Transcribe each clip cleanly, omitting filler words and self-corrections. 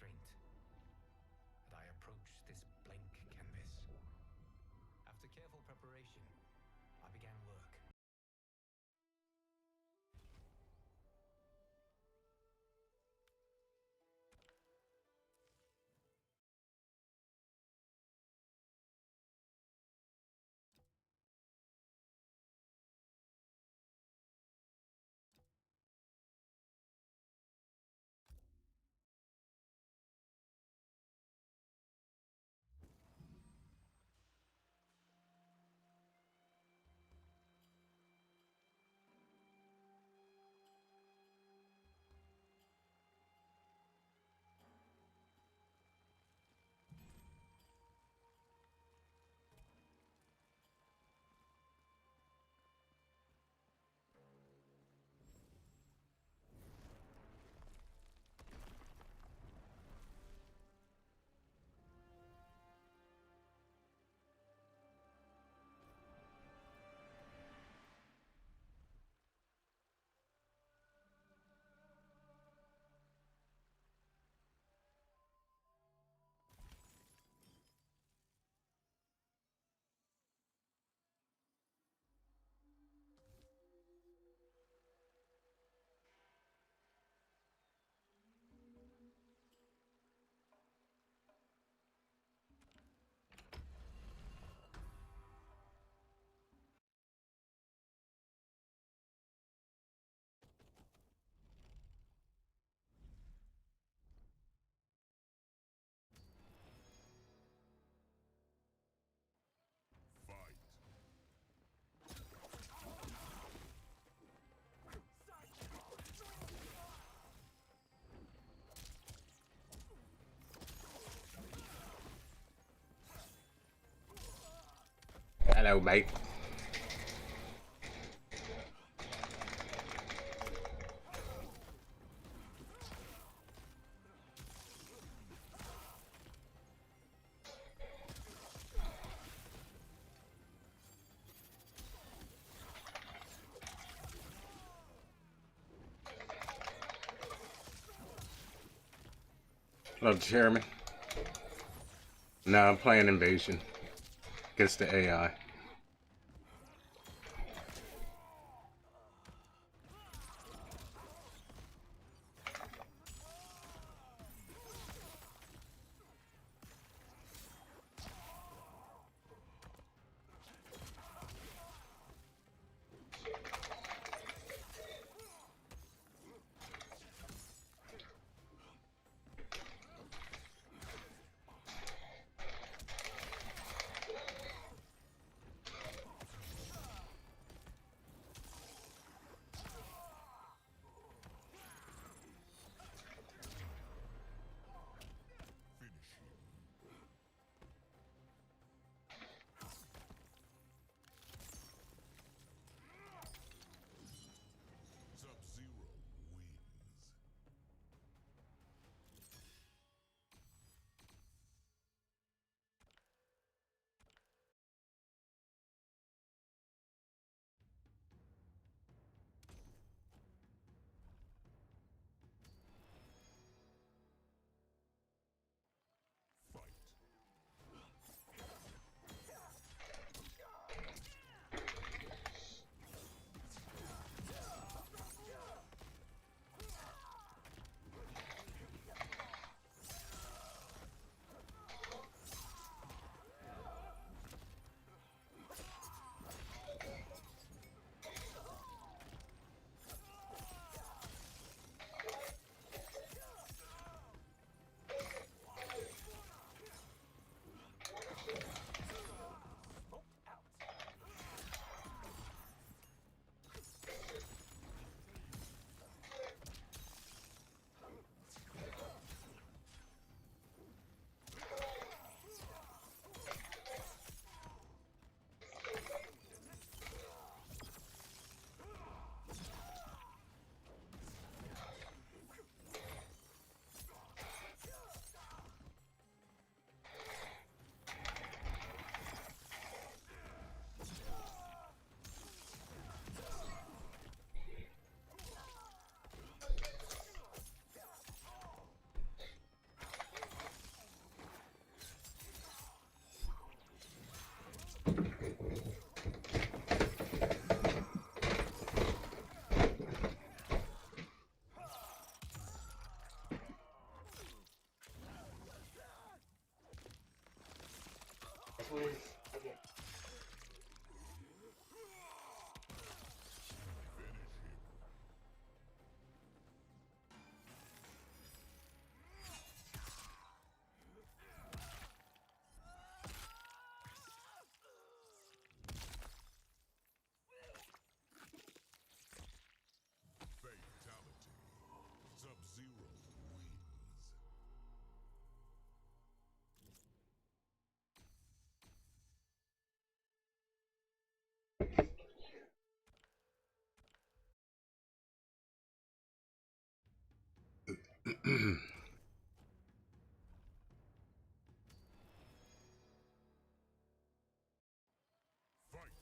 restraint, and I approached this blank canvas. After careful preparation, I began work. Hello, mate. Hello, Jeremy. No, I'm playing Invasion against the AI. Sub-Zero wins. Fight!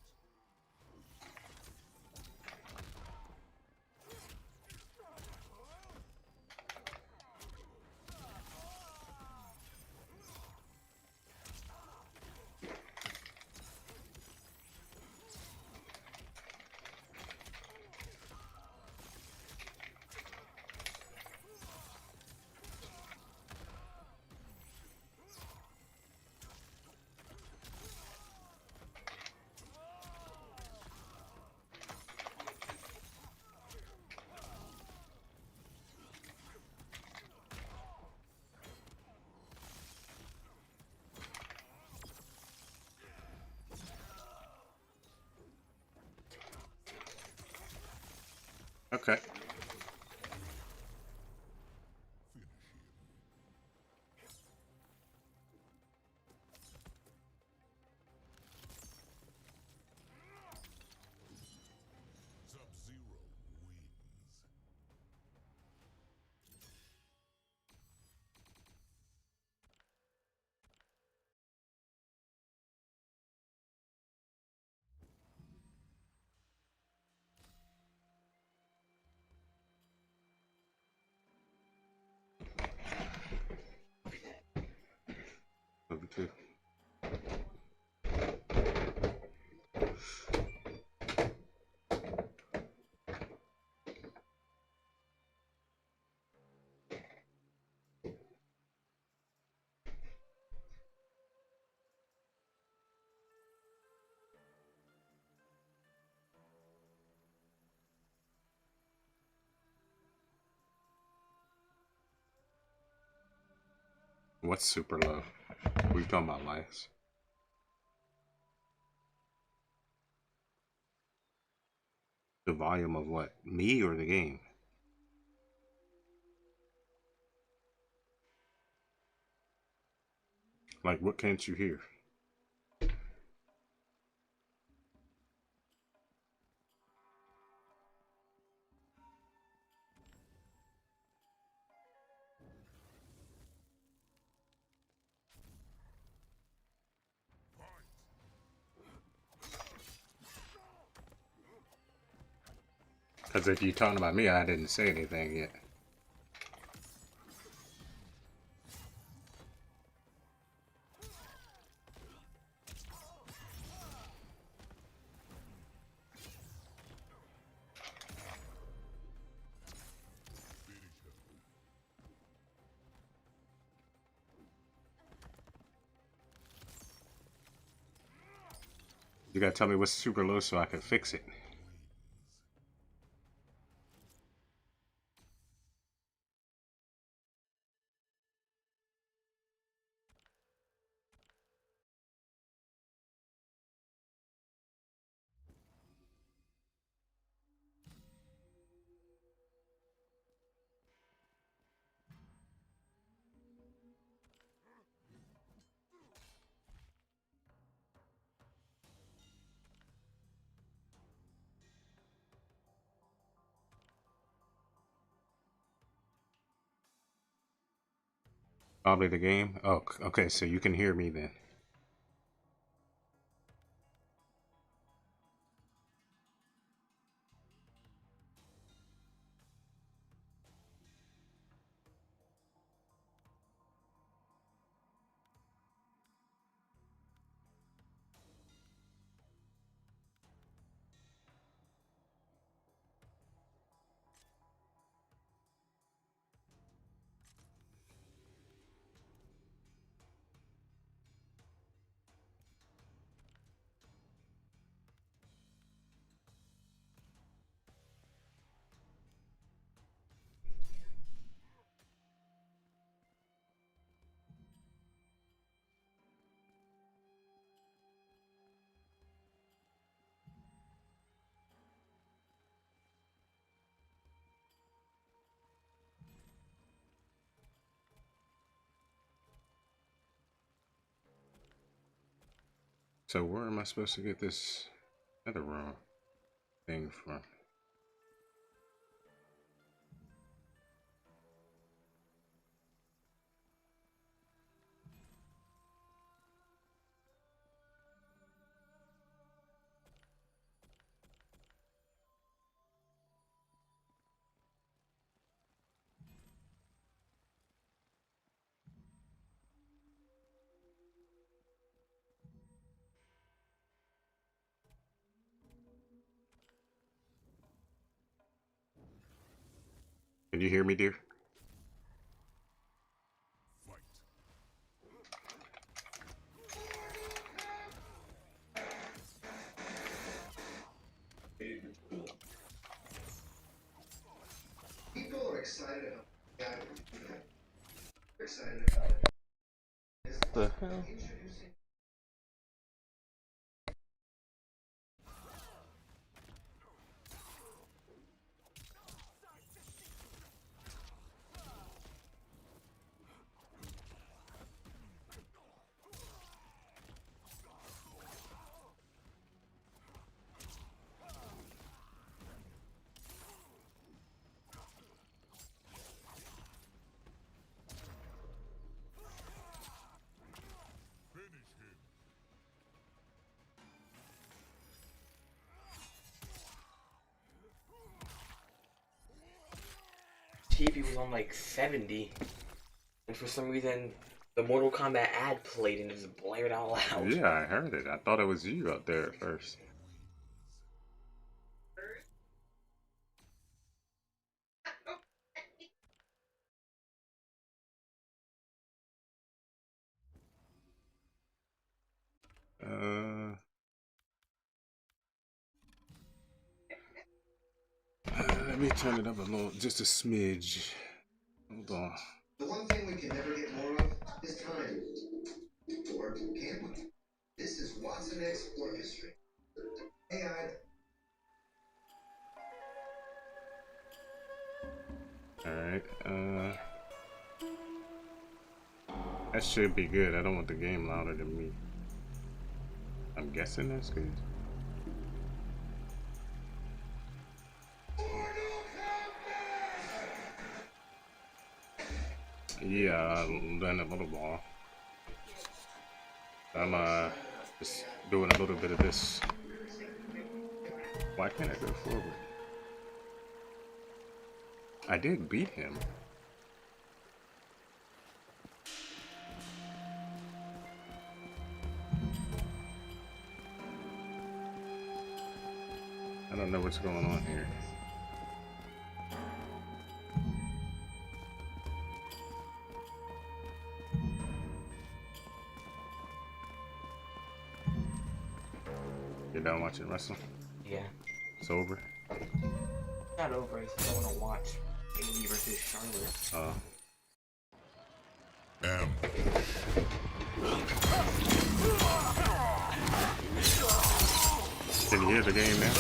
Okay. Finish him. Sub-Zero wins. Number two. What's super low? What are you talking about, Elias? The volume of what? Me or the game? Like, what can't you hear? Fight! Because if you're talking about me, I didn't say anything yet. Finish him. You gotta tell me what's super low so I can fix it. Probably the game. Oh, okay, so you can hear me then. So where am I supposed to get this other wrong thing from? Can you hear me, dear? Fight. People are excited about excited about it. The hell? Introducing Finish him. TV was on like 70, and for some reason, the Mortal Kombat ad played and just blared out loud. Yeah, I heard it. I thought it was you up there at first. Let me turn it up a little, just a smidge. Hold on. the one thing we can never get more of is time. Or can we? This is Watson X Orchestrate. AI. Alright, that should be good. I don't want the game louder than me. I'm guessing that's good. Yeah, then a little ball. I'm just doing a little bit of this. Why can't I go forward? I did beat him. I don't know what's going on here. You're done watching wrestling? Yeah. It's over? It's not over, I still want to watch Bailey versus Charlotte. Can you hear the game now?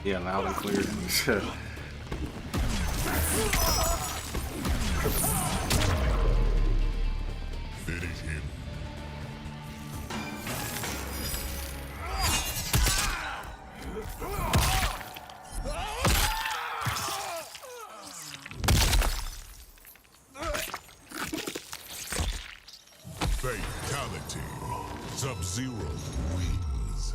Yeah, loud and clear. Finish him. Fate. Fatality. Sub-Zero wins.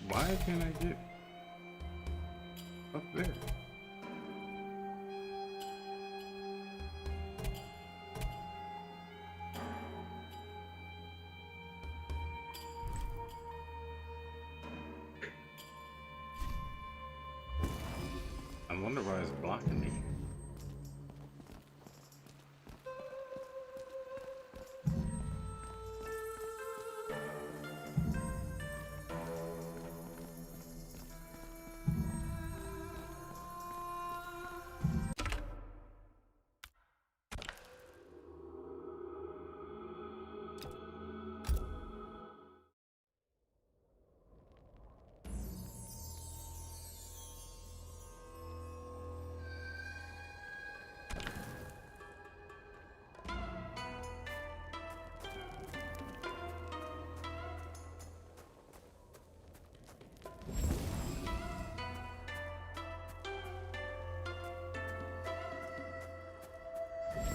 Why can't I get up there? I wonder why it's blocking me.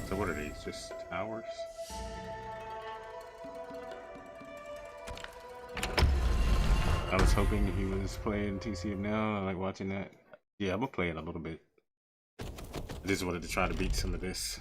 So what are these? Just towers? I was hoping he was playing TCM now. I like watching that. Yeah, I'm gonna play it a little bit. I just wanted to try to beat some of this.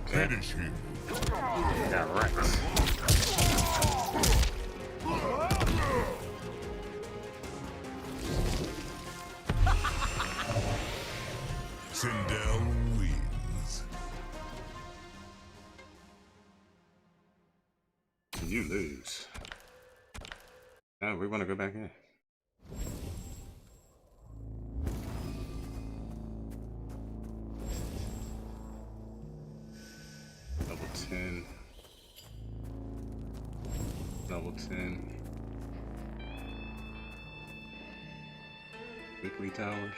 Finish him. Got wrecked. Sindel wins. You lose. Oh, we want to go back in. Level 10. Level 10. Weekly towers.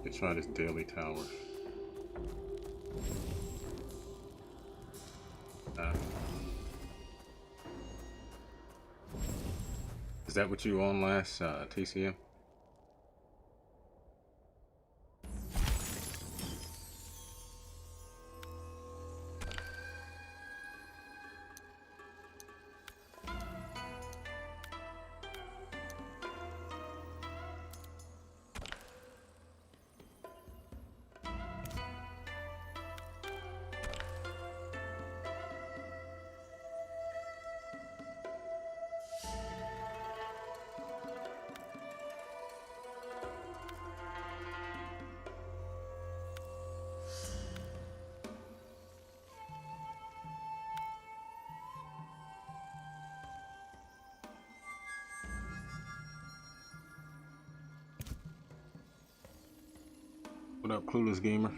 Let's try this daily tower. Is that what you were on last TCM? What up, Clueless Gamer?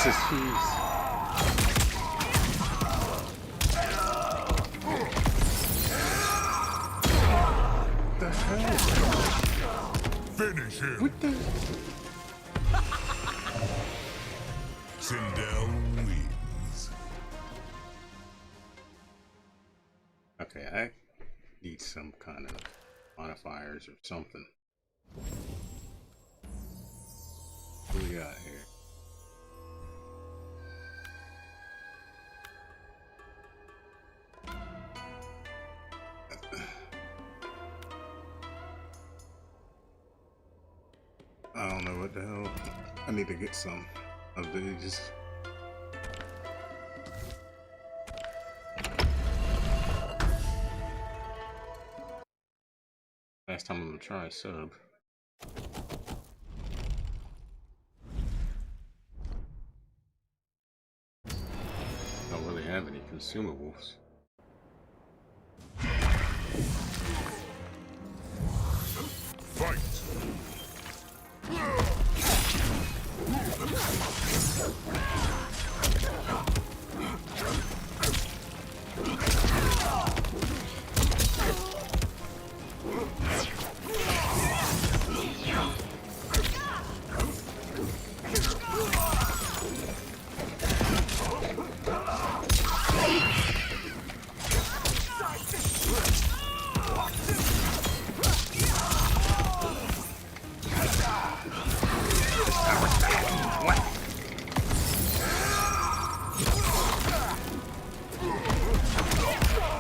What's his cheese? What the hell? Finish him. What the? Sindel wins. Okay, I need some kind of modifiers or something. What we got here? I don't know what the hell. I need to get some of these. Last time I'm gonna try a sub. Don't really have any consumables. Fight.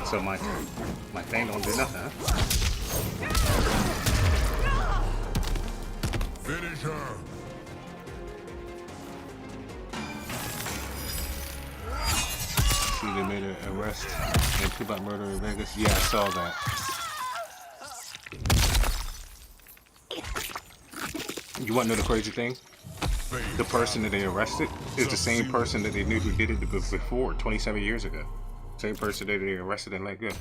So my thing don't do nothing, huh? Finish her. See, they made an arrest and two about murder in Vegas. Yeah, I saw that. You want to know the crazy thing? The person that they arrested is the same person that they knew who did it before, 27 years ago. Same person that they arrested and let go.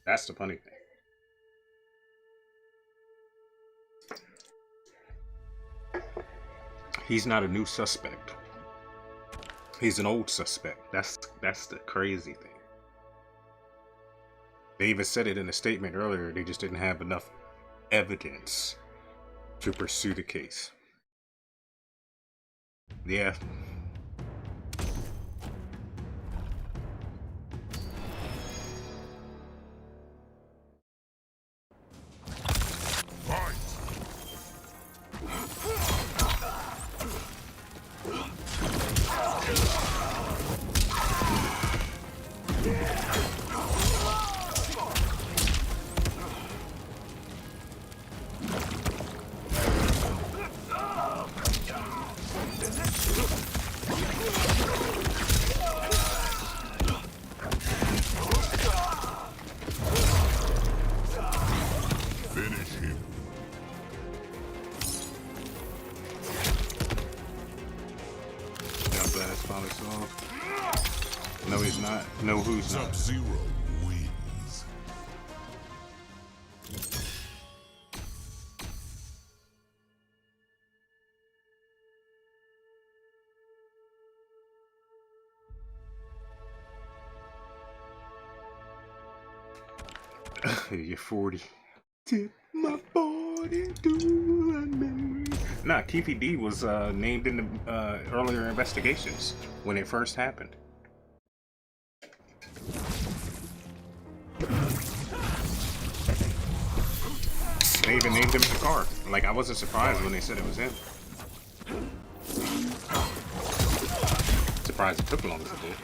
That's the funny thing. He's not a new suspect. He's an old suspect. That's the crazy thing. They even said it in a statement earlier. They just didn't have enough evidence to pursue the case. Yeah. Fight. Finish him. Yeah, blast finally solved. No, he's not. No, who's not. Sub-Zero wins. You're 40. Tip my 40 to a memory. Nah, Keefy D was named in the earlier investigations when it first happened. They even named him in the car. Like, I wasn't surprised when they said it was him. Surprised it took long as it did.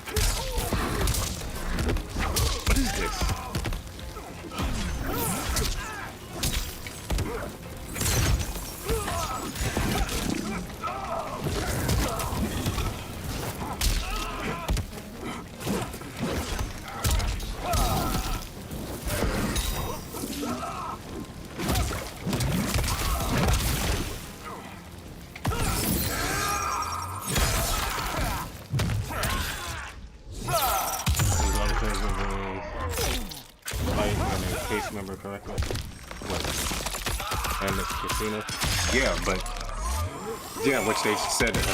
What is this? Remember correctly? What? And it's casino? Yeah, but Yeah, which they said that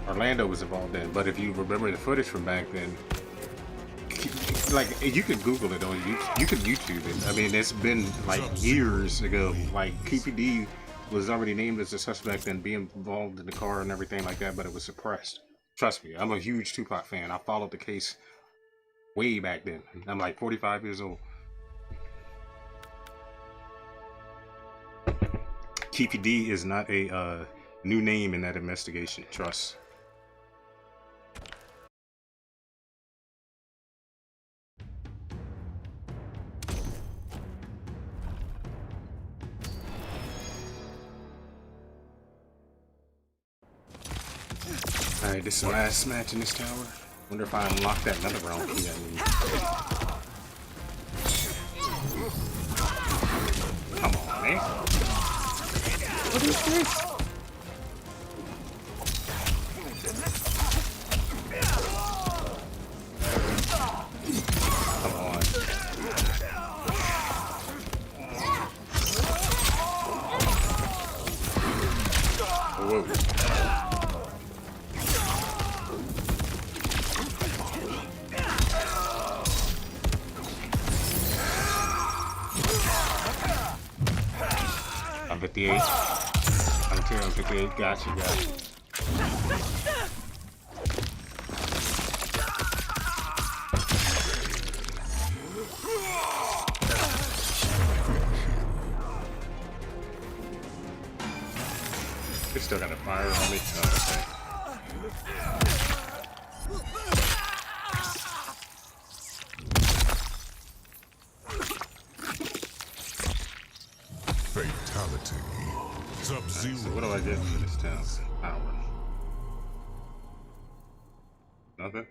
Orlando was involved in. But if you remember the footage from back then, like you could Google it or you could YouTube it. I mean, it's been like years ago. Like QPD was already named as a suspect and being involved in the car and everything like that, but it was suppressed. Trust me, I'm a huge Tupac fan. I followed the case way back then. I'm like 45 years old. QPD is not a new name in that investigation. Trust. Alright, this is the last match in this tower. Wonder if I unlock that another round key I need. Come on, man. What is this? Come on. Whoa. I'm 58. I'm 58. Gotcha, gotcha. They still got a fire on me. Oh, okay. Fatality. Sub-Zero. So what do I get for this town? Power. Nothing?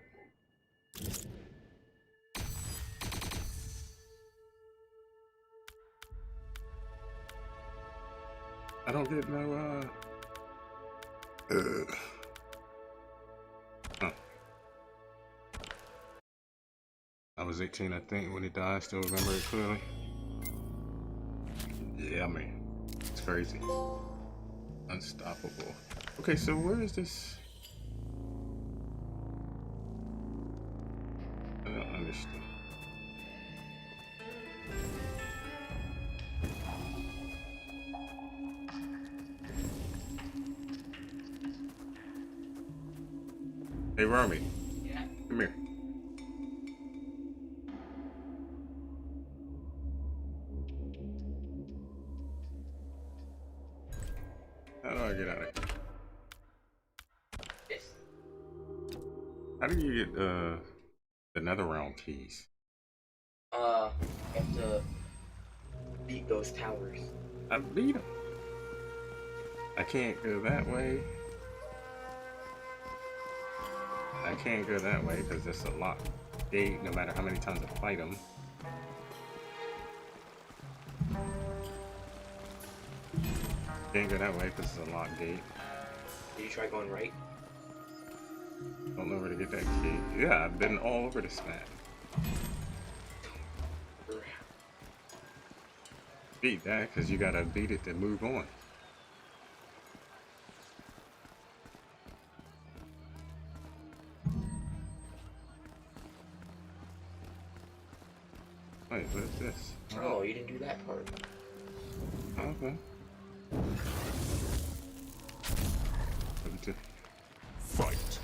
I don't get no, Huh. I was 18, I think, when he died. I still remember it clearly. Yeah, man. It's crazy. Unstoppable. Okay, so where is this? I don't understand. Hey, Rami. Yeah. Come here. How do I get out of here? Yes. How do you get the nether realm keys? You have to beat those towers. I beat them. I can't go that way. I can't go that way because it's a locked gate no matter how many times I fight them. Can't go that way because it's a locked gate. Did you try going right? Don't know where to get that key. Yeah, I've been all over this map. Beat that because you gotta beat it to move on. Wait, what is this? Oh, you didn't do that part. Okay. Fight.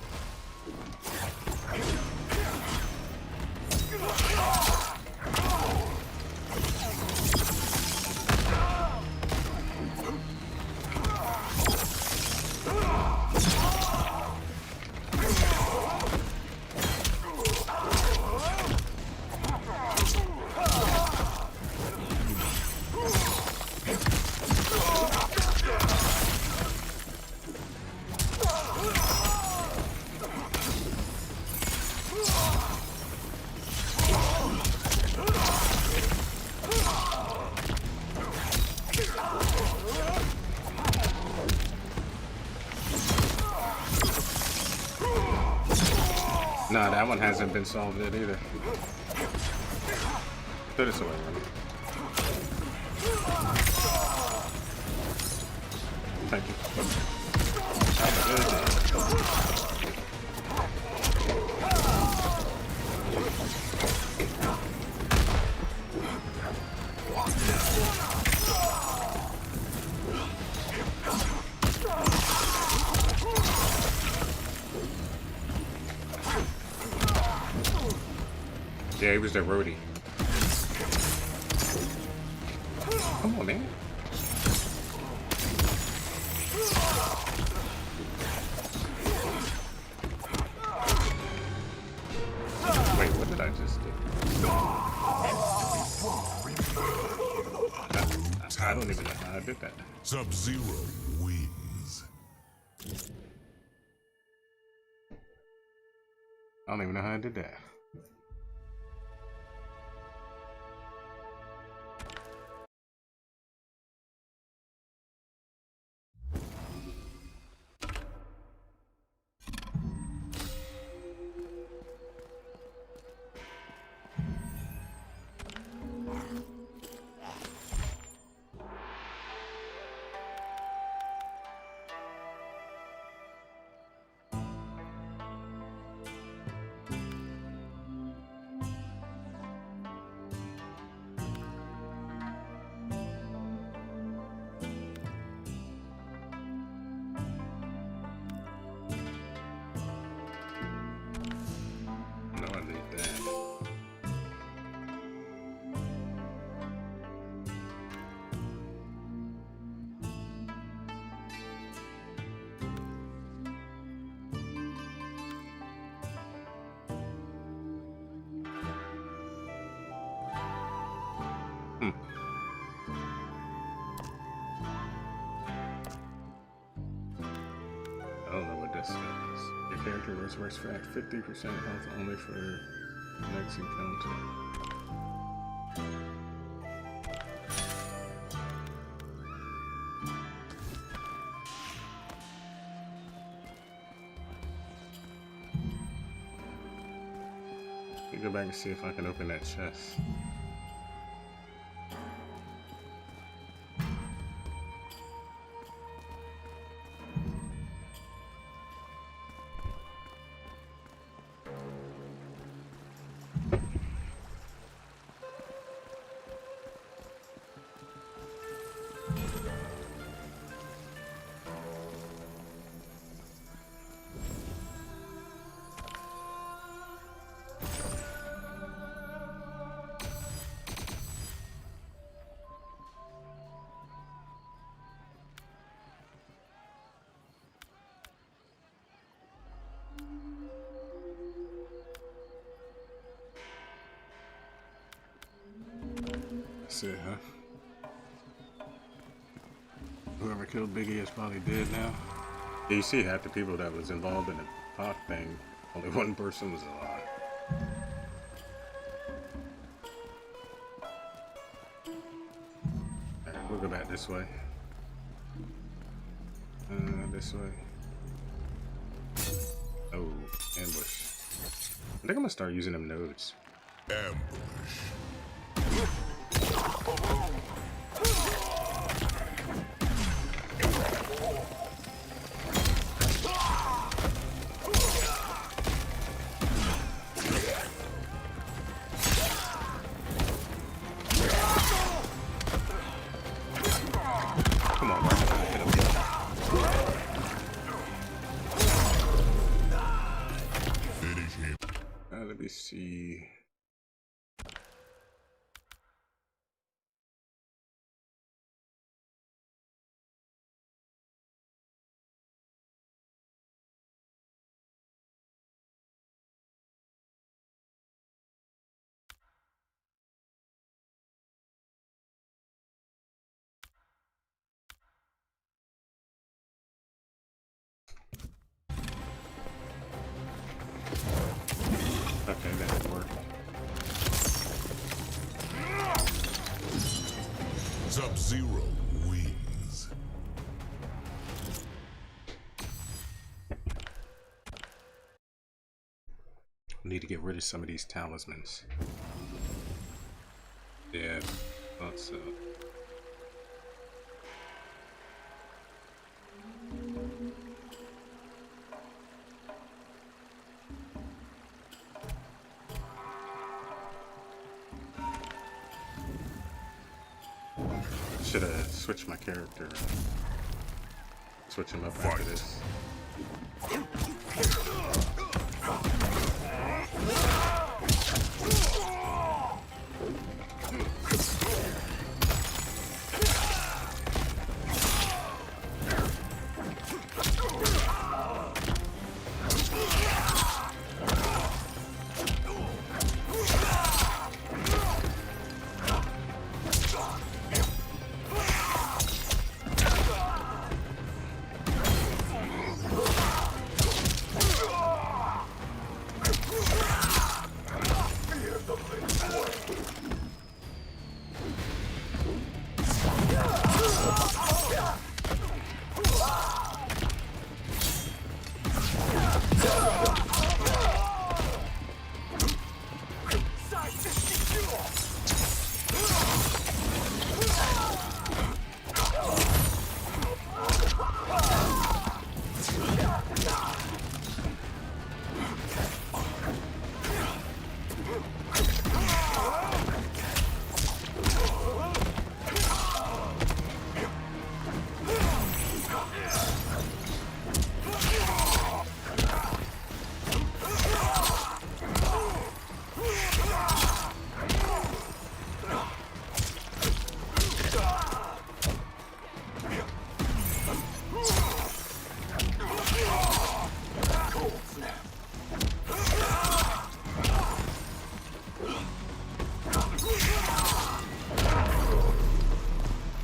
Nah, that one hasn't been solved yet either. Throw this away, man. Thank you. Have a good day. Yeah, he was their roadie. Come on, man. Wait, what did I just do? I don't even know how I did that. Sub-Zero wins. I don't even know how I did that. No, I need that. I don't know what this says. Your character resurrects for 50% health only for next encounter. Let me go back and see if I can open that chest. That's it, huh? Whoever killed Biggie is probably dead now. Yeah, you see half the people that was involved in the Pac thing, only one person was alive. Alright, we'll go back this way. This way. Oh, ambush. I think I'm gonna start using them nodes. Ambush. Come on, Mark. Hit him. Finish him. Let me see. Okay, that didn't work. Sub-Zero wins. Need to get rid of some of these talismans. Yeah, thought so. Should have switched my character. Switch him up after this.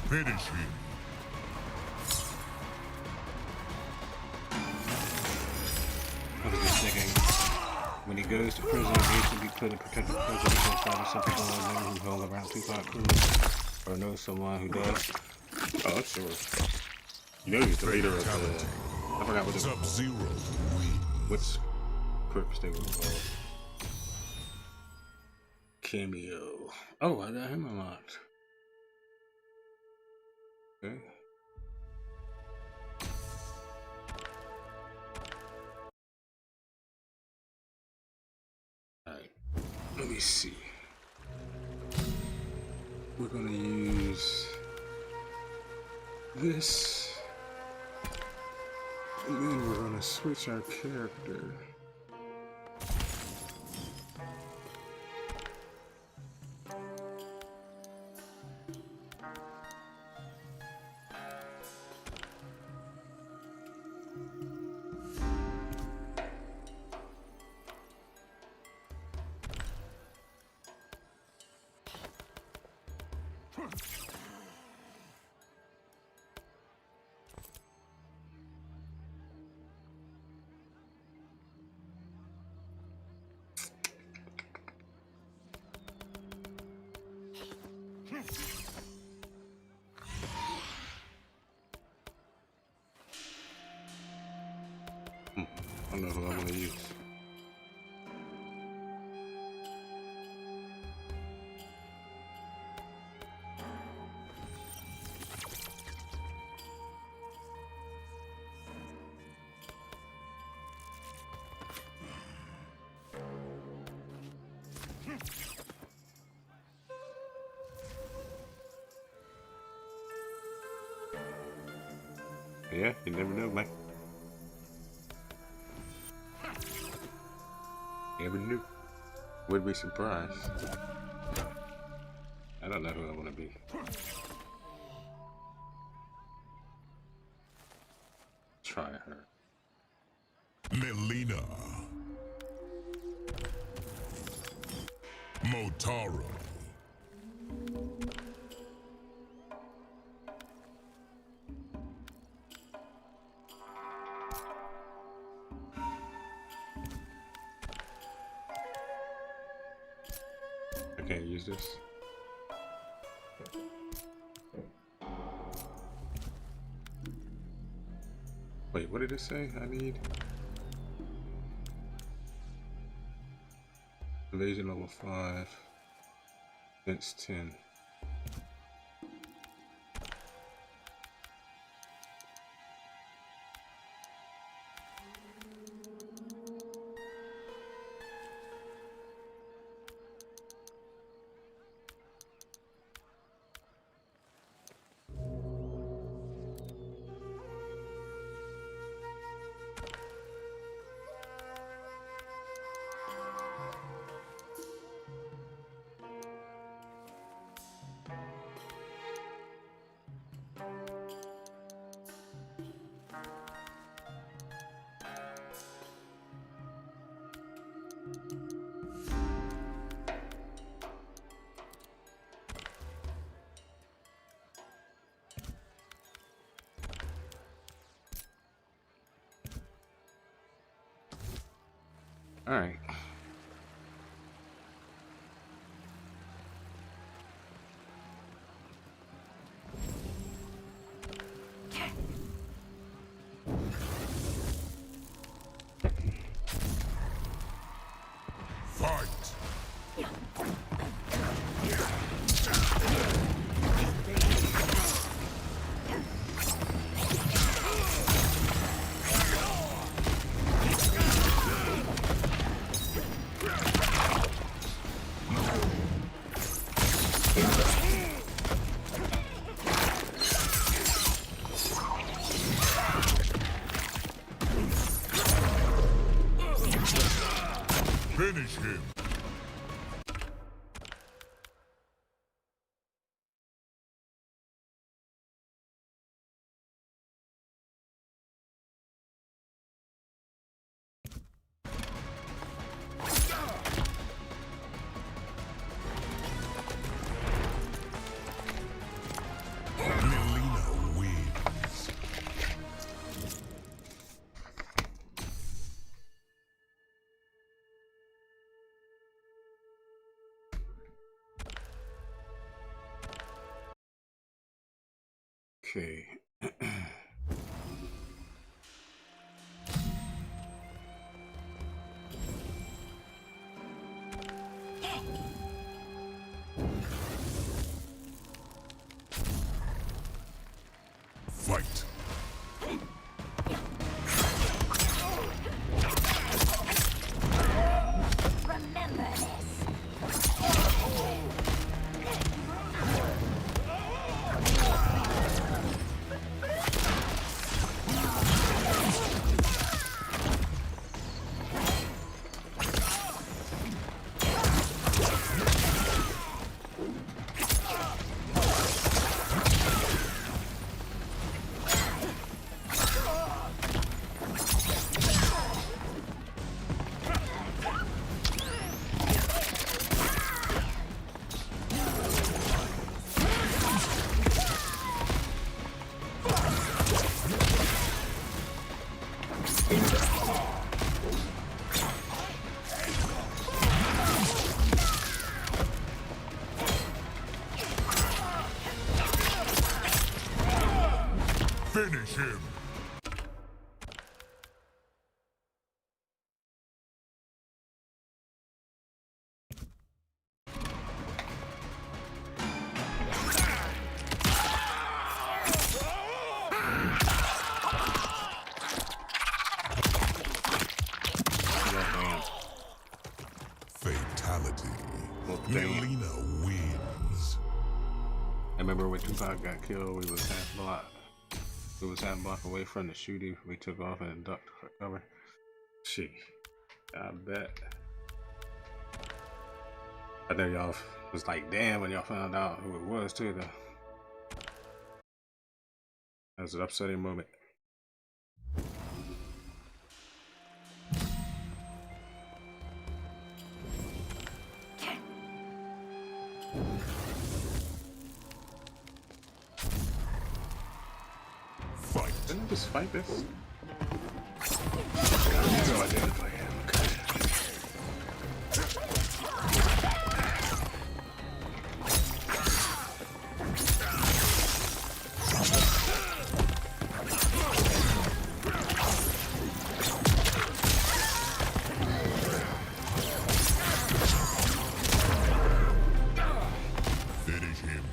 Finish him. Look at this nigga. When he goes to prison, he needs to be put in protected prison against other simple men who hold around Tupac crew or know someone who does. Oh, I'm sure. You know he's the leader of the. I forgot what Sub-Zero. What's Crips they were called. Cameo. Oh, I got him unlocked. Okay. Alright. Let me see. We're gonna use this. And then we're gonna switch our character. I don't know who I want to use. Yeah, you never know, man. Never knew. Would be surprised. I don't know who I want to be. Try her. Melina. Motaro. I can't use this. Wait, what did it say I need? Evasion level 5. Defense 10. All right. Fight! Finish him! Melina wins. Okay. Fight! Remember this. Finish him! Fatality. Well, damn. Melina wins. I remember when Tupac got killed, we was half block. We was half block away from the shooting. We took off and ducked for cover. Shit. I bet. I know y'all was like, damn, when y'all found out who it was too, though. That was an upsetting moment. Fight! Didn't I just fight this? No, I didn't play him. Okay. Finish him!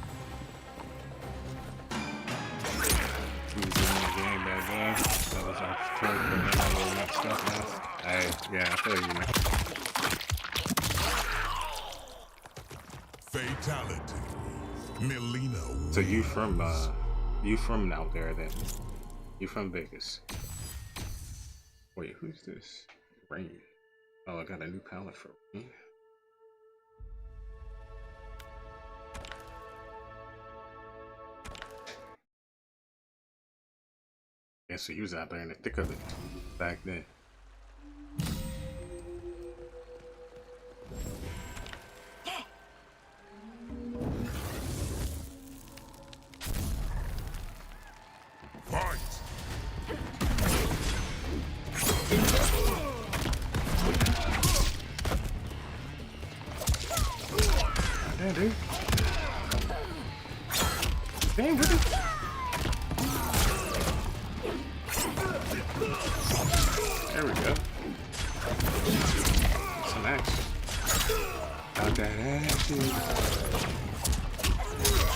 We was in the game back then. That was our turn for me. All that stuff now. Hey, yeah, I feel you, man. Fatality. Melina wins. So you from out there then? You from Vegas? Wait, who's this? Rain. Oh, I got a new palette for Rain. Yeah, so you was out there in the thick of it back then. Fight! Damn, dude. Damn, what the? There we go. Some action. Got that action.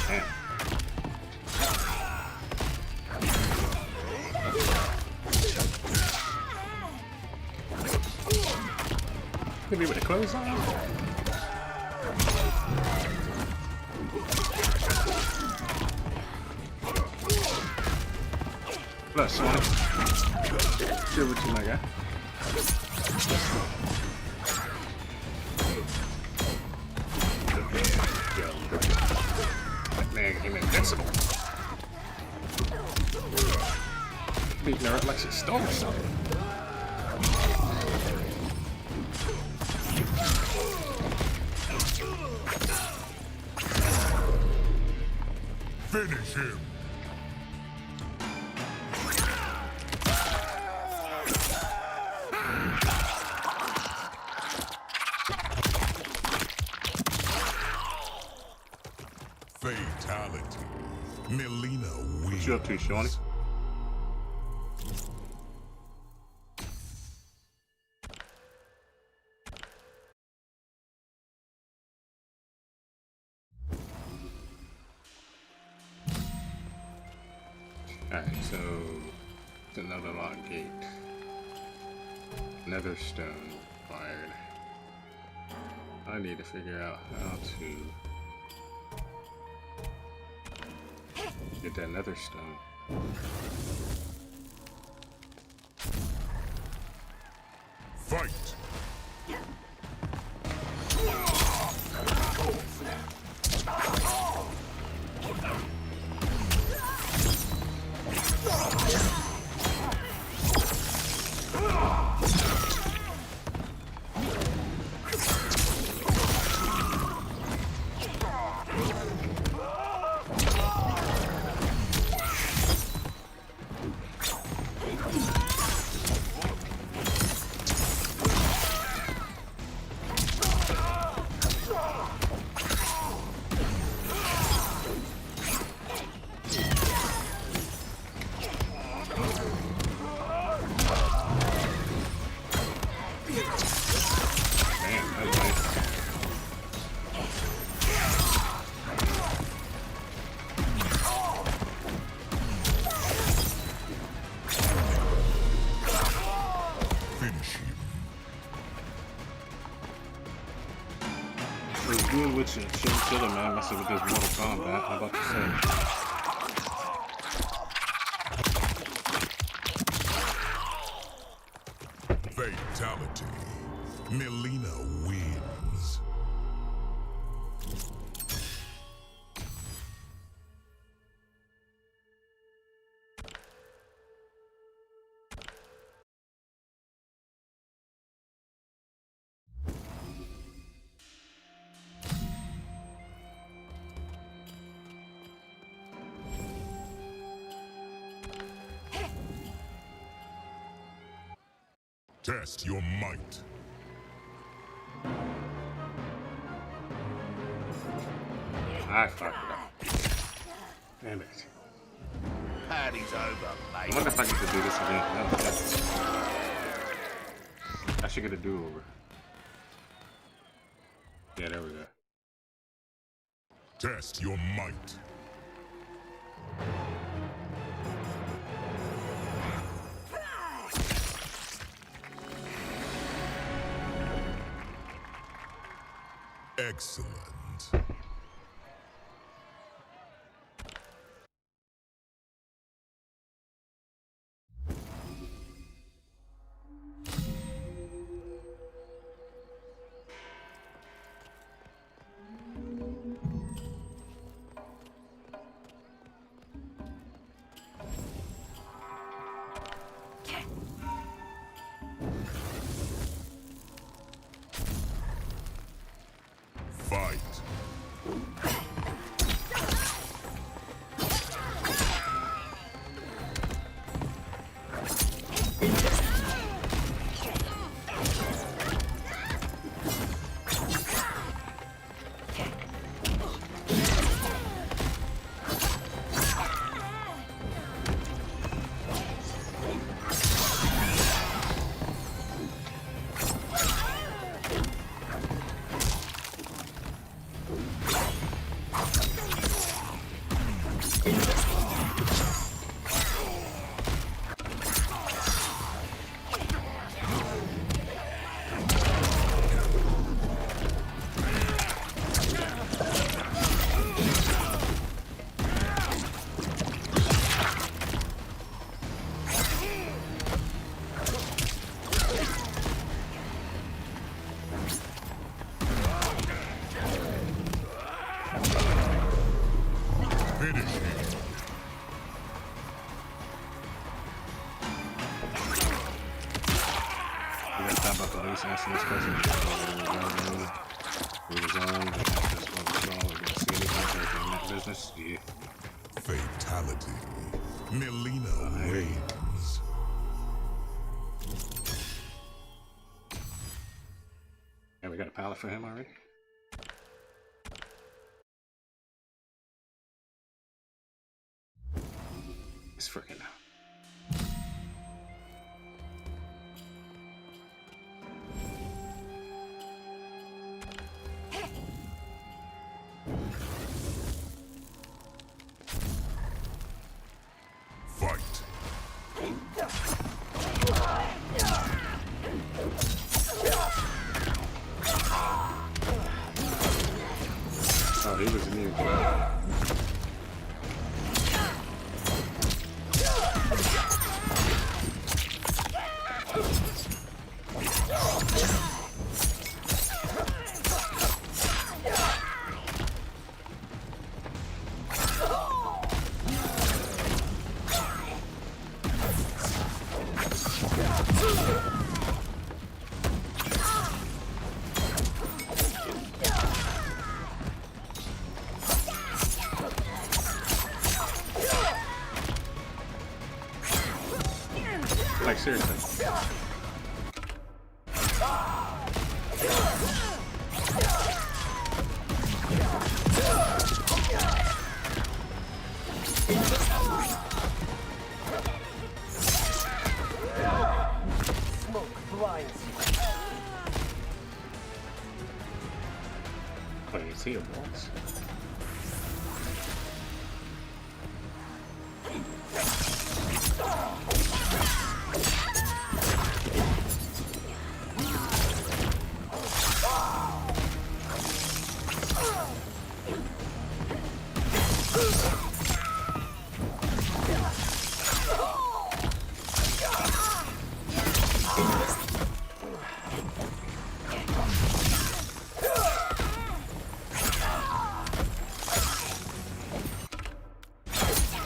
Damn. Could be with the clothes on. Look, Sonic. Chill with you, my guy. That man came invincible. Beating her up like she stole something. Finish him. Fatality. Melina wins. What you up to, Shawnee? Alright, so it's another lock gate. Nether stone required. I need to figure out how to get that nether stone. Fight. Good with you, chilling, man. Messing with this Mortal Kombat. How about to say? Fatality. Melina wins. Test your might. I fucked it up. Damn it. Party's over, I mate. wonder if I get to do this again. I should get a do-over. Yeah, there we go. Test your might. Excellent. Fight. about police asking this question. Who was on? They asked us what we saw. We didn't see anything. Everything in that business. Yeah. Fatality. Melina wins. Yeah, we got a pallet for him already. It's freaking out. Fight. Oh, he was new. Like, seriously. Smoke blinds you. Playing Sea of Balls.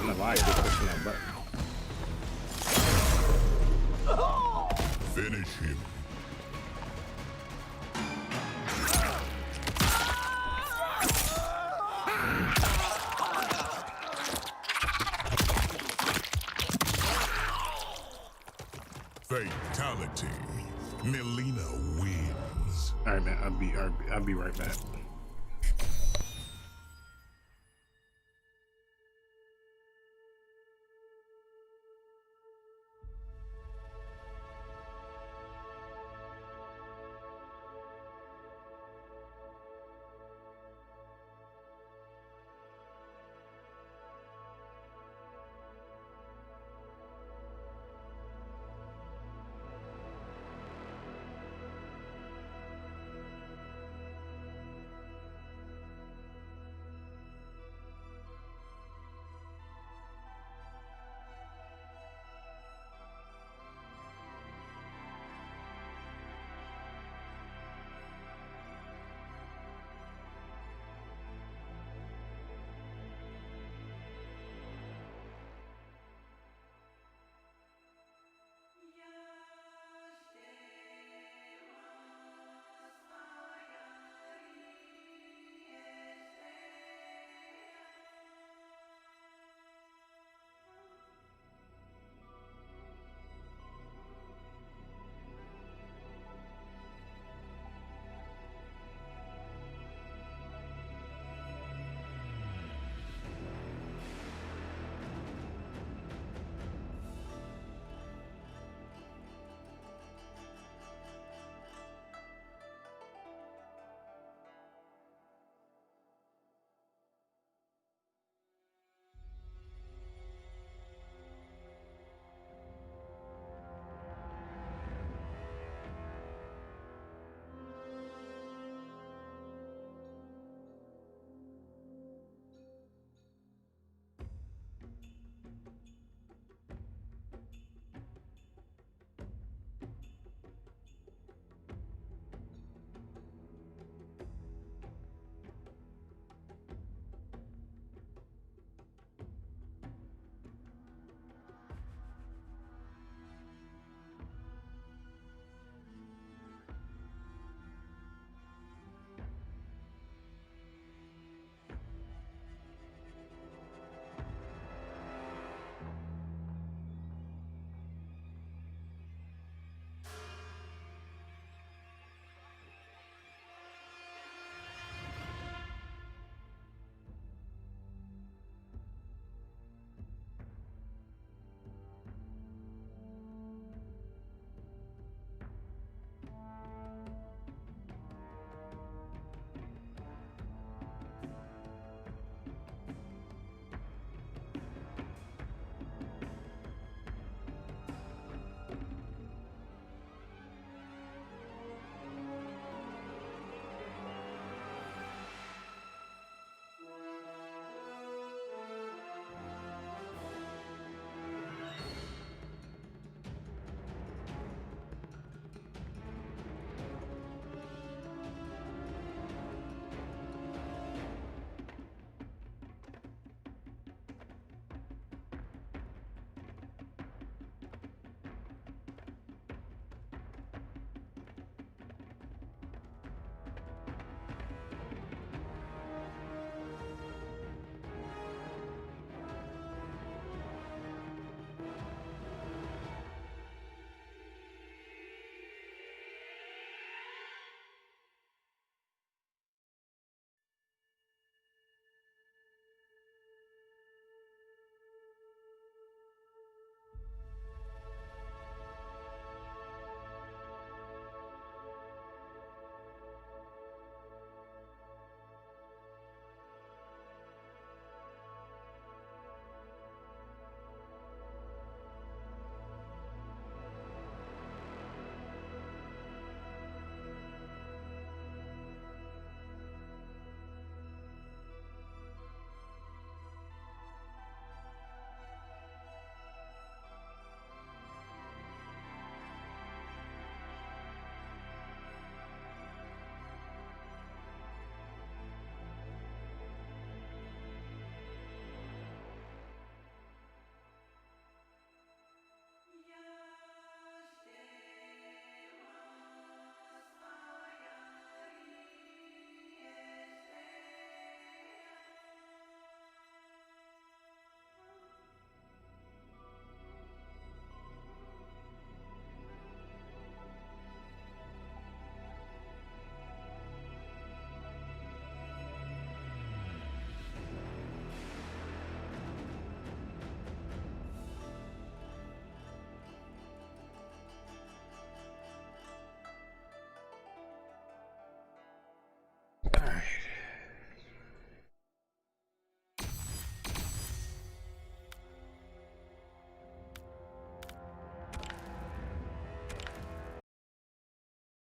I'm not lying, just pushing that button. Finish him. Fatality. Melina wins. Alright, man, I'll be right back.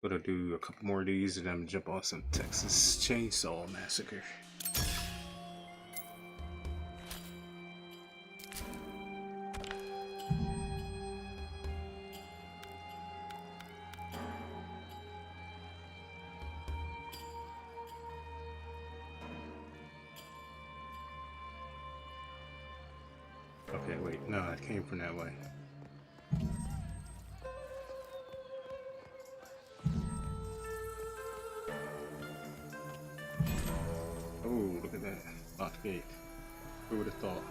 Gonna do a couple more of these and then jump on some Texas Chainsaw Massacre. Okay, wait, no, it came from that way. Oh, look at that. Locked gate. Who would have thought?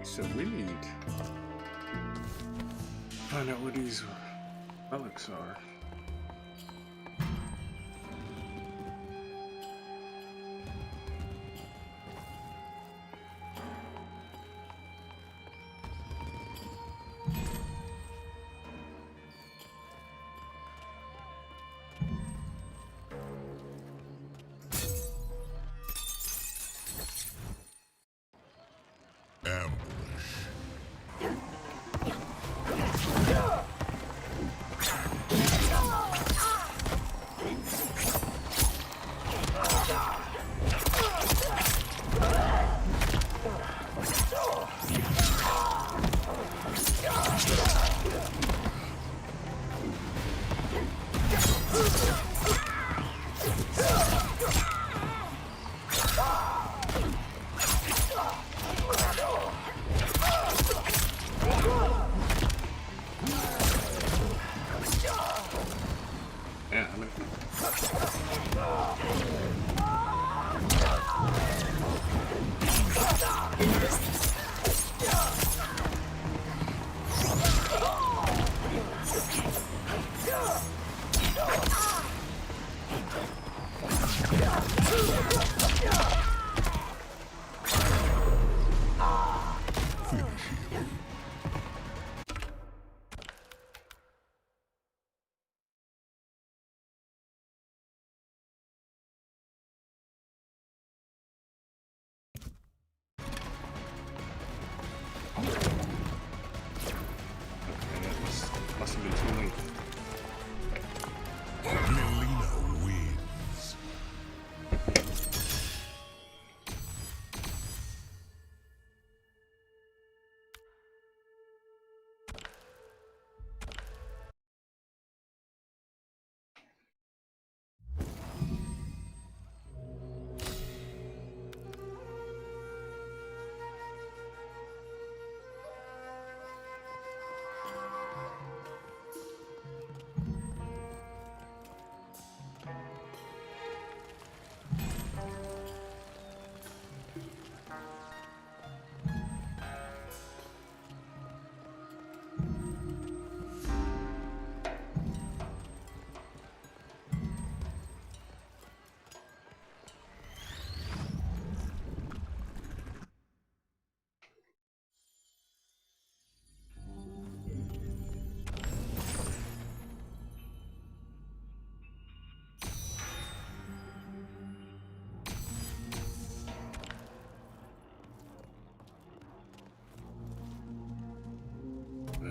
So we need to find out what these relics are. Ambush.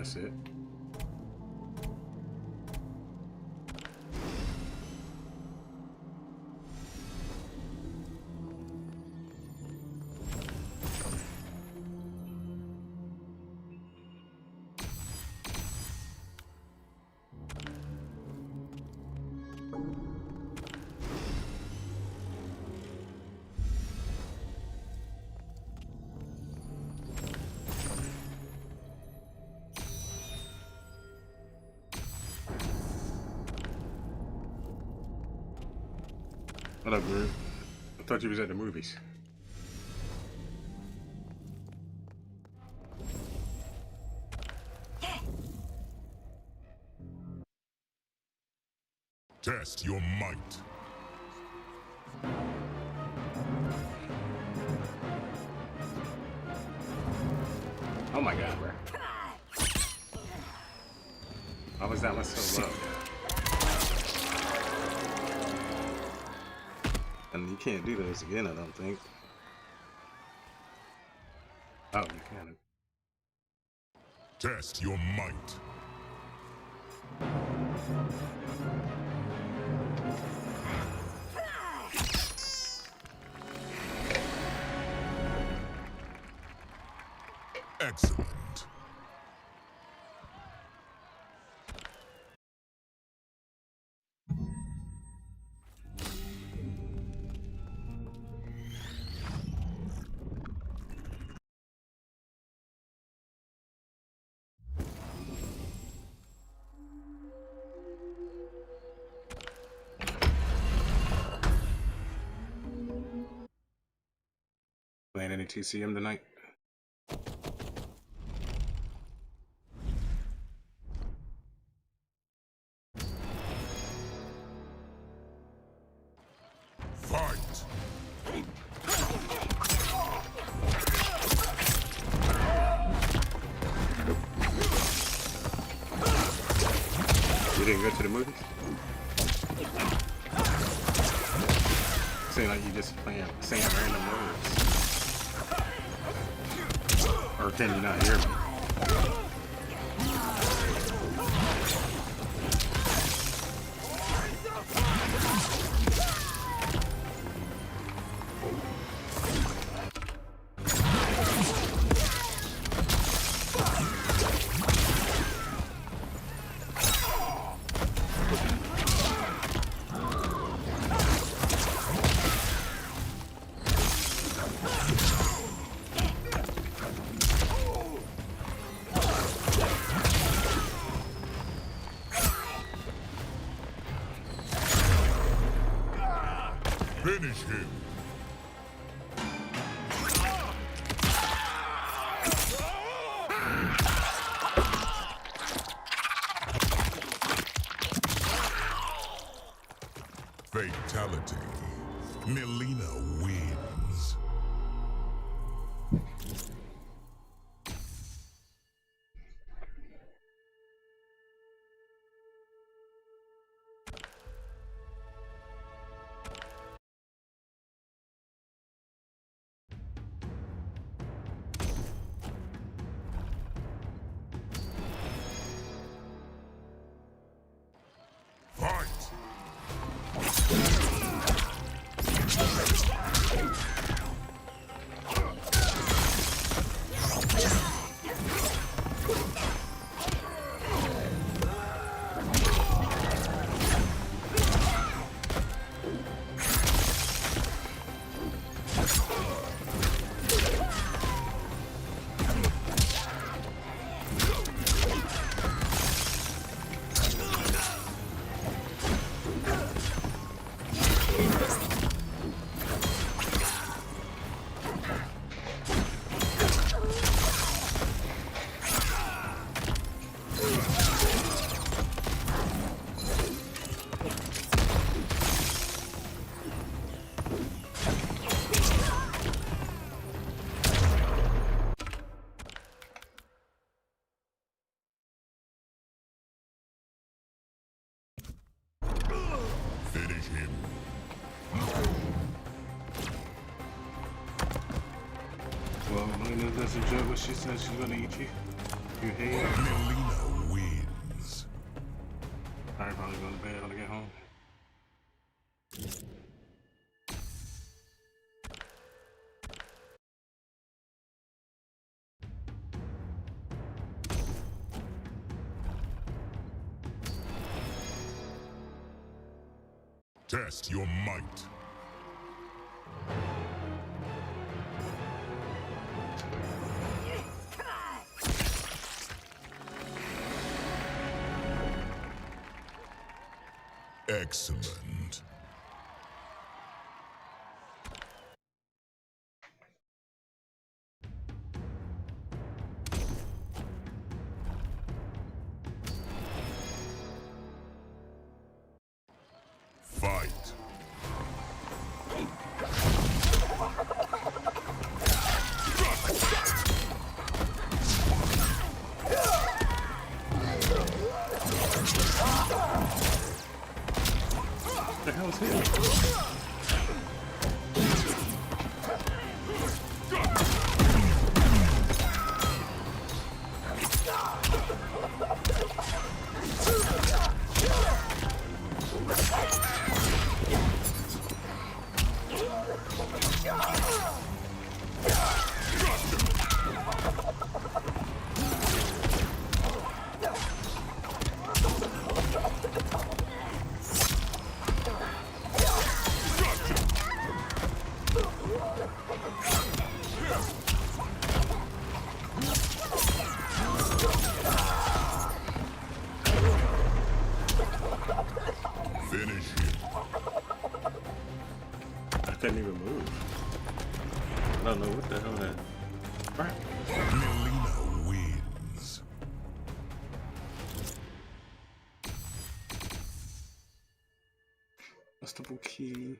that's it. What up, Groove? I thought you was at the movies. Test your might. Oh my god, bro. Why was that one so low? And you can't do those again, I don't think. Oh, you can. Test your might. Excellent. Playing any TCM tonight? Fight. You didn't go to the movies? Seem like you just saying random words. Or can you not hear me? Finish him. Fatality. Mileena wins. Fight! Finish him. Well, Mileena doesn't joke when she says she's gonna eat you. You hate. Melina wins. I'm probably going to bed when I get home. Test your might. Excellent. Fight. What the hell is he? Finish him. I couldn't even move. I don't know what the hell that. Crap. Melina wins. Adjustable key.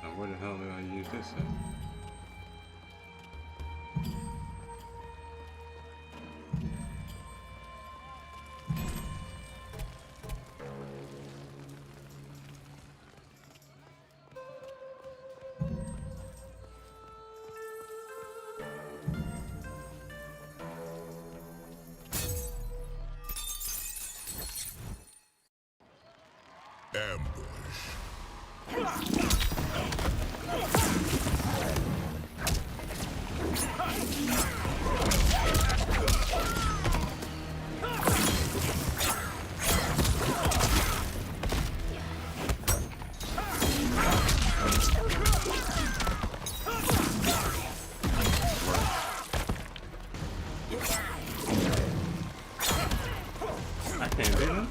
Now where the hell do I use this at? Ambush. I can't do that.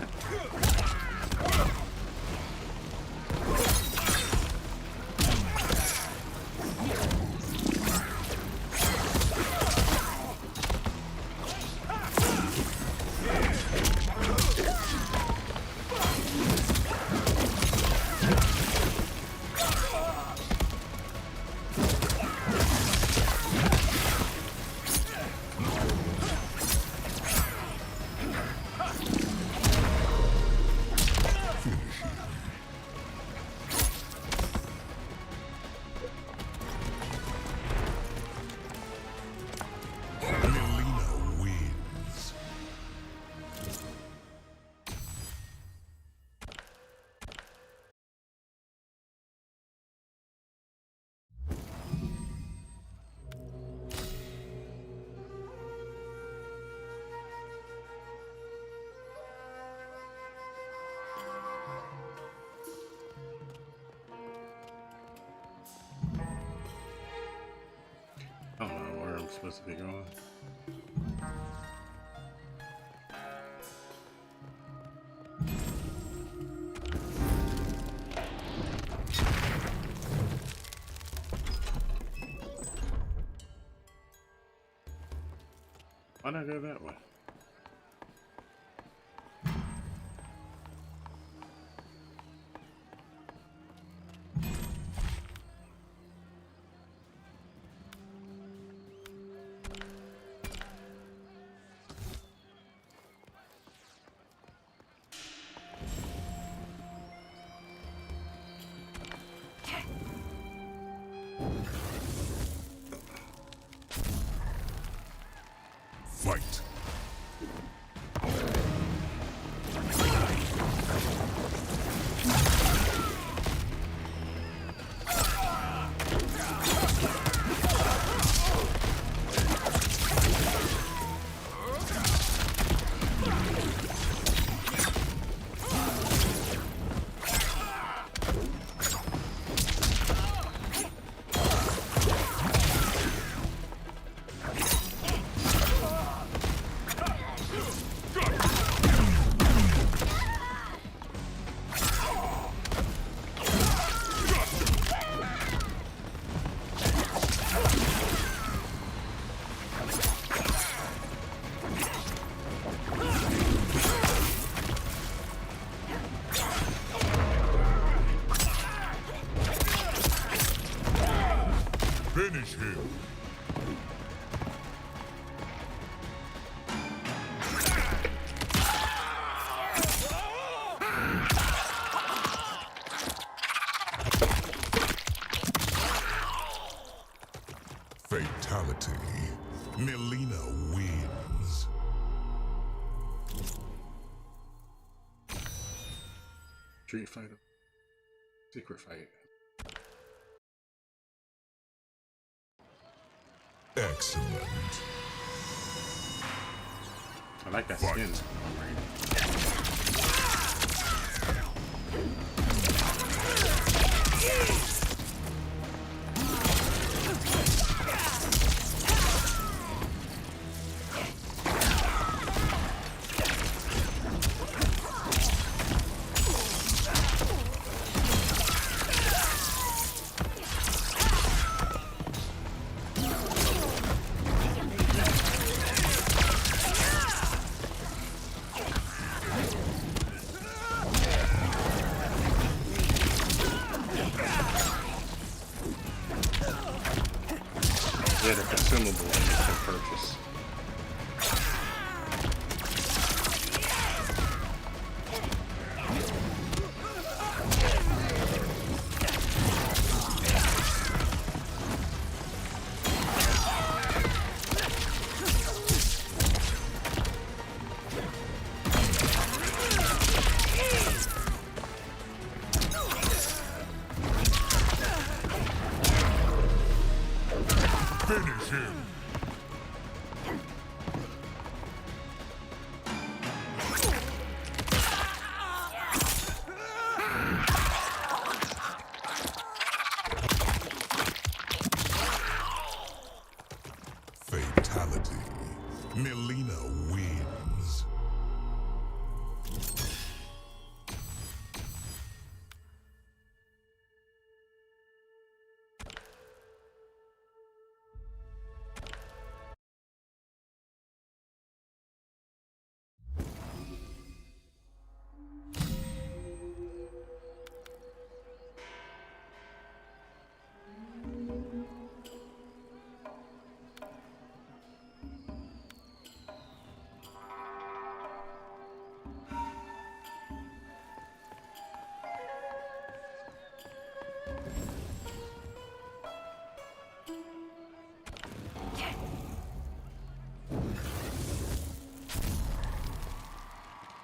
Melina wins. I don't know where I'm supposed to be going. Why'd I go that way? Finish him. Fatality. Melina wins. Street Fighter. Secret Fight. Excellent. I like that skin. Yeah, the consumable one you can purchase. Finish him. Fatality. Melina wins.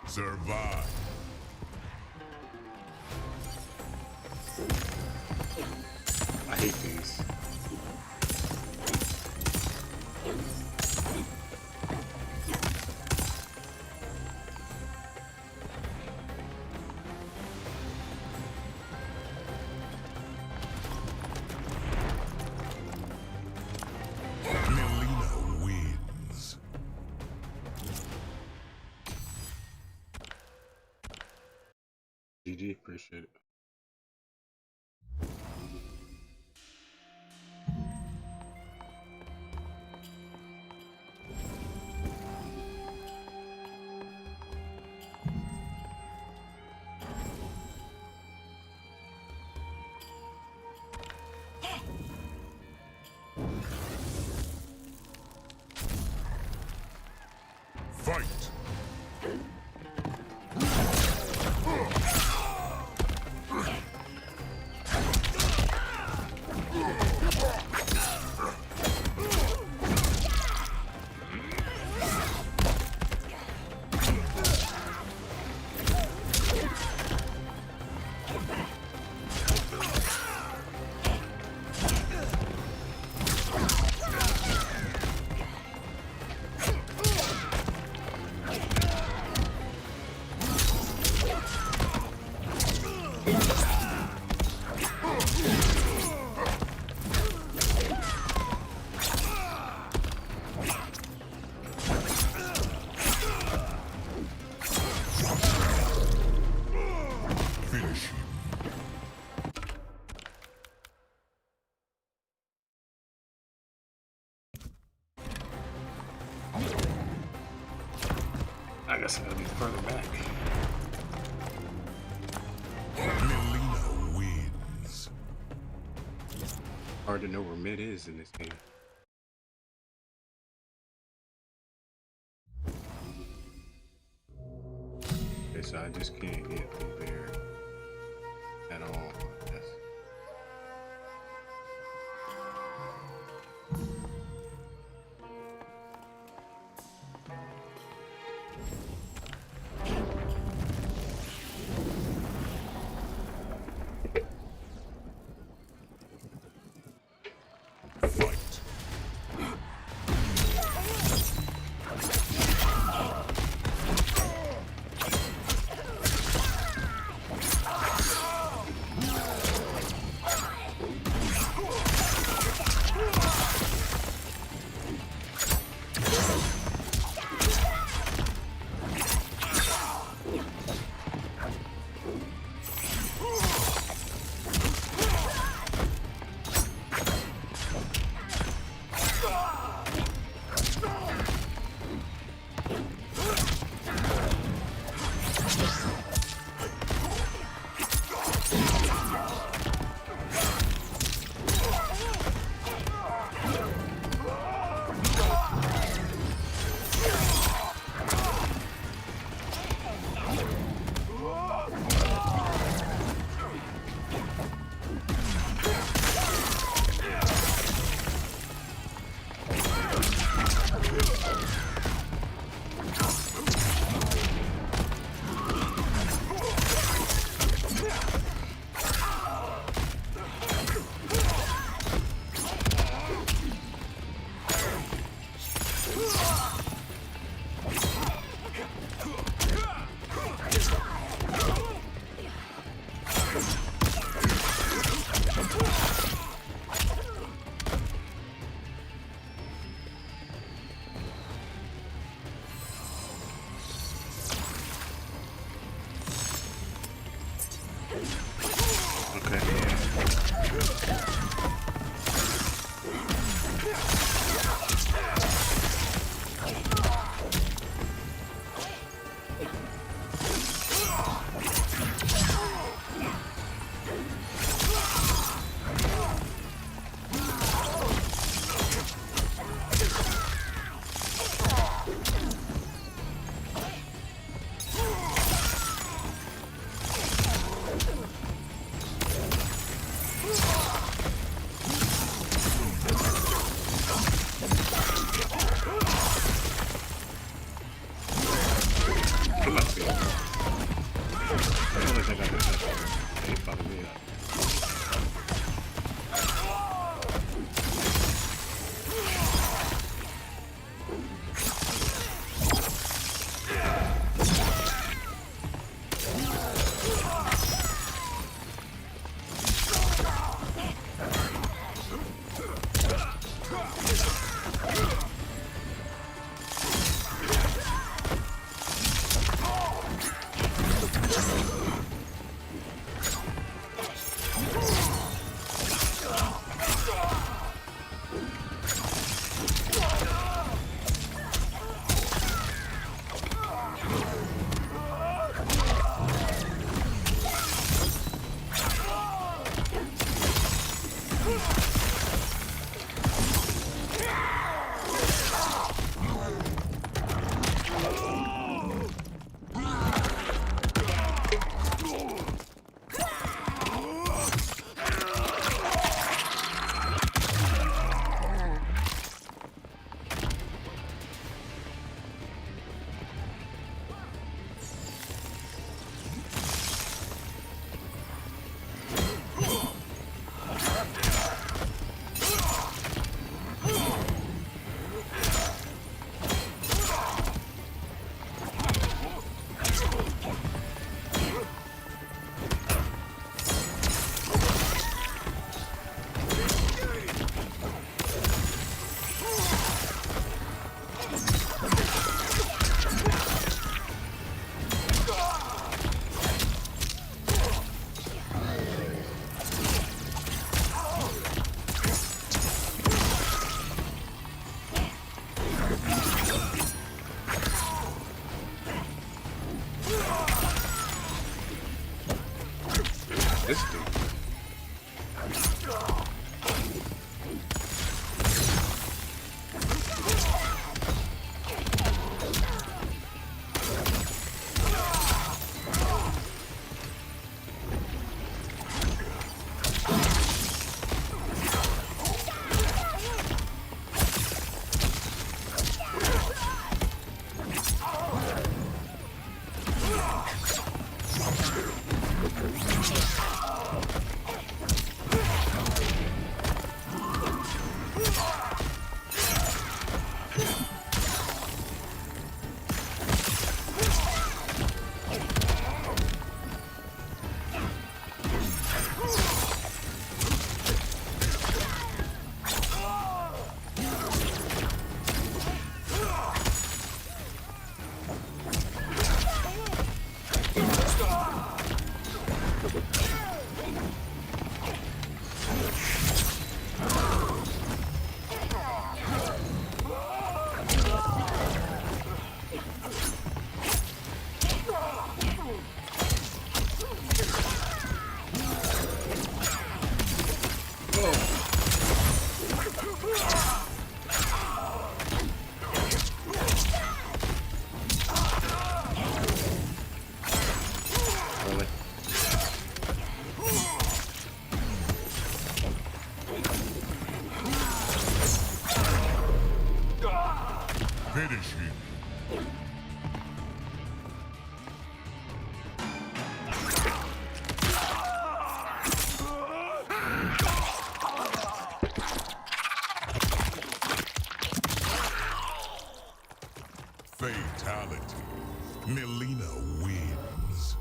Survive. I hate these. Melina wins. GG, appreciate it. Fight. Finish him. I guess I gotta be further back. Melina wins. Hard to know where mid is in this game. Okay, so I just can't get through there at all. That's... This dude. Finish him. Fatality. Melina wins.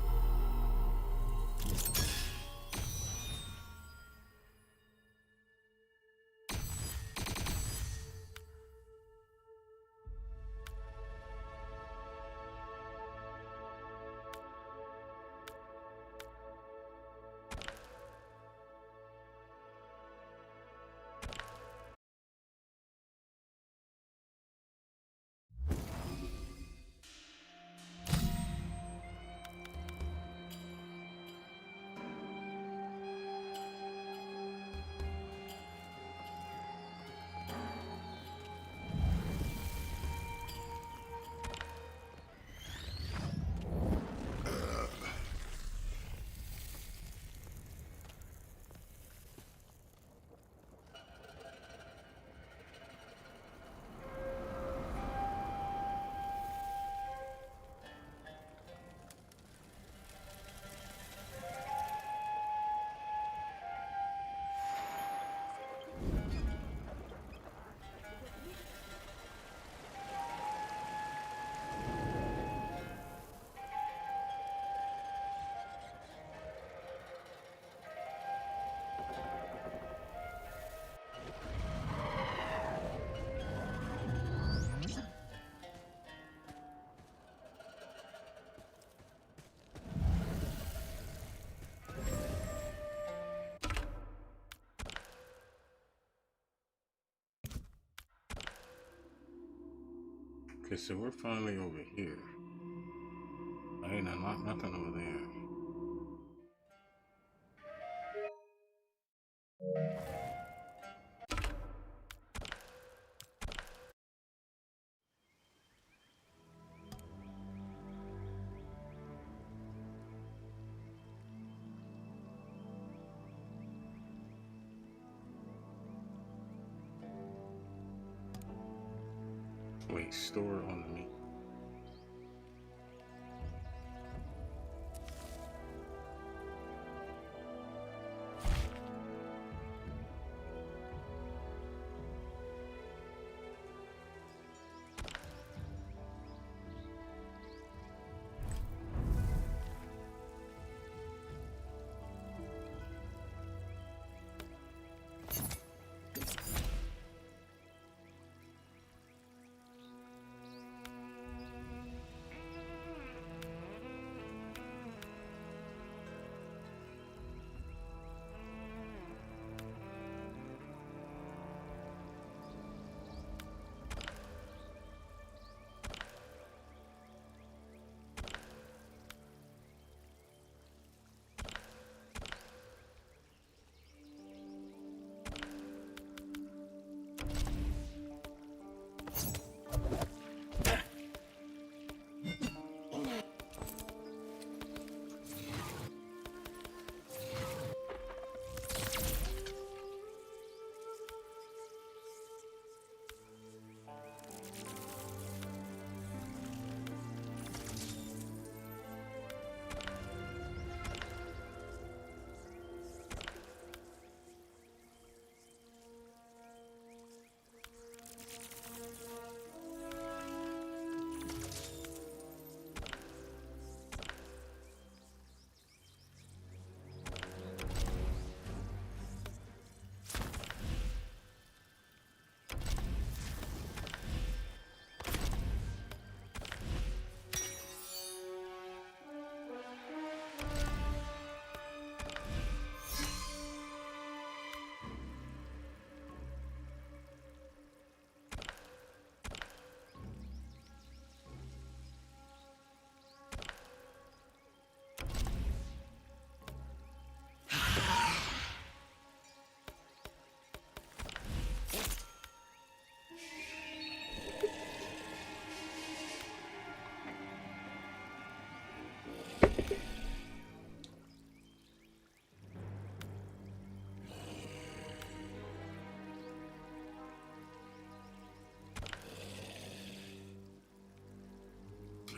Okay, so we're finally over here. I ain't unlocked nothing over there. Wait, store on the meat.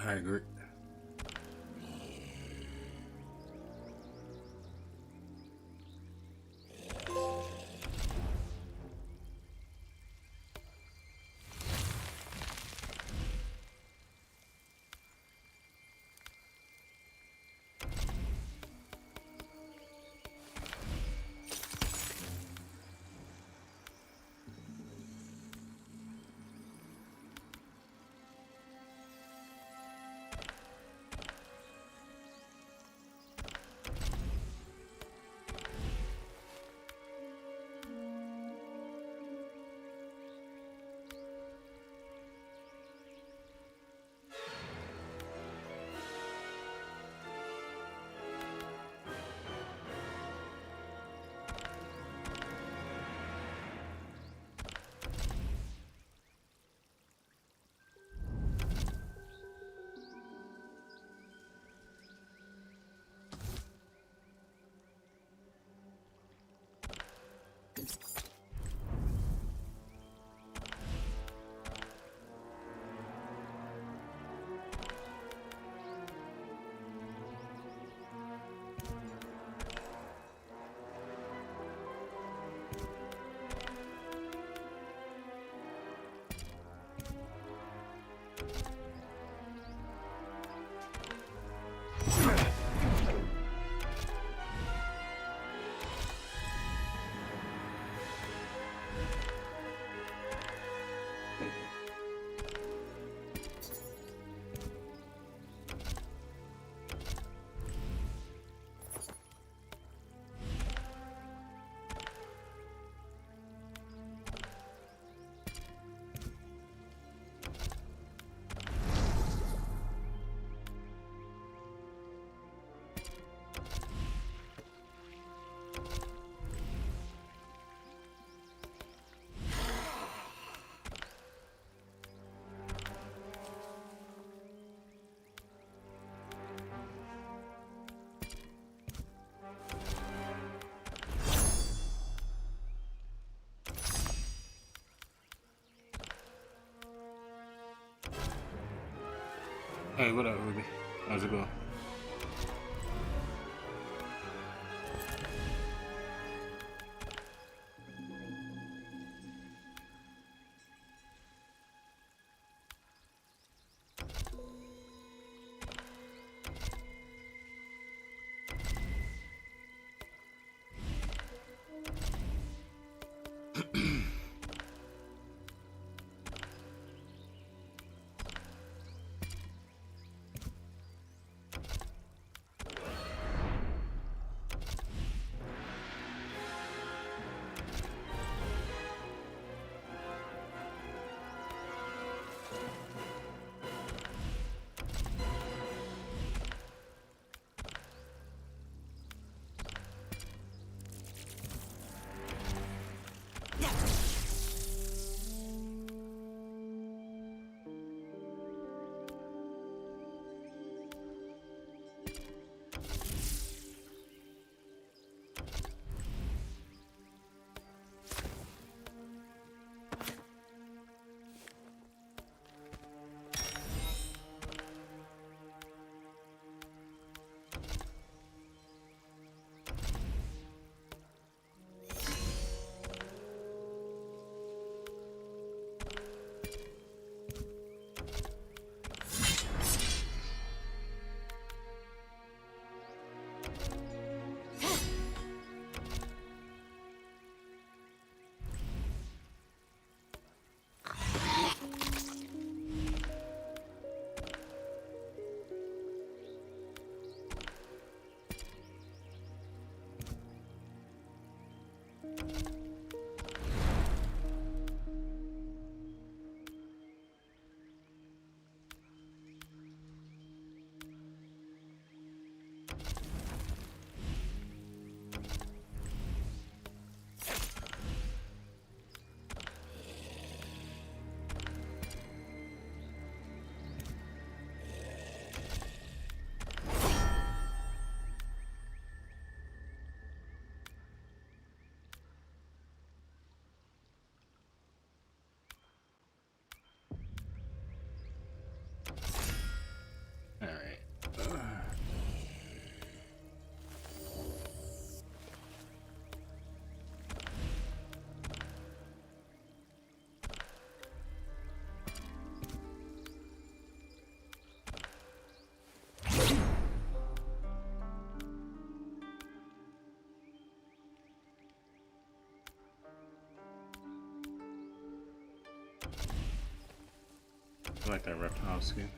I agree. Hey, what up, Ruby? How's it going? like that reptile skin.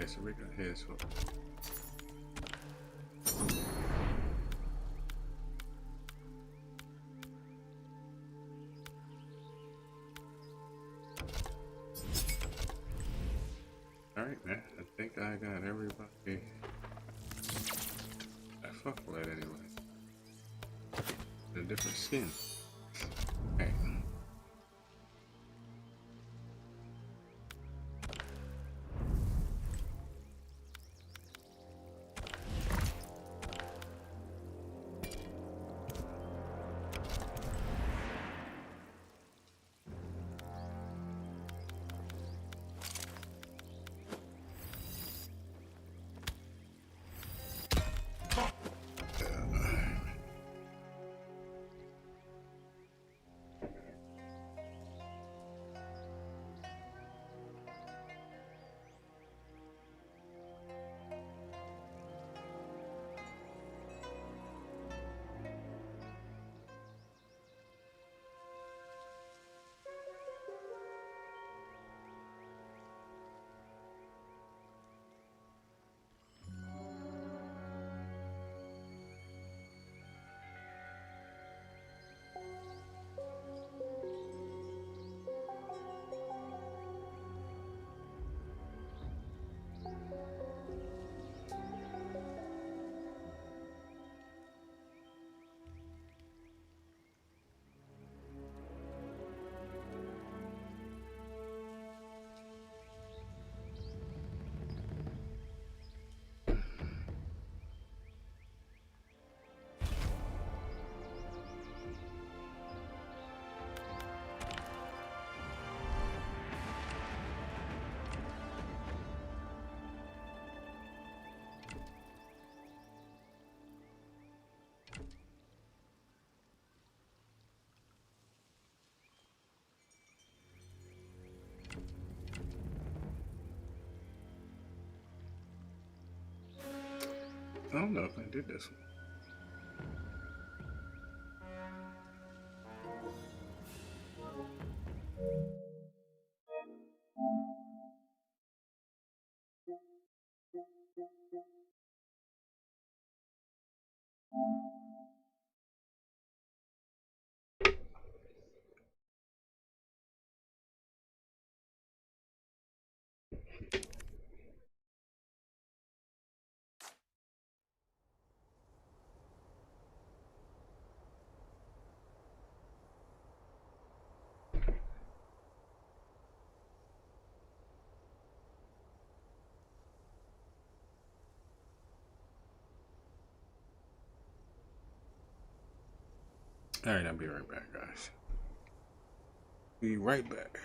Okay, so we got his hook. Alright, man. I think I got everybody I fuck with anyway. A different skin. Okay. I don't know if I did this one. Alright, I'll be right back, guys. Be right back.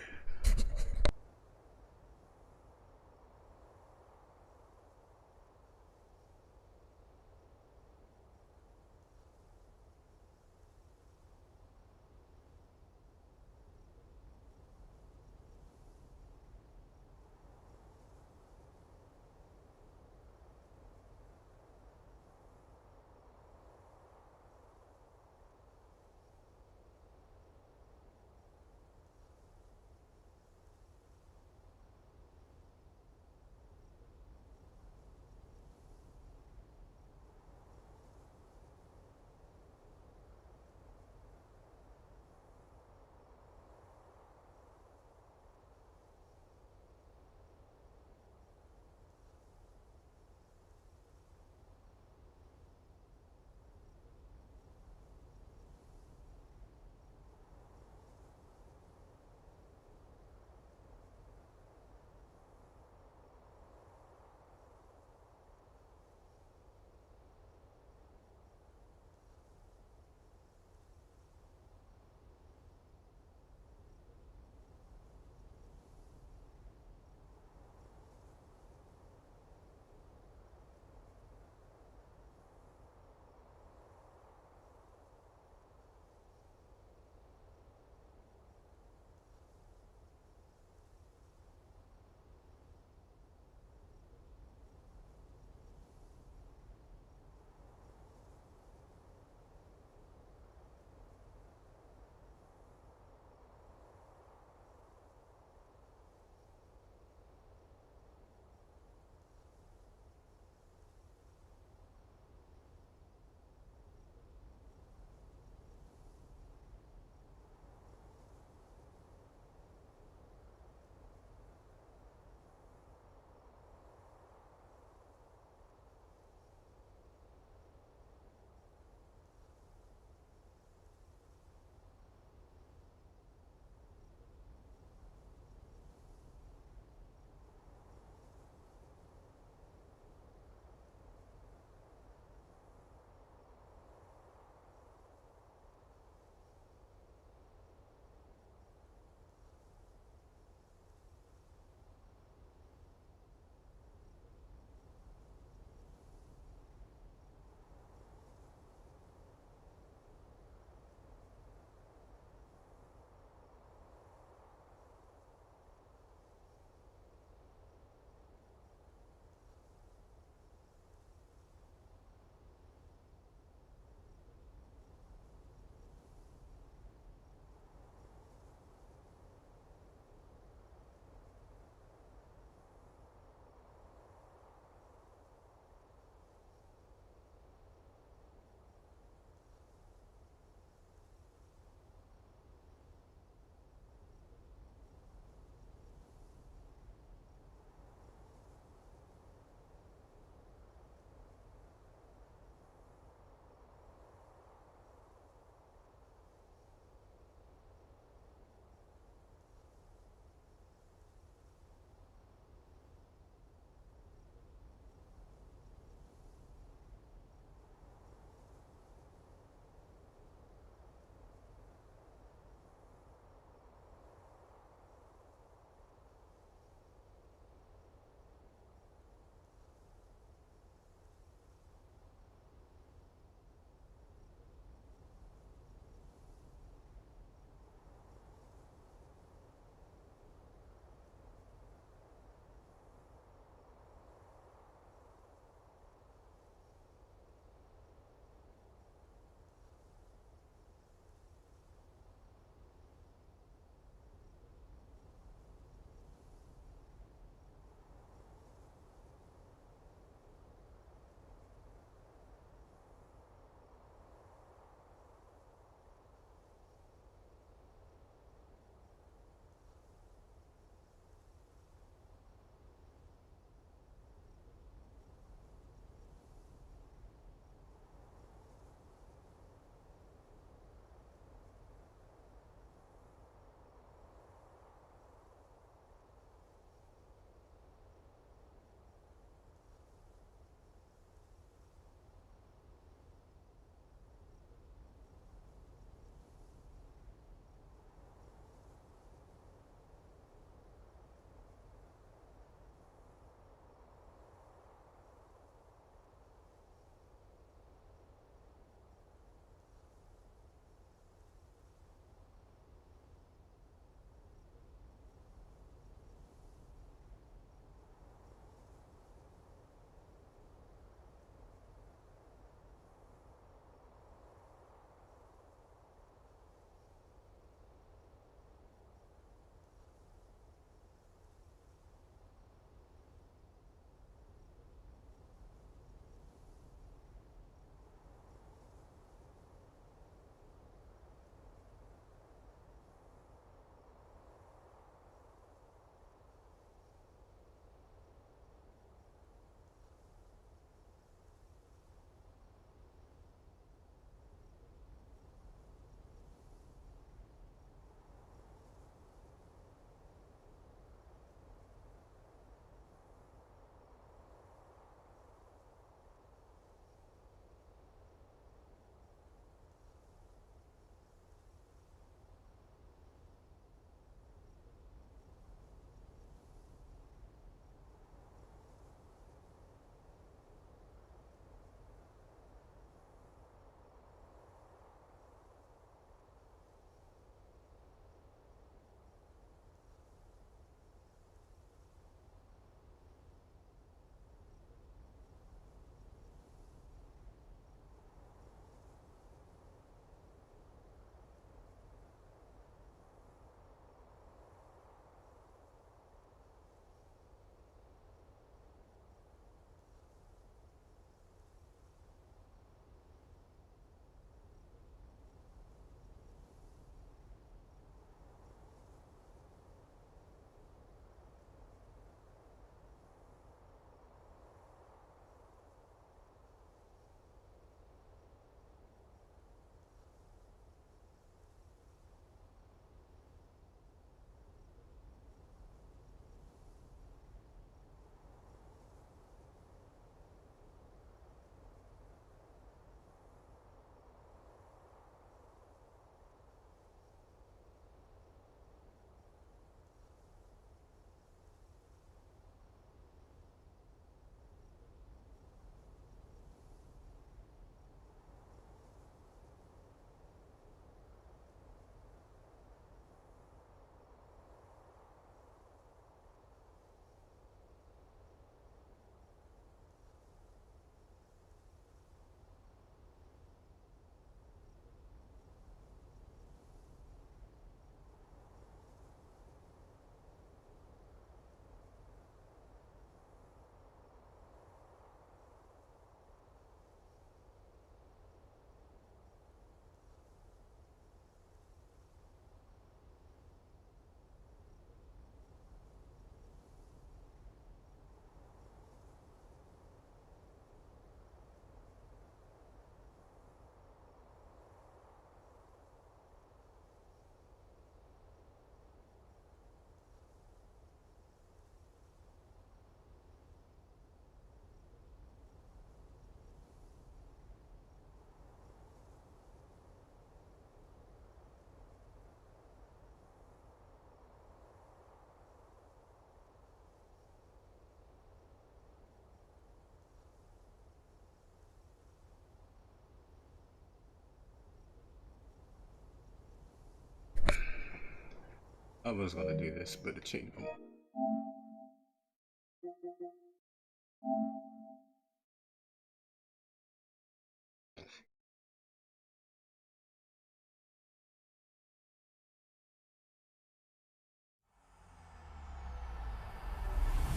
I was gonna do this, but it changed.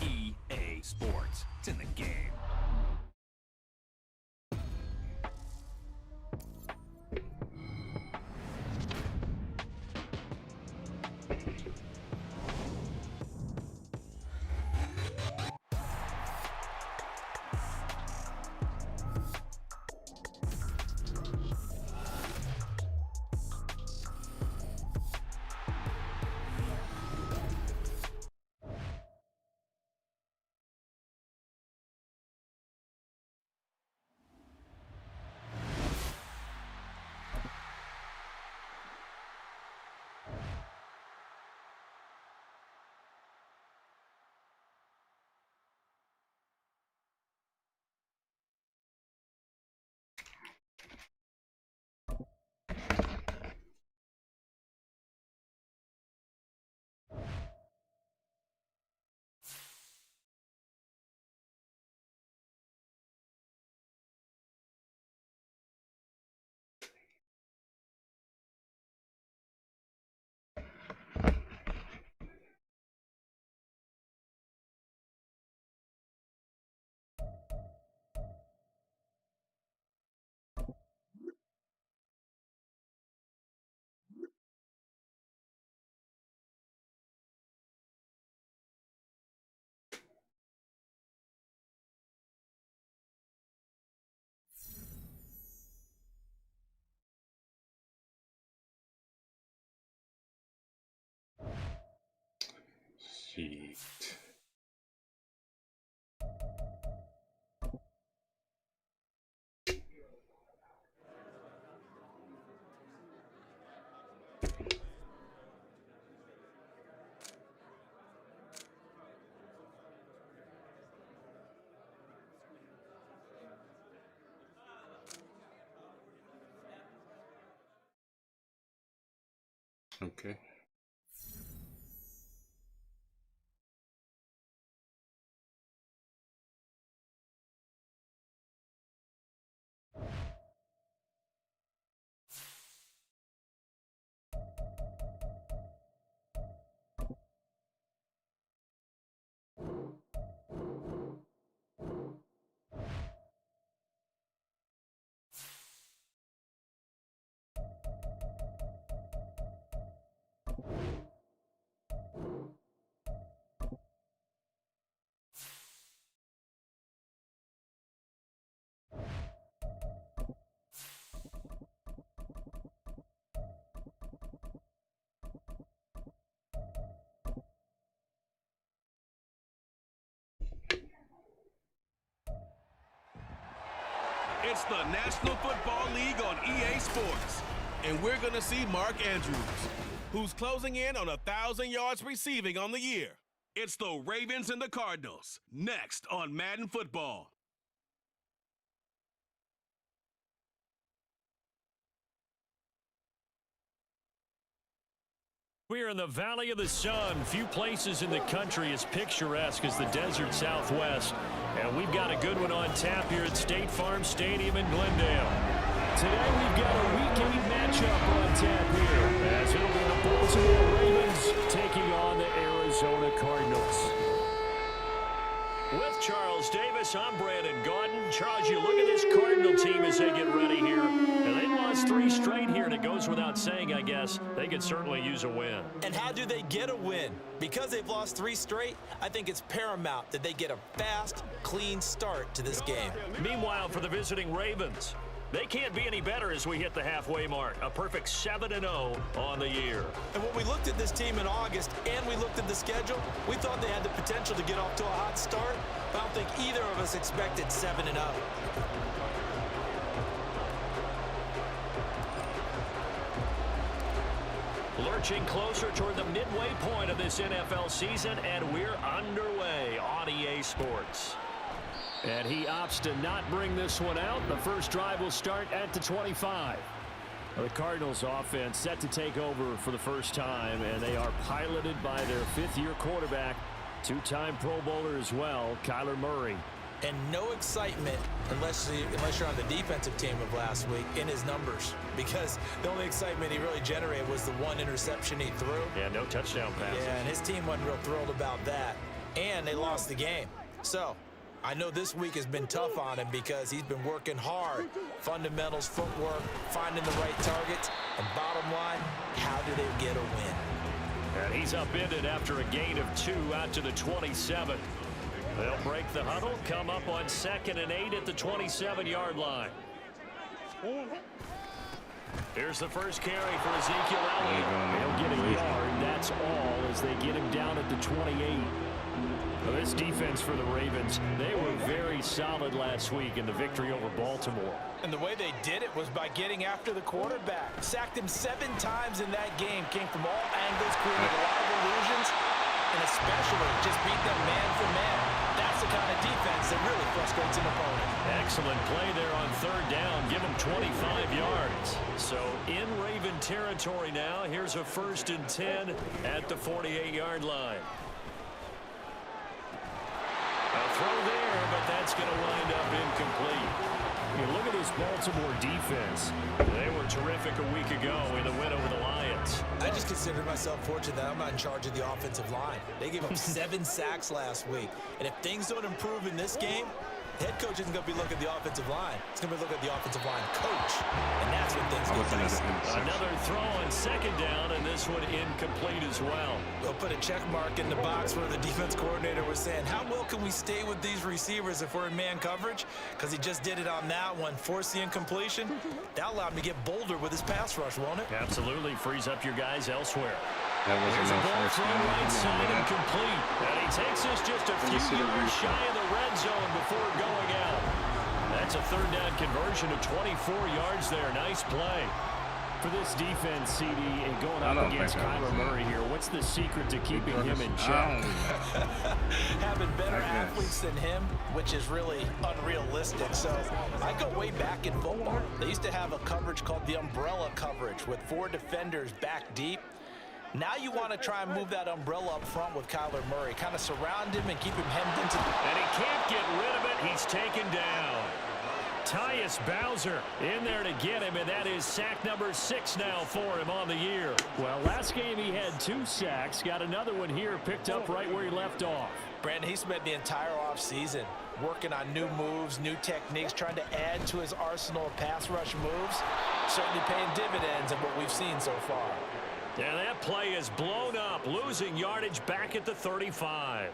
EA Sports. It's in the game. Sheet. Okay. It's the National Football League on EA Sports. And we're going to see Mark Andrews, who's closing in on 1,000 yards receiving on the year. It's the Ravens and the Cardinals, next on Madden Football. We're in the Valley of the Sun. Few places in the country as picturesque as the desert Southwest. And we've got a good one on tap here at State Farm Stadium in Glendale. Today we've got a Week 8 matchup on tap here, as it'll be the Baltimore Ravens taking on the Arizona Cardinals. With Charles Davis, I'm Brandon Gaudin. Charles, you look at this Cardinal team as they get ready here. And they lost 3 straight here, and it goes without saying, I guess, they could certainly use a win. And how do they get a win? Because they've lost 3 straight, I think it's paramount that they get a fast, clean start to this game. Meanwhile, for the visiting Ravens, they can't be any better as we hit the halfway mark. A perfect 7-0 on the year. And when we looked at this team in August and we looked at the schedule, we thought they had the potential to get off to a hot start, but I don't think either of us expected 7-0. Lurching closer toward the midway point of this NFL season, and we're underway on EA Sports. And he opts to not bring this one out. The first drive will start at the 25. Well, the Cardinals offense set to take over for the first time, and they are piloted by their fifth-year quarterback, two-time Pro Bowler as well, Kyler Murray. And no excitement unless you're on the defensive team of last week in his numbers, because the only excitement he really generated was the one interception he threw. Yeah, no touchdown passes. Yeah, and his team wasn't real thrilled about that, and they lost the game. So I know this week has been tough on him because he's been working hard. Fundamentals, footwork, finding the right targets, and bottom line, how do they get a win? And he's upended after a gain of 2 out to the 27. They'll break the huddle, come up on 2nd and 8 at the 27-yard line. Here's the first carry for Ezekiel Elliott. He'll get a yard, that's all, as they get him down at the 28. Well, this defense for the Ravens, they were very solid last week in the victory over Baltimore. And the way they did it was by getting after the quarterback. Sacked him 7 times in that game. Came from all angles, created a lot of illusions, and especially just beat them man for man. That's the kind of defense that really frustrates an opponent. Excellent play there on 3rd down. Give him 25 yards. So in Raven territory now. Here's a 1st and 10 at the 48-yard line. A throw there, but that's going to wind up incomplete. You look at this Baltimore defense. They were terrific a week ago in the win over the Lions. I just consider myself fortunate that I'm not in charge of the offensive line. They gave up 7 sacks last week. And if things don't improve in this game, the head coach isn't going to be looking at the offensive line. He's going to be looking at the offensive line coach. And that's when things get dicey. Another throw on 2nd down, and this one incomplete as well. We'll put a check mark in the box where the defense coordinator was saying, how well can we stay with these receivers if we're in man coverage? Because he just did it on that one, forced the incompletion. That allowed him to get bolder with his pass rush, won't it? Absolutely. Frees up your guys elsewhere. That was Here's a enough ball first throw down. right side and complete. And he takes this just a few yards shy of the red zone before going out. That's a 3rd down conversion of 24 yards there. Nice play. For this defense, CD, and going up against Kyler Murray here, what's the secret to keeping him in check? Having better athletes than him, which is really unrealistic. So I go way back in football. They used to have a coverage called the umbrella coverage with 4 defenders back deep. Now you want to try and move that umbrella up front with Kyler Murray. Kind of surround him and keep him hemmed into the... And he can't get rid of it. He's taken down. Tyus Bowser in there to get him, and that is sack number 6 now for him on the year. Well, last game he had 2 sacks. Got another one here picked up right where he left off. Brandon, he spent the entire offseason working on new moves, new techniques, trying to add to his arsenal of pass rush moves. Certainly paying dividends in what we've seen so far. And that play is blown up, losing yardage back at the 35.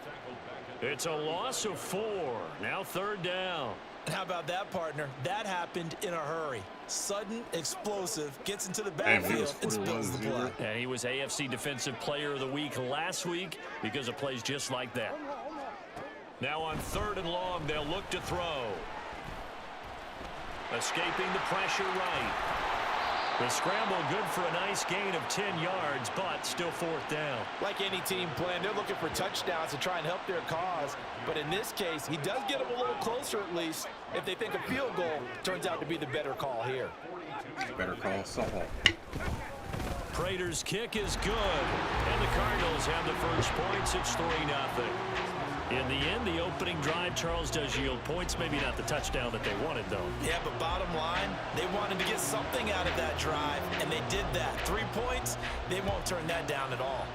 It's a loss of 4. Now 3rd down. And how about that, partner? That happened in a hurry. Sudden, explosive, gets into the backfield and spills the play. And he was AFC Defensive Player of the Week last week because of plays just like that. Now on 3rd and long, they'll look to throw. Escaping the pressure right. The scramble good for a nice gain of 10 yards, but still 4th down. Like any team plan, they're looking for touchdowns to try and help their cause. But in this case, he does get them a little closer at least. If they think a field goal turns out to be the better call here. Better call Saul. Prater's kick is good. And the Cardinals have the first points. It's 3-0. In the end, the opening drive, Charles, does yield points. Maybe not the touchdown that they wanted, though. Yeah, but bottom line, they wanted to get something out of that drive, and they did that. 3 points, they won't turn that down at all.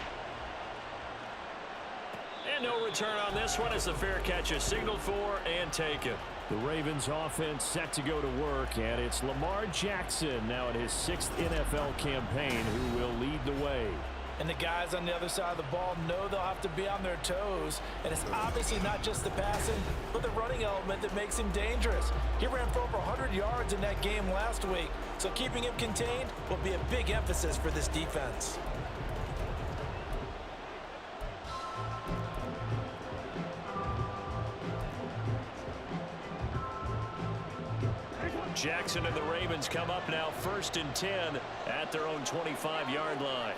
And no return on this one as the fair catch is signaled for and taken. The Ravens offense set to go to work, and it's Lamar Jackson now in his 6th NFL campaign who will lead the way. And the guys on the other side of the ball know they'll have to be on their toes. And it's obviously not just the passing, but the running element that makes him dangerous. He ran for over 100 yards in that game last week. So keeping him contained will be a big emphasis for this defense. Jackson and the Ravens come up now 1st and 10 at their own 25-yard line.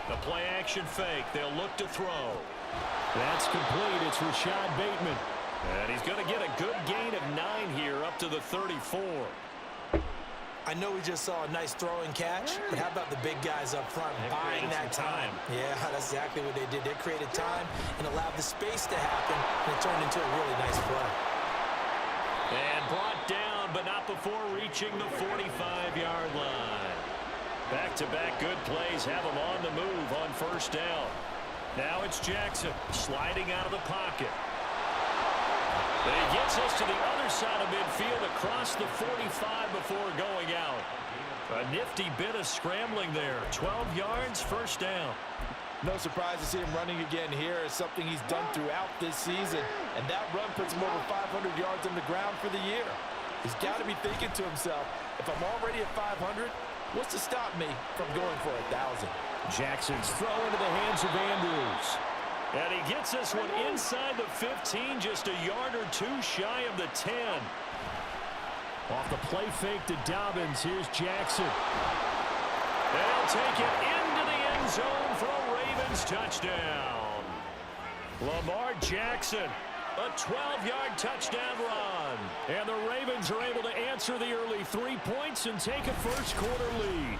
The play action fake. They'll look to throw. That's complete. It's Rashad Bateman. And he's going to get a good gain of 9 here up to the 34. I know we just saw a nice throw and catch, but how about the big guys up front buying that time? Yeah, that's exactly what they did. They created time and allowed the space to happen, and it turned into a really nice play. And brought down, but not before reaching the 45-yard line. Back-to-back good plays have him on the move on first down. Now it's Jackson sliding out of the pocket. He gets us to the other side of midfield across the 45 before going out. A nifty bit of scrambling there. 12 yards, first down. No surprise to see him running again here. It's something he's done throughout this season. And that run puts him over 500 yards on the ground for the year. He's got to be thinking to himself, if I'm already at 500, what's to stop me from going for 1,000? Jackson's throw into the hands of Andrews. And he gets this one inside the 15, just a yard or two shy of the 10. Off the play fake to Dobbins, here's Jackson. They'll take it into the end zone for a Ravens touchdown. Lamar Jackson, a 12-yard touchdown run. And the Ravens are able to answer the early 3 points and take a first-quarter lead.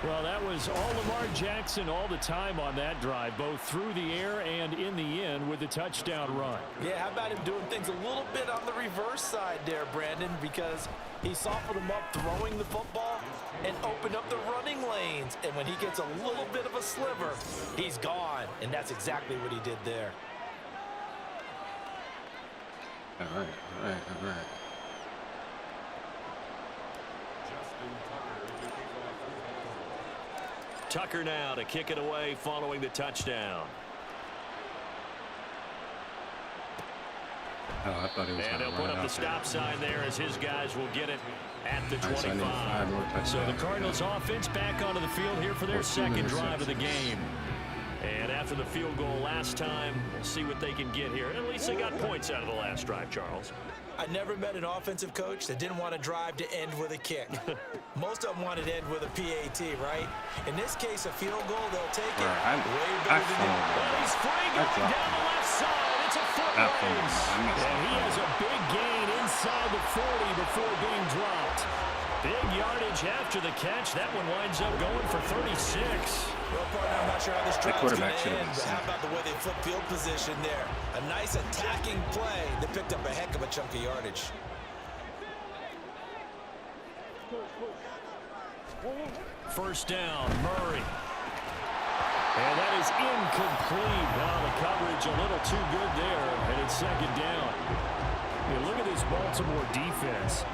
Well, that was all Lamar Jackson all the time on that drive, both through the air and in the end with the touchdown run. Yeah, how about him doing things a little bit on the reverse side there, Brandon, because he softened him up throwing the football and opened up the running lanes. And when he gets a little bit of a sliver, he's gone. And that's exactly what he did there. All right. Tucker now to kick it away following the touchdown. Oh, I thought he was and he'll put up the stop sign there as his guys will get it at the 25. So the Cardinals offense back onto the field here for their second drive of the game. And after the field goal last time, we'll see what they can get here. At least they got points out of the last drive, Charles. I never met an offensive coach that didn't want to drive to end with a kick. Most of them wanted to end with a PAT, right? In this case, a field goal, they'll take it. Way better than that. He's free going down the left side. It's a foot race. And he has a big gain inside the 40 before being dropped. Big yardage after the catch. That one winds up going for 36. Well, partner, I'm not sure how this drive is going to end, but how about the way they flip field position there? A nice attacking play that picked up a heck of a chunk of yardage. First down, Murray. And that is incomplete. Now the coverage a little too good there, and it's second down. You look at this Baltimore defense.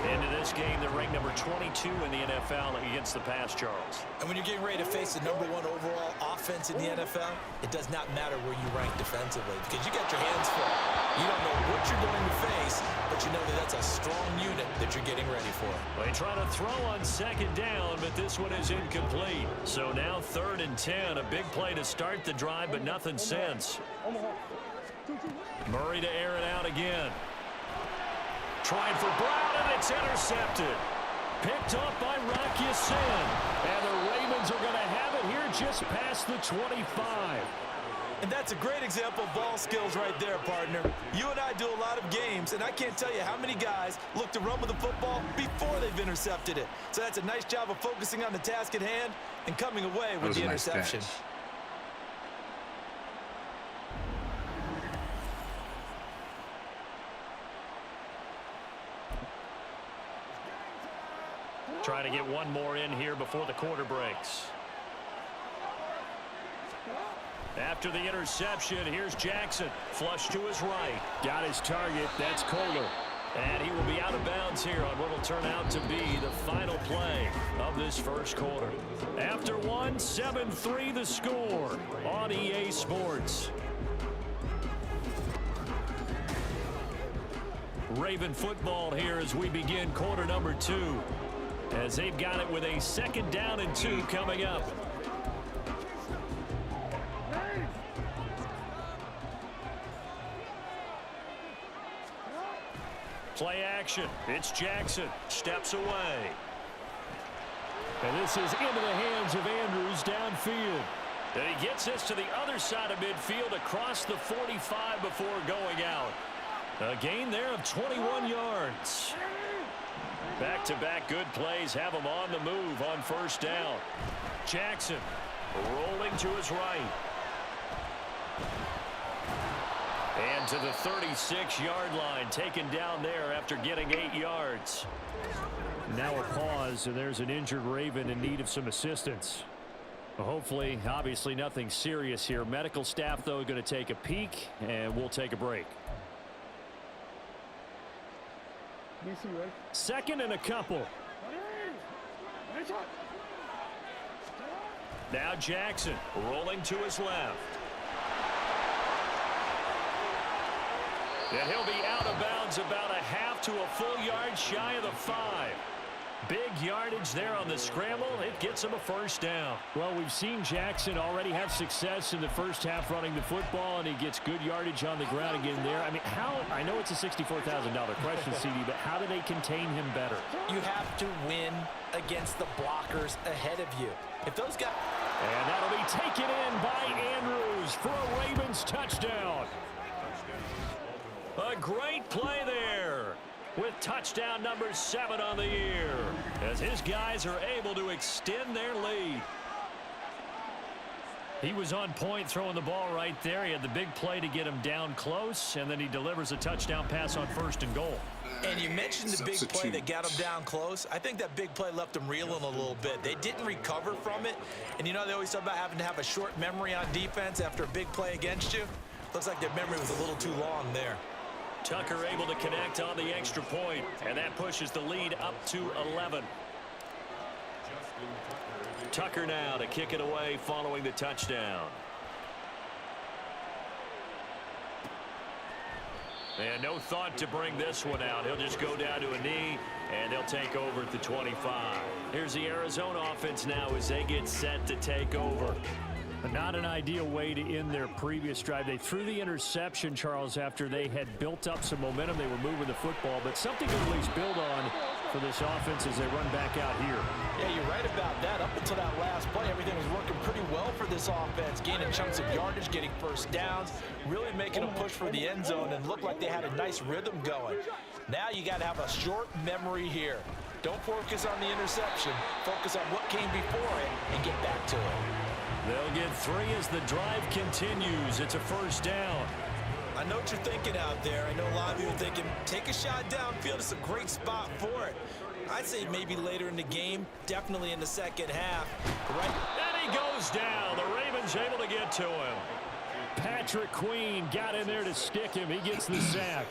Into this game, they're ranked number 22 in the NFL against the pass, Charles. And when you're getting ready to face the #1 overall offense in the NFL, it does not matter where you rank defensively because you got your hands full. You don't know what you're going to face, but you know that that's a strong unit that you're getting ready for. They try to throw on second down, but this one is incomplete. So now 3rd and 10, a big play to start the drive, but nothing since. Murray to air it out again. Trying for Brown, and it's intercepted. Picked up by Rock Ya-Sin. And the Ravens are going to have it here just past the 25. And that's a great example of ball skills right there, partner. You and I do a lot of games, and I can't tell you how many guys look to run with the football before they've intercepted it. So that's a nice job of focusing on the task at hand and coming away with the interception. Trying to get one more in here before the quarter breaks. After the interception, here's Jackson. Flush to his right. Got his target. That's Kohler. And he will be out of bounds here on what will turn out to be the final play of this first quarter. After one, 7-3 the score on EA Sports. Raven football here as we begin quarter number 2. As they've got it with a 2nd down and 2 coming up. Play action. It's Jackson. Steps away. And this is into the hands of Andrews downfield. And he gets this to the other side of midfield across the 45 before going out. A gain there of 21 yards. Back-to-back good plays have him on the move on first down. Jackson rolling to his right. And to the 36-yard line, taken down there after getting 8 yards. Now a pause, and there's an injured Raven in need of some assistance. Well, hopefully, obviously nothing serious here. Medical staff, though, going to take a peek, and we'll take a break. Second and a couple. Now Jackson rolling to his left. And he'll be out of bounds about a half to a full yard shy of the 5. Big yardage there on the scramble. It gets him a first down. Well, we've seen Jackson already have success in the first half running the football, and he gets good yardage on the ground again there. I mean, I know it's a $64,000 question, CD, but how do they contain him better? You have to win against the blockers ahead of you. If those guys... And that'll be taken in by Andrews for a Ravens touchdown. A great play there with touchdown number 7 on the year as his guys are able to extend their lead. He was on point throwing the ball right there. He had the big play to get him down close, and then he delivers a touchdown pass on 1st and goal. And you mentioned the big play that got him down close. I think that big play left them reeling a little bit. They didn't recover from it. And you know, they always talk about having to have a short memory on defense after a big play against you. Looks like their memory was a little too long there. Tucker able to connect on the extra point, and that pushes the lead up to 11. Tucker now to kick it away following the touchdown. And no thought to bring this one out. He'll just go down to a knee, and they'll take over at the 25. Here's the Arizona offense now as they get set to take over. But not an ideal way to end their previous drive. They threw the interception, Charles, after they had built up some momentum. They were moving the football, but something to at least build on for this offense as they run back out here. Yeah, you're right about that. Up until that last play, everything was working pretty well for this offense, gaining chunks of yardage, getting first downs, really making a push for the end zone, and looked like they had a nice rhythm going. Now you got to have a short memory here. Don't focus on the interception. Focus on what came before it and get back to it. They'll get 3 as the drive continues. It's a first down. I know what you're thinking out there. I know a lot of you are thinking, take a shot downfield. It's a great spot for it. I'd say maybe later in the game, definitely in the second half. Right. And he goes down. The Ravens able to get to him. Patrick Queen got in there to stick him. He gets the sack.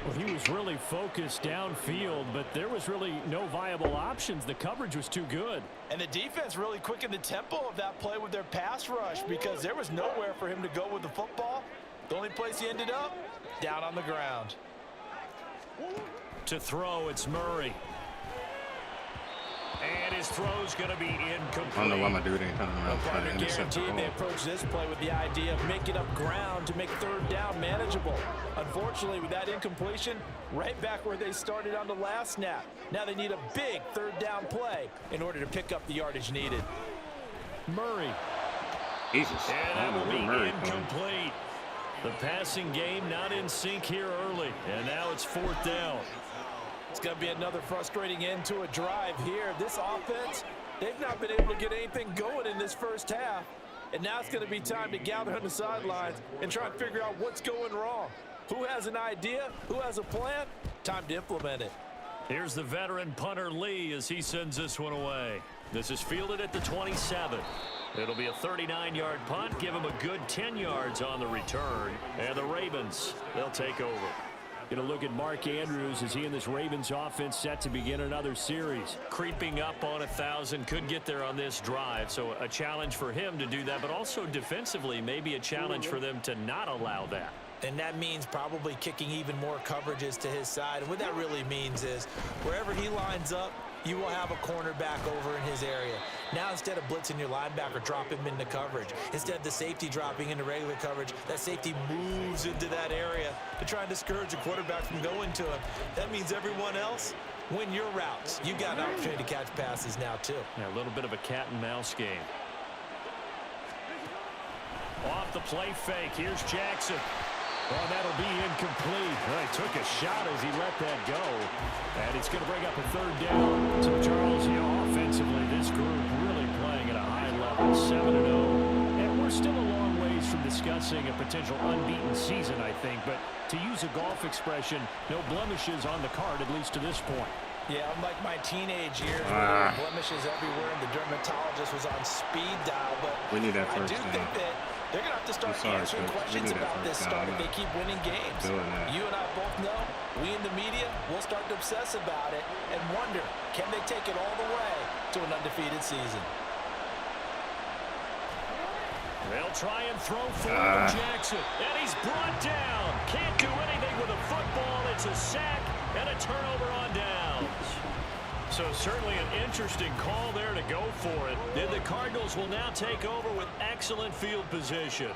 Well, he was really focused downfield, but there was really no viable options. The coverage was too good. And the defense really quickened the tempo of that play with their pass rush because there was nowhere for him to go with the football. The only place he ended up, down on the ground. To throw, it's Murray. And his throw's going to be incomplete. I don't know why my dude ain't coming around trying to intercept the ball. They approach this play with the idea of making up ground to make third down manageable. Unfortunately, with that incompletion, right back where they started on the last snap. Now they need a big third down play in order to pick up the yardage needed. Murray. Jesus. And that will be incomplete. The passing game not in sync here early. And now it's 4th down. It's going to be another frustrating end to a drive here. This offense, they've not been able to get anything going in this first half. And now it's going to be time to gather on the sidelines and try and figure out what's going wrong. Who has an idea? Who has a plan? Time to implement it. Here's the veteran punter Lee as he sends this one away. This is fielded at the 27. It'll be a 39-yard punt. Give him a good 10 yards on the return. And the Ravens, they'll take over. Going to look at Mark Andrews as he and this Ravens offense set to begin another series. Creeping up on 1,000, could get there on this drive. So a challenge for him to do that, but also defensively, maybe a challenge for them to not allow that. And that means probably kicking even more coverages to his side. And what that really means is wherever he lines up, you will have a cornerback over in his area. Now, instead of blitzing your linebacker, drop him into coverage. Instead of the safety dropping into regular coverage, that safety moves into that area to try and discourage a quarterback from going to him. That means everyone else, win your routes. You got an opportunity to catch passes now, too. Yeah, a little bit of a cat and mouse game. Off the play fake, here's Jackson. Oh, that'll be incomplete. Well, he took a shot as he let that go. And it's going to bring up a third down. So, Charles, offensively, this group really playing at a high level, 7-0. And we're still a long ways from discussing a potential unbeaten season, I think. But to use a golf expression, no blemishes on the card, at least to this point. Yeah, unlike my teenage years where there were blemishes everywhere and the dermatologist was on speed dial. But we need that first I do think that they're going to have to start answering questions about this start if they keep winning games. You and I both know, we in the media will start to obsess about it and wonder, can they take it all the way to an undefeated season? They'll try and throw for Jackson. And he's brought down. Can't do anything with a football. It's a sack and a turnover on downs. So certainly an interesting call there to go for it. And the Cardinals will now take over with excellent field position.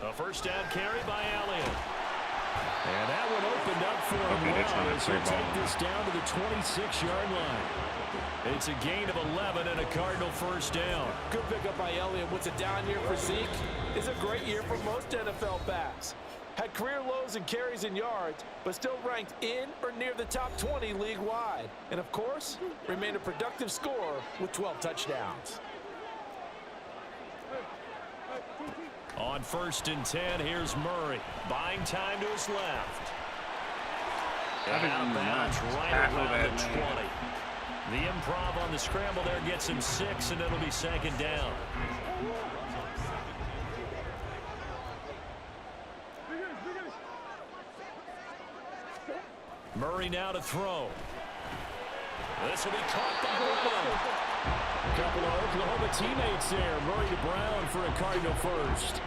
A first down carry by Elliott. And that one opened up for him well as he'll take this down to the 26-yard line. It's a gain of 11 and a Cardinal first down. Good pickup by Elliott. What's a down year for Zeke? It's a great year for most NFL backs. Had career lows in carries and yards, but still ranked in or near the top 20 league-wide. And, of course, remained a productive scorer with 12 touchdowns. On 1st and 10, here's Murray. Buying time to his left. And out of bounds right around the 20. The improv on the scramble there gets him 6, and it'll be second down. Murray now to throw. This will be caught by Brown. A couple of Oklahoma teammates there. Murray to Brown for a Cardinal first.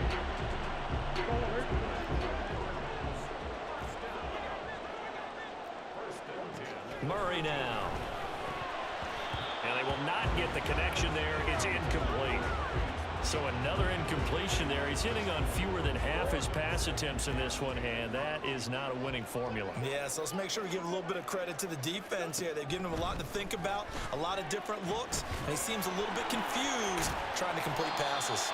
Murray now. And they will not get the connection there. It's incomplete. So another incompletion there. He's hitting on fewer than half his pass attempts in this one, and that is not a winning formula. Yeah, so let's make sure we give a little bit of credit to the defense here. They've given him a lot to think about, a lot of different looks, and he seems a little bit confused trying to complete passes.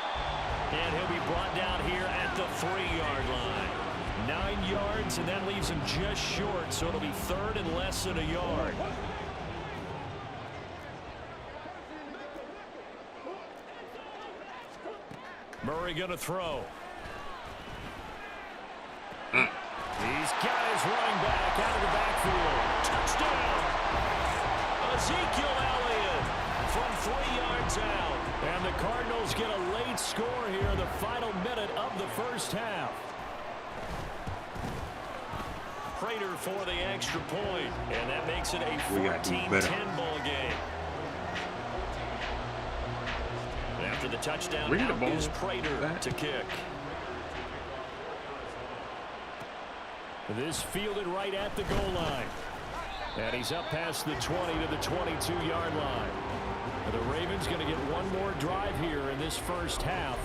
And he'll be brought down here at the 3-yard line. 9 yards, and that leaves him just short, so it'll be third and less than a yard. Murray going to throw. He's got his running back out of the backfield. Touchdown! Ezekiel Elliott from 3 yards out. And the Cardinals get a late score here in the final minute of the first half. Prater for the extra point, and that makes it a 14-10 ball game. After the touchdown, now is Prater to kick. This fielded right at the goal line. And he's up past the 20 to the 22-yard line. The Ravens going to get one more drive here in this first half.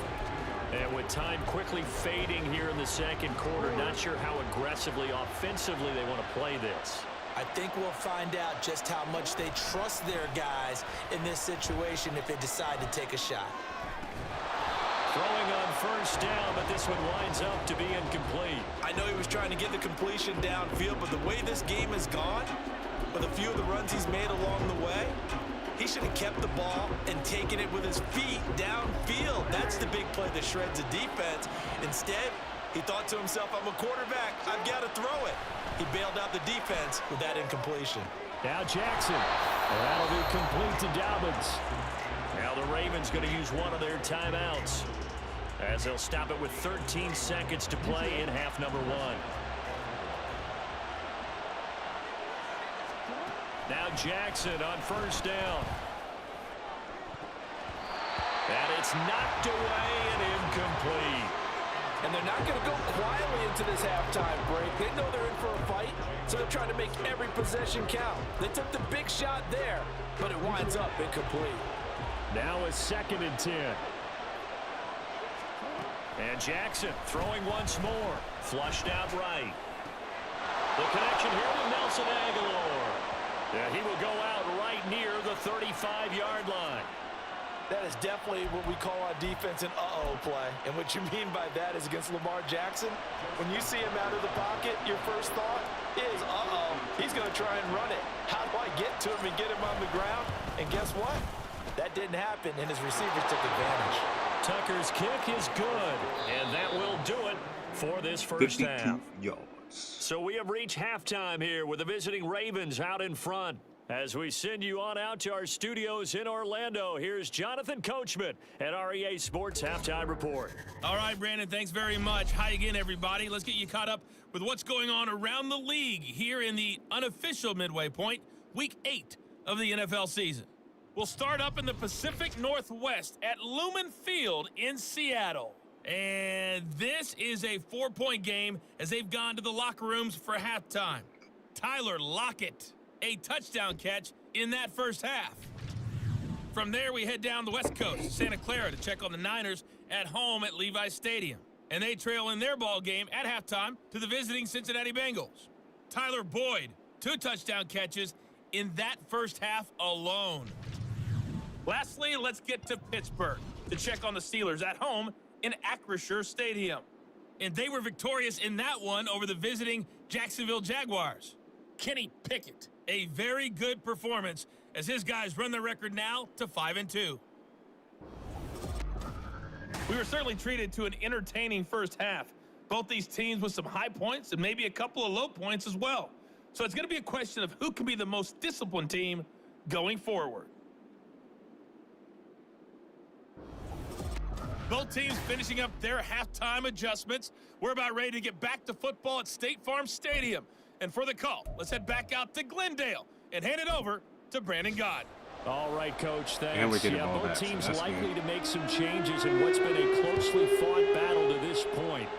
And with time quickly fading here in the second quarter, not sure how aggressively, offensively they want to play this. I think we'll find out just how much they trust their guys in this situation if they decide to take a shot. Throwing on first down, but this one winds up to be incomplete. I know he was trying to get the completion downfield, but the way this game has gone, with a few of the runs he's made along the way, he should have kept the ball and taken it with his feet downfield. That's the big play that shreds the defense. Instead, he thought to himself, I'm a quarterback, I've got to throw it. He bailed out the defense with that incompletion. Now Jackson. That'll be complete to Dobbins. Now the Ravens going to use one of their timeouts, as they'll stop it with 13 seconds to play in half number 1. Now Jackson on first down. And it's knocked away and incomplete. And they're not going to go quietly into this halftime break. They know they're in for a fight, so they're trying to make every possession count. They took the big shot there, but it winds up incomplete. Now a 2nd and 10. And Jackson throwing once more. Flushed out right. The connection here with Nelson Aguilar. Yeah, he will go out right near the 35-yard line. That is definitely what we call on defense an uh-oh play. And what you mean by that is against Lamar Jackson, when you see him out of the pocket, your first thought is, uh-oh, he's going to try and run it. How do I get to him and get him on the ground? And guess what? That didn't happen, and his receivers took advantage. Tucker's kick is good, and that will do it for this first 52 half. yards. So we have reached halftime here with the visiting Ravens out in front. As we send you on out to our studios in Orlando, here's Jonathan Coachman at REA Sports Halftime Report. All right, Brandon, thanks very much. Hi again, everybody. Let's get you caught up with what's going on around the league here in the unofficial midway point, Week 8 of the NFL season. We'll start up in the Pacific Northwest at Lumen Field in Seattle. And this is a 4-point game as they've gone to the locker rooms for halftime. Tyler Lockett, a touchdown catch in that first half. From there, we head down the West Coast, Santa Clara, to check on the Niners at home at Levi Stadium. And they trail in their ball game at halftime to the visiting Cincinnati Bengals. Tyler Boyd, 2 touchdown catches in that first half alone. Lastly, let's get to Pittsburgh to check on the Steelers at home in Acrisure Stadium. And they were victorious in that one over the visiting Jacksonville Jaguars. Kenny Pickett, a very good performance as his guys run their record now to 5-2. We were certainly treated to an entertaining first half. Both these teams with some high points and maybe a couple of low points as well. So it's going to be a question of who can be the most disciplined team going forward. Both teams finishing up their halftime adjustments. We're about ready to get back to football at State Farm Stadium. And for the call, let's head back out to Glendale and hand it over to Brandon Gott. All right, Coach, thanks. And we're getting yeah, all both that, so teams that's likely good. to make some changes in what's been a closely fought battle to this point.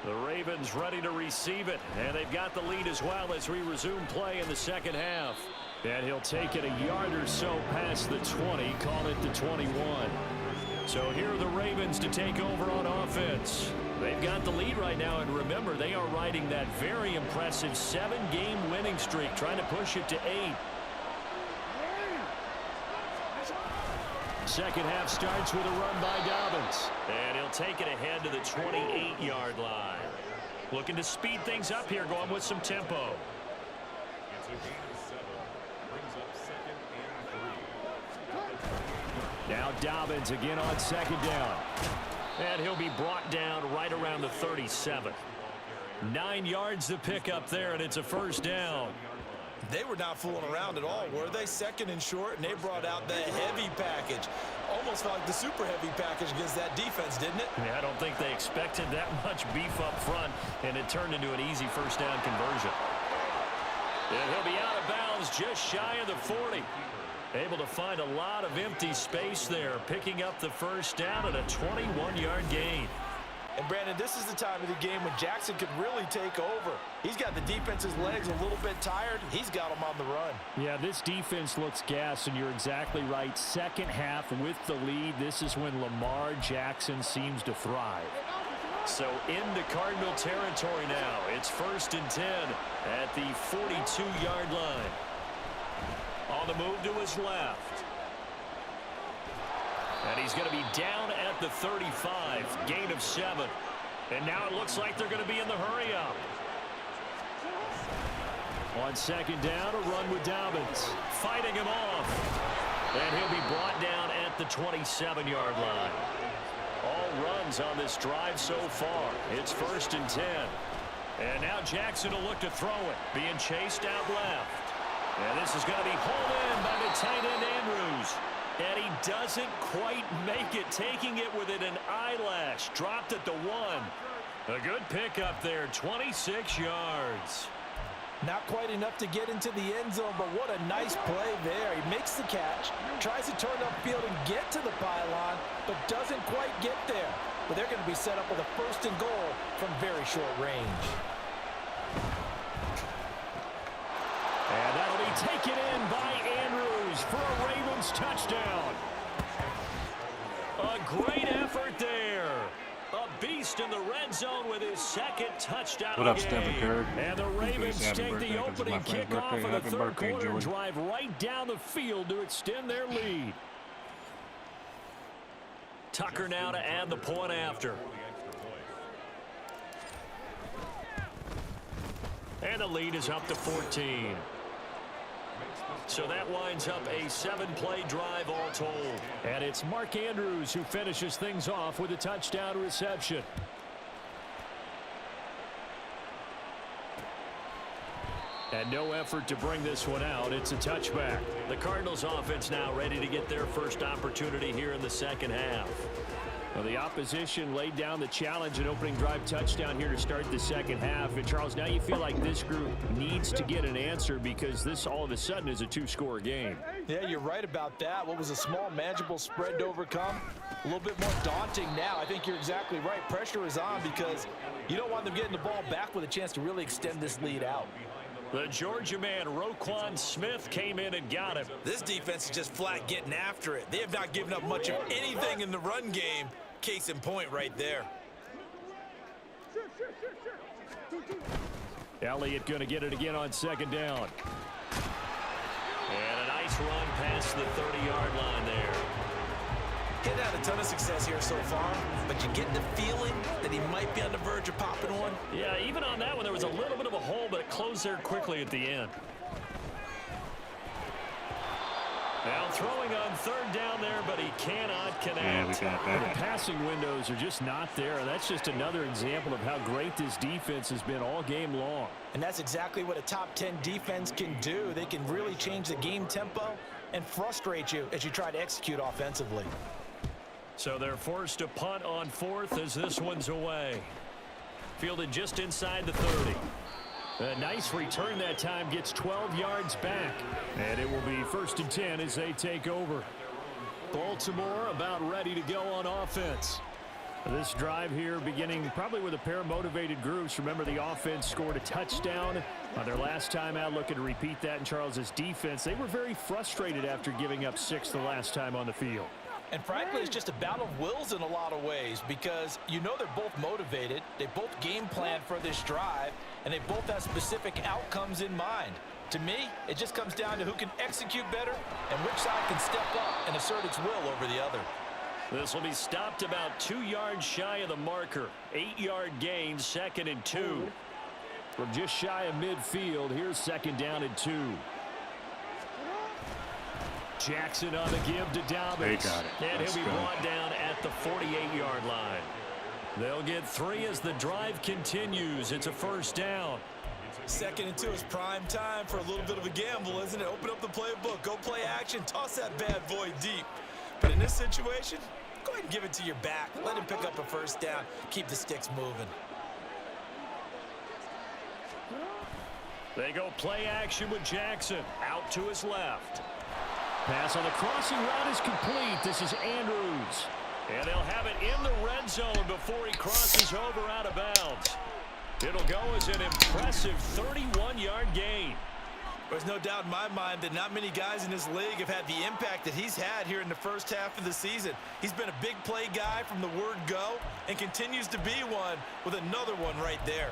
The Ravens ready to receive it, and they've got the lead as well as we resume play in the second half. And he'll take it a yard or so past the 20, call it the 21. So here are the Ravens to take over on offense. They've got the lead right now, and remember, they are riding that very impressive 7-game winning streak, trying to push it to 8. Second half starts with a run by Dobbins, and he'll take it ahead to the 28-yard line. Looking to speed things up here, going with some tempo. Now Dobbins again on second down. And he'll be brought down right around the 37. 9 yards to pick up there, and it's a first down. They were not fooling around at all, were they? Second and short, and they brought out the heavy package. Almost like the super heavy package against that defense, didn't it? Yeah, I don't think they expected that much beef up front, and it turned into an easy first down conversion. And he'll be out of bounds just shy of the 40. Able to find a lot of empty space there, picking up the first down at a 21-yard gain. And, Brandon, this is the time of the game when Jackson could really take over. He's got the defense's legs a little bit tired. He's got them on the run. Yeah, this defense looks gassed, and you're exactly right. Second half with the lead, this is when Lamar Jackson seems to thrive. So into Cardinal territory now. It's 1st and 10 at the 42-yard line. On the move to his left. And he's going to be down at the 35. Gain of 7. And now it looks like they're going to be in the hurry-up. On second down, a run with Dobbins. Fighting him off. And he'll be brought down at the 27-yard line. All runs on this drive so far. It's 1st and 10. And now Jackson will look to throw it. Being chased out left. And this is going to be hauled in by the tight end Andrews. And he doesn't quite make it, taking it within an eyelash. Dropped at the 1. A good pickup there, 26 yards. Not quite enough to get into the end zone, but what a nice play there. He makes the catch, tries to turn upfield and get to the pylon, but doesn't quite get there. But they're going to be set up with a 1st and goal from very short range. And that'll be taken in by Andrews for a Ravens touchdown. A great effort there. A beast in the red zone with his 2nd touchdown. What up, Stephen Curry? And the Ravens take the opening kickoff of the third quarter and drive right down the field to extend their lead. Tucker now to add the point after. And the lead is up to 14. So that winds up a 7-play drive all told. And it's Mark Andrews who finishes things off with a touchdown reception. And no effort to bring this one out. It's a touchback. The Cardinals offense now ready to get their first opportunity here in the second half. Well, the opposition laid down the challenge and opening drive touchdown here to start the second half. And, Charles, now you feel like this group needs to get an answer because this all of a sudden is a 2-score game. Yeah, you're right about that. What was a small, manageable spread to overcome? A little bit more daunting now. I think you're exactly right. Pressure is on because you don't want them getting the ball back with a chance to really extend this lead out. The Georgia man, Roquan Smith, came in and got him. This defense is just flat getting after it. They have not given up much of anything in the run game. Case in point right there. Elliott going to get it again on second down. And a nice run past the 30-yard line there. He's had a ton of success here so far, but you get the feeling that he might be on the verge of popping one. Yeah, even on that one, there was a little bit of a hole, but it closed there quickly at the end. Now throwing on third down there, but he cannot connect. Yeah, we got that. The passing windows are just not there. That's just another example of how great this defense has been all game long. And that's exactly what a top 10 defense can do. They can really change the game tempo and frustrate you as you try to execute offensively. So they're forced to punt on fourth as this one's away. Fielded just inside the 30. A nice return that time, gets 12 yards back. And it will be 1st and 10 as they take over. Baltimore about ready to go on offense. This drive here beginning probably with a pair of motivated groups. Remember, the offense scored a touchdown on their last time out. Looking to repeat that in Charles's defense. They were very frustrated after giving up 6 the last time on the field. And frankly, it's just a battle of wills in a lot of ways because you know they're both motivated. They both game plan for this drive, and they both have specific outcomes in mind. To me, it just comes down to who can execute better and which side can step up and assert its will over the other. This will be stopped about 2 yards shy of the marker. 8-yard gain, 2nd and 2. From just shy of midfield, here's 2nd down and 2. Jackson on the give to Dobbins. They got it. And Let's he'll be go. brought down at the 48-yard line. They'll get 3 as the drive continues. It's a 1st down. 2nd and 2 is prime time for a little bit of a gamble, isn't it? Open up the playbook, go play action, toss that bad boy deep. But in this situation, go ahead and give it to your back. Let him pick up a 1st down. Keep the sticks moving. They go play action with Jackson. Out to his left. Pass on the crossing route is complete. This is Andrews. And they'll have it in the red zone before he crosses over out of bounds. It'll go as an impressive 31-yard gain. There's no doubt in my mind that not many guys in this league have had the impact that he's had here in the first half of the season. He's been a big play guy from the word go and continues to be one with another one right there.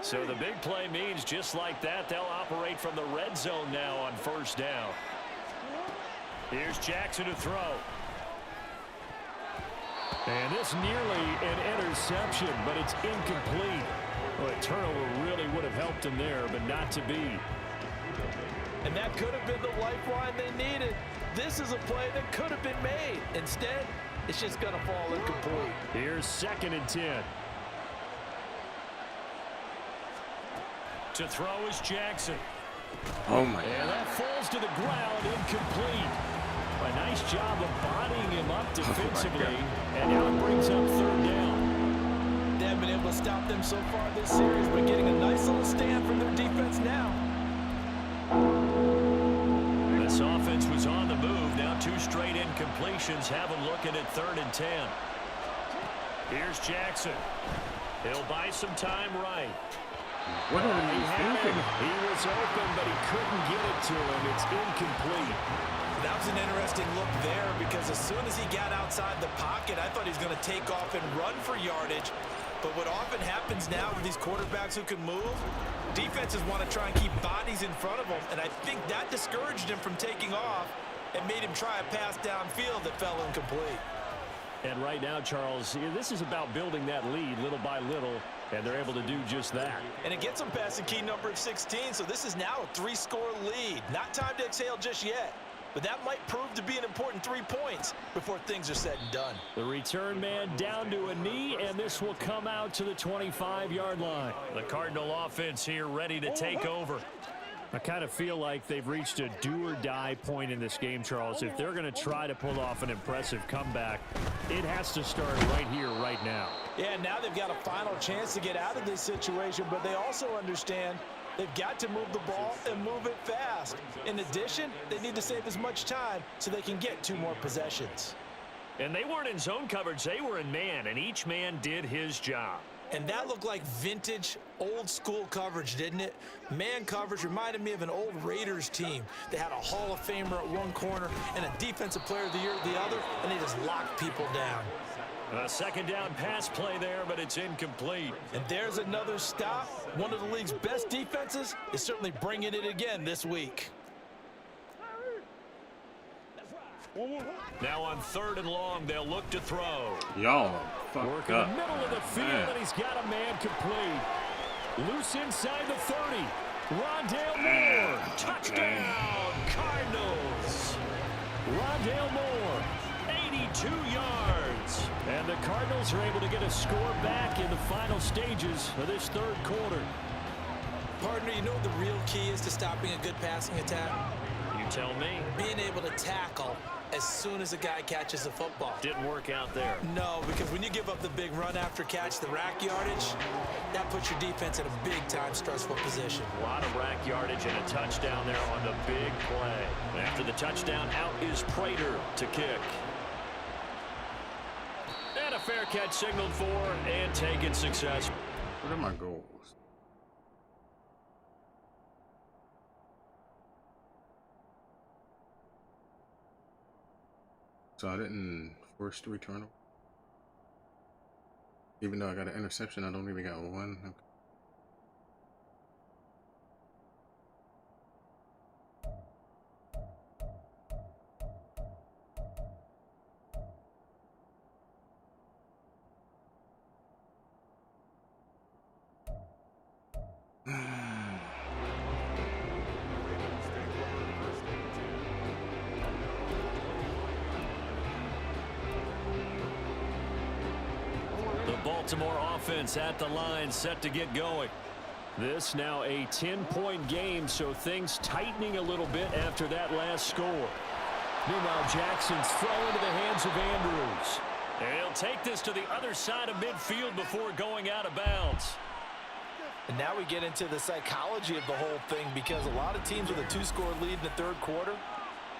So the big play means just like that, they'll operate from the red zone now on 1st down. Here's Jackson to throw. And this nearly an interception, but it's incomplete. Well, a turnover really would have helped him there, but not to be. And that could have been the lifeline they needed. This is a play that could have been made. Instead, it's just going to fall incomplete. Here's 2nd and 10. To throw is Jackson. Oh, my And God. that falls to the ground, incomplete. A nice job of bodying him up defensively, and now it brings up 3rd down. They haven't been able to stop them so far this series, but getting a nice little stand from their defense now. This offense was on the move. Now 2 straight incompletions have them looking at 3rd and 10. Here's Jackson. He'll buy some time right. What are you thinking? He was open, but he couldn't get it to him. It's incomplete. That was an interesting look there because as soon as he got outside the pocket, I thought he was going to take off and run for yardage. But what often happens now with these quarterbacks who can move, defenses want to try and keep bodies in front of them, and I think that discouraged him from taking off and made him try a pass downfield that fell incomplete. And right now, Charles, this is about building that lead little by little, and they're able to do just that. And it gets them past the key number of 16, so this is now a 3-score lead. Not time to exhale just yet, but that might prove to be an important 3 points before things are said and done. The return man down to a knee, and this will come out to the 25-yard line. The Cardinal offense here ready to take over. I kind of feel like they've reached a do-or-die point in this game, Charles. If they're going to try to pull off an impressive comeback, it has to start right here, right now. Yeah, now they've got a final chance to get out of this situation, but they also understand they've got to move the ball and move it fast. In addition, they need to save as much time so they can get 2 more possessions. And they weren't in zone coverage. They were in man, and each man did his job. And that looked like vintage, old-school coverage, didn't it? Man coverage reminded me of an old Raiders team. They had a Hall of Famer at one corner and a Defensive Player of the Year at the other, and they just locked people down. A second down pass play there, but it's incomplete. And there's another stop. One of the league's best defenses is certainly bringing it again this week. Now on 3rd and long, they'll look to throw. Y'all Work in the middle of the field, and he's got a man complete. Loose inside the 30. Rondale Moore. Touchdown, Cardinals. Rondale Moore, 82 yards. And the Cardinals are able to get a score back in the final stages of this 3rd quarter. Partner, you know what the real key is to stopping a good passing attack? You tell me. Being able to tackle as soon as a guy catches the football. Didn't work out there. No, because when you give up the big run after catch, the rack yardage, that puts your defense in a big-time stressful position. A lot of rack yardage and a touchdown there on the big play. After the touchdown, out is Prater to kick. And a fair catch signaled for and taken successful. What are my goals? So I didn't force the return. Even though I got an interception, I don't even got one. Okay. Baltimore offense at the line, set to get going. This now a 10-point game, so things tightening a little bit after that last score. Meanwhile, Jackson's throw into the hands of Andrews. And he'll take this to the other side of midfield before going out of bounds. And now we get into the psychology of the whole thing, because a lot of teams with a 2-score lead in the 3rd quarter,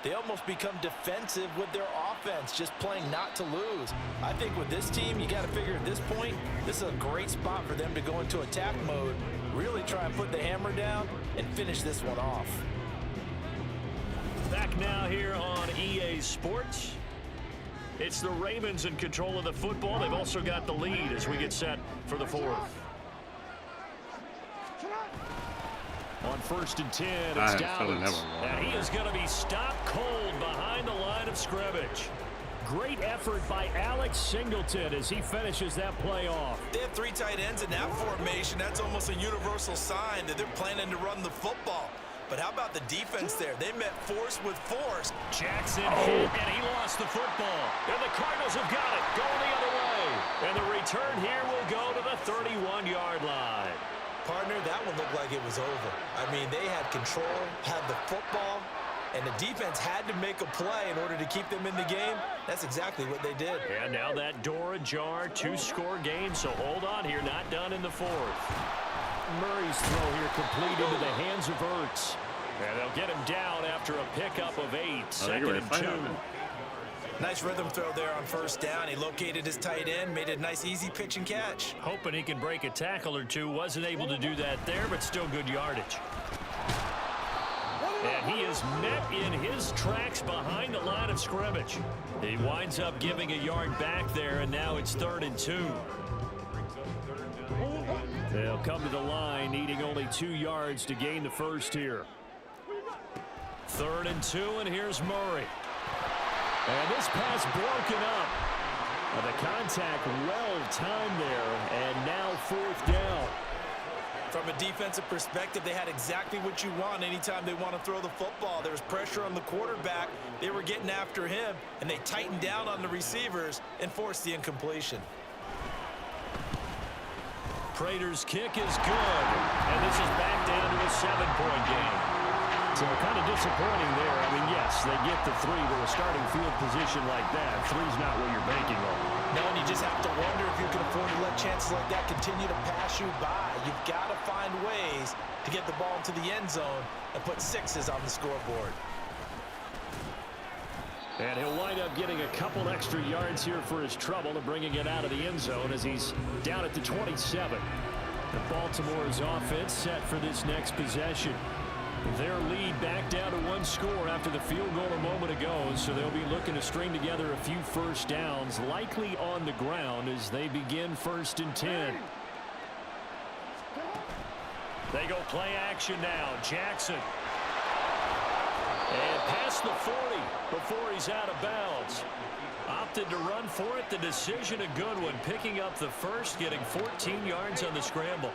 they almost become defensive with their offense, just playing not to lose. I think with this team, you got to figure at this point, this is a great spot for them to go into attack mode, really try and put the hammer down and finish this one off. Back now here on EA Sports. It's the Ravens in control of the football. They've also got the lead as we get set for the 4th. On 1st and 10, it's Dallas. And he is going to be stopped cold behind the line of scrimmage. Great effort by Alex Singleton as he finishes that play off. They have 3 tight ends in that formation. That's almost a universal sign that they're planning to run the football. But how about the defense there? They met force with force. Jackson hit, and he lost the football. And the Cardinals have got it, going the other way. And the return here will go to the 31-yard line. Partner, that one looked like it was over. I mean, they had control, had the football, and the defense had to make a play in order to keep them in the game. That's exactly what they did. And now that door ajar, 2-score game, so hold on here, not done in the 4th. Murray's throw here complete into the hands of Ertz. And they'll get him down after a pickup of 8. 2nd and 2. Nice rhythm throw there on 1st down. He located his tight end, made a nice easy pitch and catch. Hoping he can break a tackle or two. Wasn't able to do that there, but still good yardage. And And he is met in his tracks behind the line of scrimmage. He winds up giving a yard back there, and now it's 3rd and 2. They'll come to the line, needing only 2 yards to gain the first here. 3rd and 2, and here's Murray. And this pass broken up. The contact well-timed there, and now 4th down. From a defensive perspective, they had exactly what you want anytime they want to throw the football. There was pressure on the quarterback. They were getting after him, and they tightened down on the receivers and forced the incompletion. Prater's kick is good, and this is back down to a 7-point game. So kind of disappointing there. I mean, yes, they get the 3, but a starting field position like that, 3's not what you're banking on. No, and you just have to wonder if you can afford to let chances like that continue to pass you by. You've got to find ways to get the ball into the end zone and put 6s on the scoreboard. And he'll wind up getting a couple extra yards here for his trouble and bringing it out of the end zone as he's down at the 27. The Baltimore's offense set for this next possession. Their lead back down to 1 score after the field goal a moment ago, so they'll be looking to string together a few first downs, likely on the ground as they begin 1st and 10. They go play action now. Jackson. And past the 40 before he's out of bounds. Opted to run for it. The decision a good one. Picking up the first, getting 14 yards on the scramble.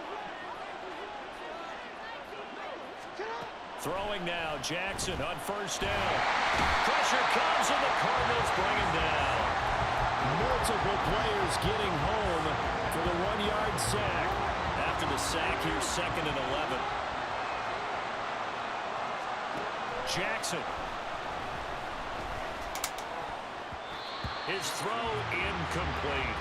Throwing now, Jackson on 1st down. Pressure comes and the Cardinals bring him down. Multiple players getting home for the 1-yard sack. After the sack, here's 2nd and 11. Jackson. His throw incomplete.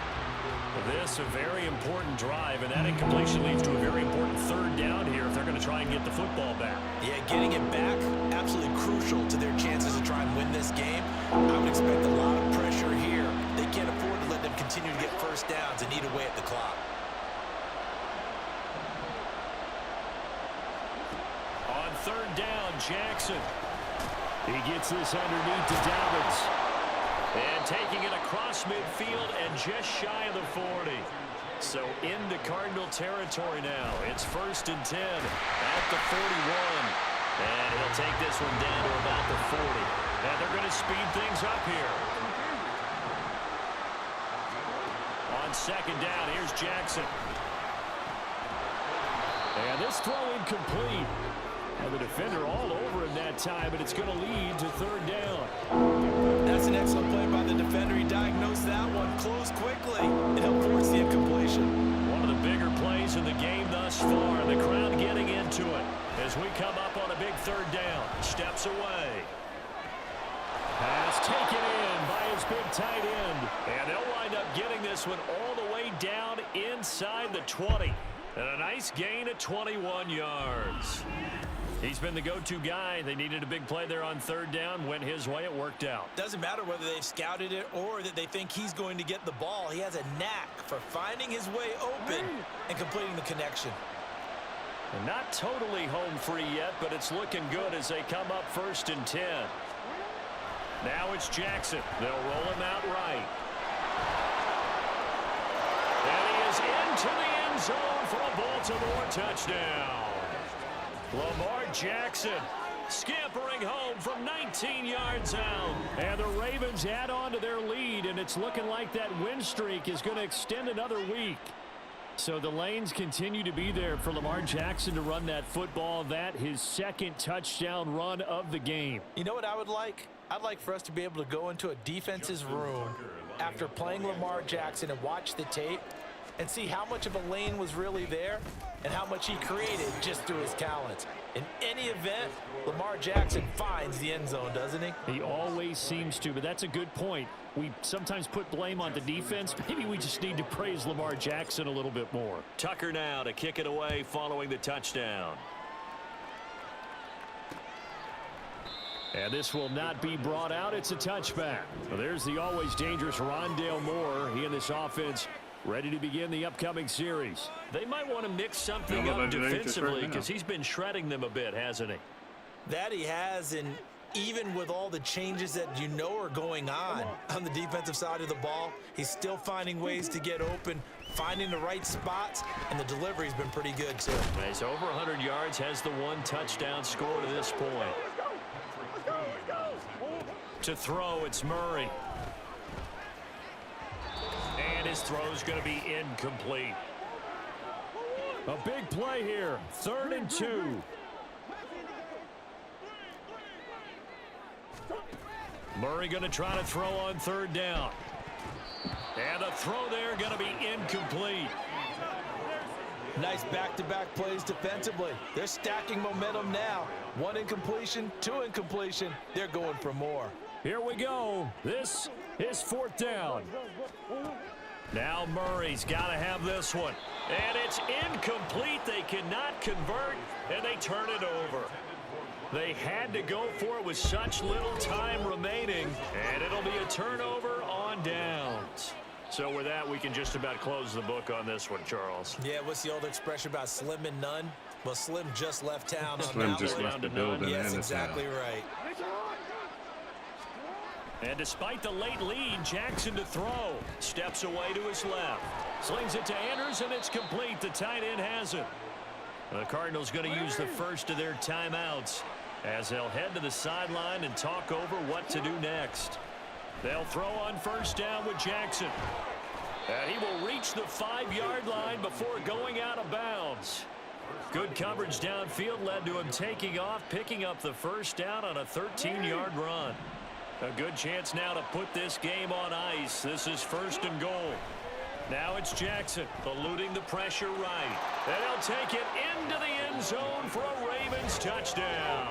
This a very important drive, and that incompletion leads to a very important 3rd down here if they're going to try and get the football back. Yeah, getting it back, absolutely crucial to their chances to try and win this game. I would expect a lot of pressure here. They can't afford to let them continue to get first downs and eat away at the clock. On 3rd down, Jackson. He gets this underneath to Dobbins. And taking it across midfield and just shy of the 40. So into Cardinal territory now. It's 1st and 10 at the 41. And he'll take this one down to about the 40. And they're going to speed things up here. On 2nd down, here's Jackson. And this throw incomplete. And the defender all over him that time, but it's going to lead to 3rd down. That's an excellent play by the defender. He diagnosed that one, closed quickly, and helped force the incompletion. One of the bigger plays in the game thus far. The crowd getting into it as we come up on a big 3rd down. Steps away. Pass taken in by his big tight end. And they'll wind up getting this one all the way down inside the 20. And a nice gain of 21 yards. He's been the go-to guy. They needed a big play there on 3rd down. Went his way. It worked out. Doesn't matter whether they've scouted it or that they think he's going to get the ball. He has a knack for finding his way open and completing the connection. And not totally home free yet, but it's looking good as they come up 1st and 10. Now it's Jackson. They'll roll him out right. And he is into the end zone for a Baltimore touchdown. Lamar Jackson scampering home from 19 yards out. And the Ravens add on to their lead, and it's looking like that win streak is going to extend another week. So the lanes continue to be there for Lamar Jackson to run that football. That his 2nd touchdown run of the game. You know what I would like? I'd like for us to be able to go into a defense's room after playing Lamar Jackson and watch the tape and see how much of a lane was really there and how much he created just through his talents. In any event, Lamar Jackson finds the end zone, doesn't he? He always seems to, but that's a good point. We sometimes put blame on the defense. Maybe we just need to praise Lamar Jackson a little bit more. Tucker now to kick it away following the touchdown. And this will not be brought out. It's a touchback. Well, there's the always dangerous Rondale Moore. He and this offense ready to begin the upcoming series. They might want to mix something up defensively because he's been shredding them a bit, hasn't he? That he has, and even with all the changes that you know are going on the defensive side of the ball, he's still finding ways to get open, finding the right spots, and the delivery's been pretty good too. He's over 100 yards, has the 1 touchdown score to this point. To throw, it's Murray. And his throw's going to be incomplete. A big play here, 3rd and 2. Murray going to try to throw on 3rd down. And a throw there going to be incomplete. Nice back-to-back plays defensively. They're stacking momentum now. 1 incompletion, 2 incompletion. They're going for more. Here we go. This is 4th down. Now Murray's got to have this one. And it's incomplete. They cannot convert, and they turn it over. They had to go for it with such little time remaining, and it'll be a turnover on downs. So with that, we can just about close the book on this one, Charles. Yeah, what's the old expression about slim and none? Well, Slim just left town. Slim just left the building. Yes, exactly right. And despite the late lead, Jackson to throw. Steps away to his left. Slings it to Andrews, and it's complete. The tight end has it. The Cardinals going to use the first of their timeouts as they'll head to the sideline and talk over what to do next. They'll throw on 1st down with Jackson. And he will reach the 5-yard line before going out of bounds. Good coverage downfield led to him taking off, picking up the 1st down on a 13-yard run. A good chance now to put this game on ice. This is 1st and goal. Now it's Jackson eluding the pressure right. And he'll take it into the end zone for a Ravens touchdown.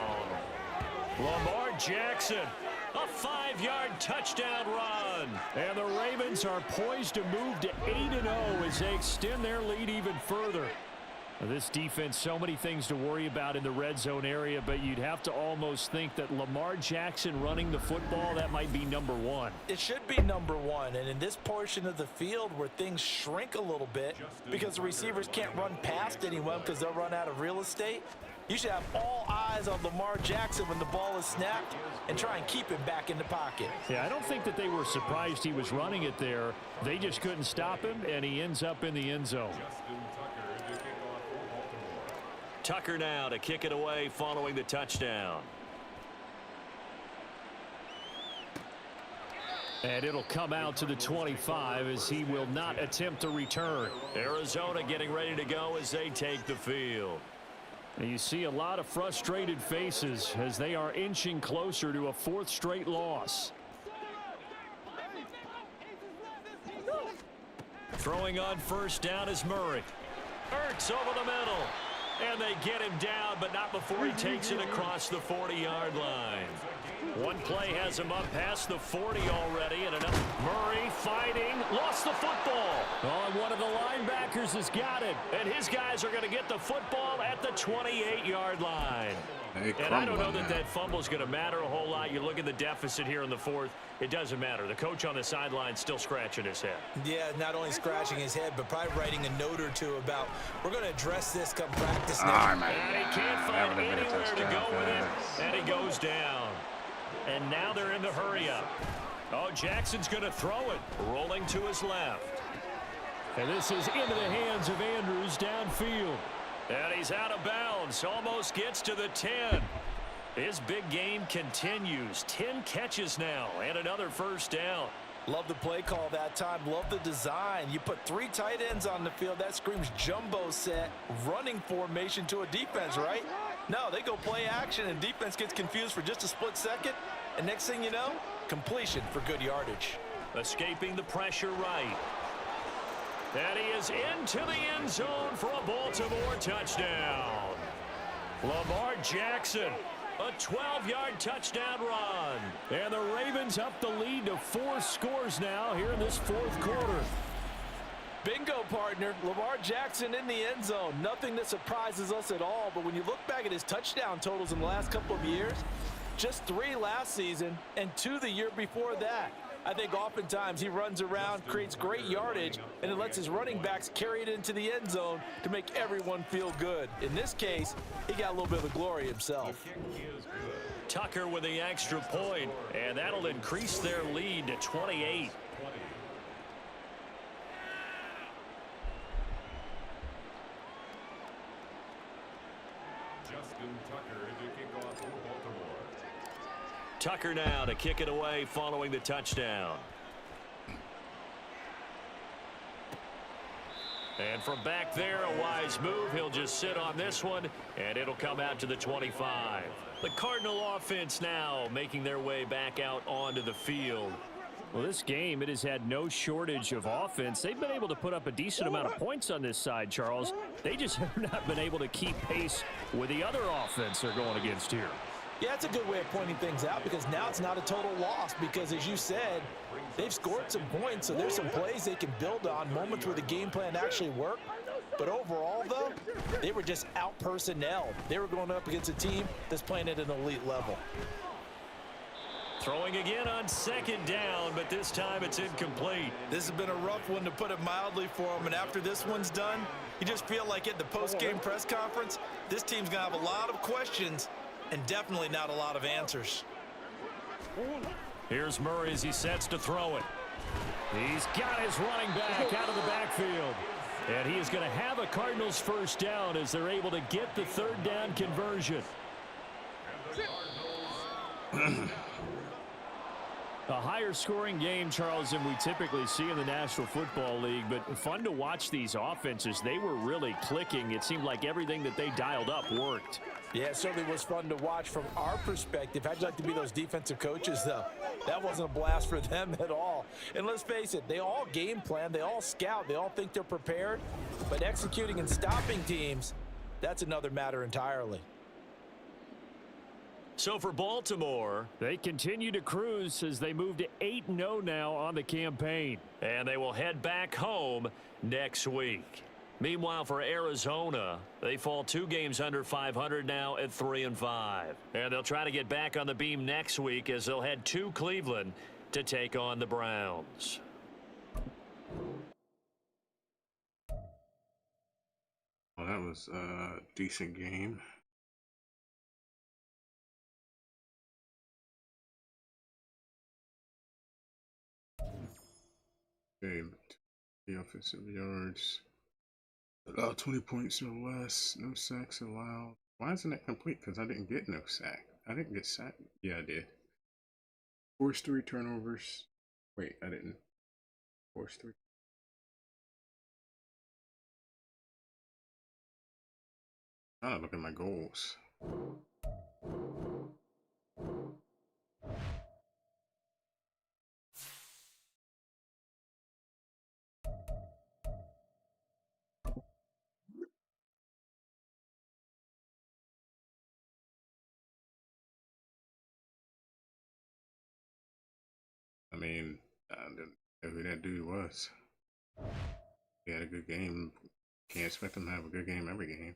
Lamar Jackson, a 5-yard touchdown run. And the Ravens are poised to move to 8-0 as they extend their lead even further. Now, this defense, so many things to worry about in the red zone area, but you'd have to almost think that Lamar Jackson running the football, that might be number 1. It should be number 1, and in this portion of the field where things shrink a little bit because the receivers can't run past anyone because they'll run out of real estate, you should have all eyes on Lamar Jackson when the ball is snapped and try and keep him back in the pocket. Yeah, I don't think that they were surprised he was running it there. They just couldn't stop him, and he ends up in the end zone. Tucker now to kick it away following the touchdown. And it'll come out to the 25 as he will not attempt to return. Arizona getting ready to go as they take the field. And you see a lot of frustrated faces as they are inching closer to a 4th straight loss. Throwing on 1st down is Murray. Ertz over the middle. And they get him down, but not before he takes it across the 40-yard line. One play has him up past the 40 already, and another. Murray fighting, lost the football. Oh, and one of the linebackers has got it, and his guys are going to get the football at the 28-yard line. And I don't know that that fumble is going to matter a whole lot. You look at the deficit here in the 4th, it doesn't matter. The coach on the sideline still scratching his head. Yeah, not only scratching his head, but probably writing a note or two about, we're going to address this come practice now. And he can't find anywhere to go with it, and he goes down. And now they're in the hurry-up. Oh, Jackson's going to throw it, rolling to his left. And this is into the hands of Andrews downfield. And he's out of bounds, almost gets to the 10. His big game continues. 10 catches now, and another 1st down. Love the play call that time. Love the design. You put 3 tight ends on the field. That screams jumbo set, running formation to a defense, right? No, they go play action, and defense gets confused for just a split second. And next thing you know, completion for good yardage. Escaping the pressure right. And he is into the end zone for a Baltimore touchdown. Lamar Jackson, a 12-yard touchdown run. And the Ravens up the lead to 4 scores now here in this 4th quarter. Bingo, partner. Lamar Jackson in the end zone. Nothing that surprises us at all. But when you look back at his touchdown totals in the last couple of years, just 3 last season and 2 the year before that. I think oftentimes he runs around, creates great yardage, and then lets his running backs carry it into the end zone to make everyone feel good. In this case, he got a little bit of the glory himself. Tucker with the extra point, and that'll increase their lead to 28. Tucker now to kick it away following the touchdown. And from back there, a wise move. He'll just sit on this one, and it'll come out to the 25. The Cardinal offense now making their way back out onto the field. Well, this game, it has had no shortage of offense. They've been able to put up a decent amount of points on this side, Charles. They just have not been able to keep pace with the other offense they're going against here. Yeah, that's a good way of pointing things out because now it's not a total loss because, as you said, they've scored some points, so there's some plays they can build on, moments where the game plan actually worked. But overall, though, they were just out-personnel. They were going up against a team that's playing at an elite level. Throwing again on second down, but this time it's incomplete. This has been a rough one, to put it mildly, for them. And after this one's done, you just feel like at the post-game press conference, this team's going to have a lot of questions and definitely not a lot of answers. Here's Murray as he sets to throw it. He's got his running back out of the backfield. And he is going to have a Cardinals first down as they're able to get the third down conversion. A higher scoring game, Charles, than we typically see in the National Football League, but fun to watch these offenses. They were really clicking. It seemed like everything that they dialed up worked. Yeah, it certainly was fun to watch from our perspective. How'd you like to be those defensive coaches, though? That wasn't a blast for them at all. And let's face it, they all game plan, they all scout, they all think they're prepared, but executing and stopping teams, that's another matter entirely. So for Baltimore, they continue to cruise as they move to 8-0 now on the campaign. And they will head back home next week. Meanwhile, for Arizona, they fall 2 games under 500 now at 3-5. And they'll try to get back on the beam next week as they'll head to Cleveland to take on the Browns. Well, that was a decent game. Okay, the offensive yards. 20 points or less. No sacks allowed. Why isn't it complete? Because I didn't get no sack. I didn't get sacked. Yeah, I did. Forced 3 turnovers. Wait, I didn't. Forced 3. Ah, look at my goals. I mean, I didn't know who that dude was. He had a good game. Can't expect him to have a good game every game.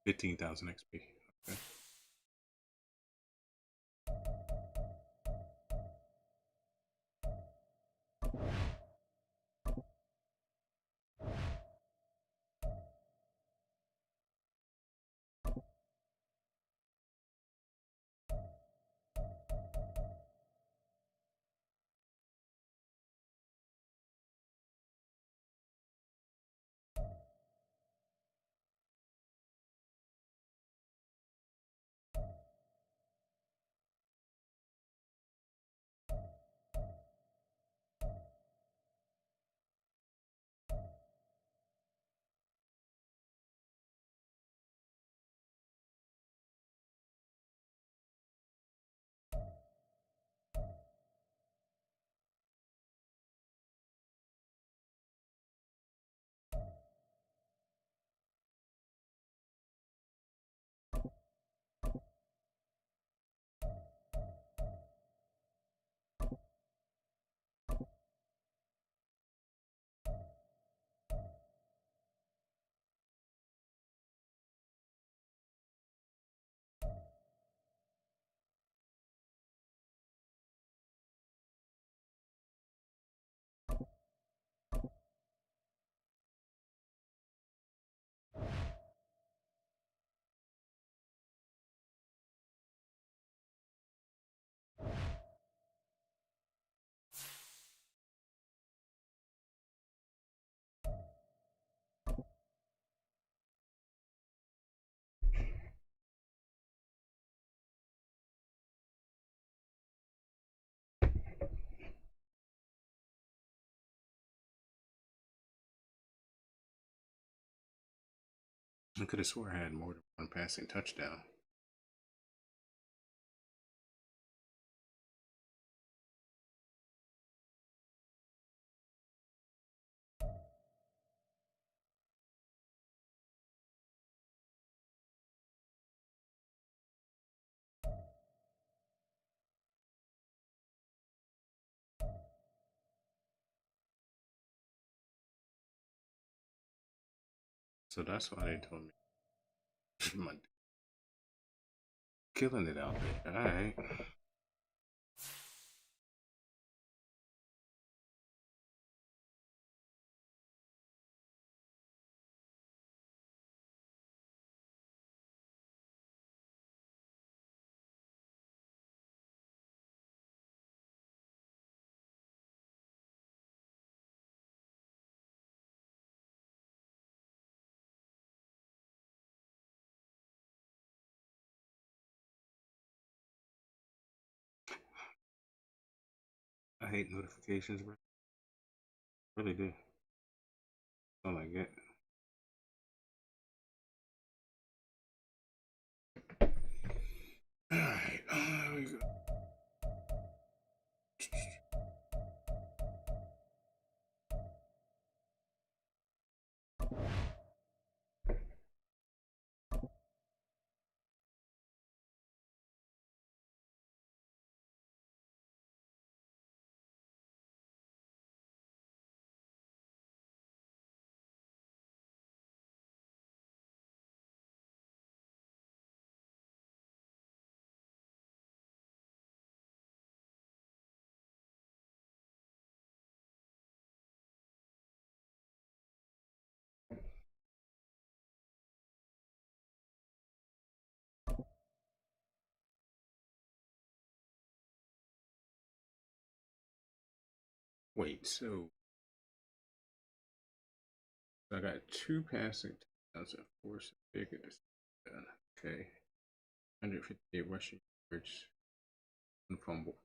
$15,000 XP. Okay. I could have swore I had more than one passing touchdown. So that's why they told me. Killing it out there. Alright. I hate notifications, bro. Really do. All I get. Alright, there we go. Wait, so I got 2 passing touchdowns and 4 figures. Okay. 158 rushing yards and fumble.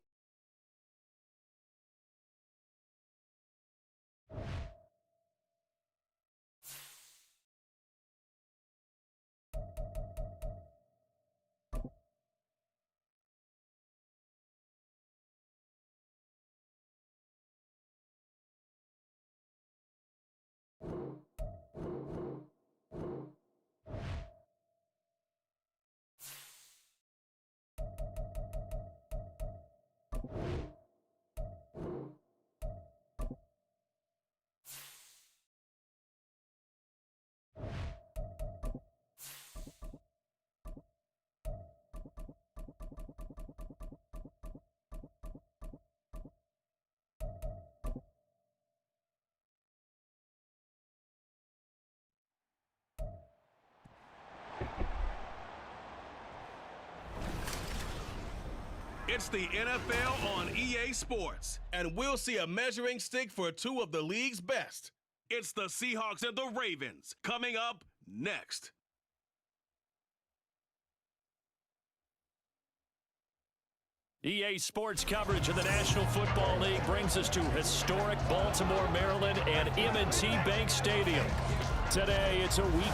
It's the NFL on EA Sports, and we'll see a measuring stick for 2 of the league's best. It's the Seahawks and the Ravens coming up next. EA Sports coverage of the National Football League brings us to historic Baltimore, Maryland, and M&T Bank Stadium. Today, it's a Week 9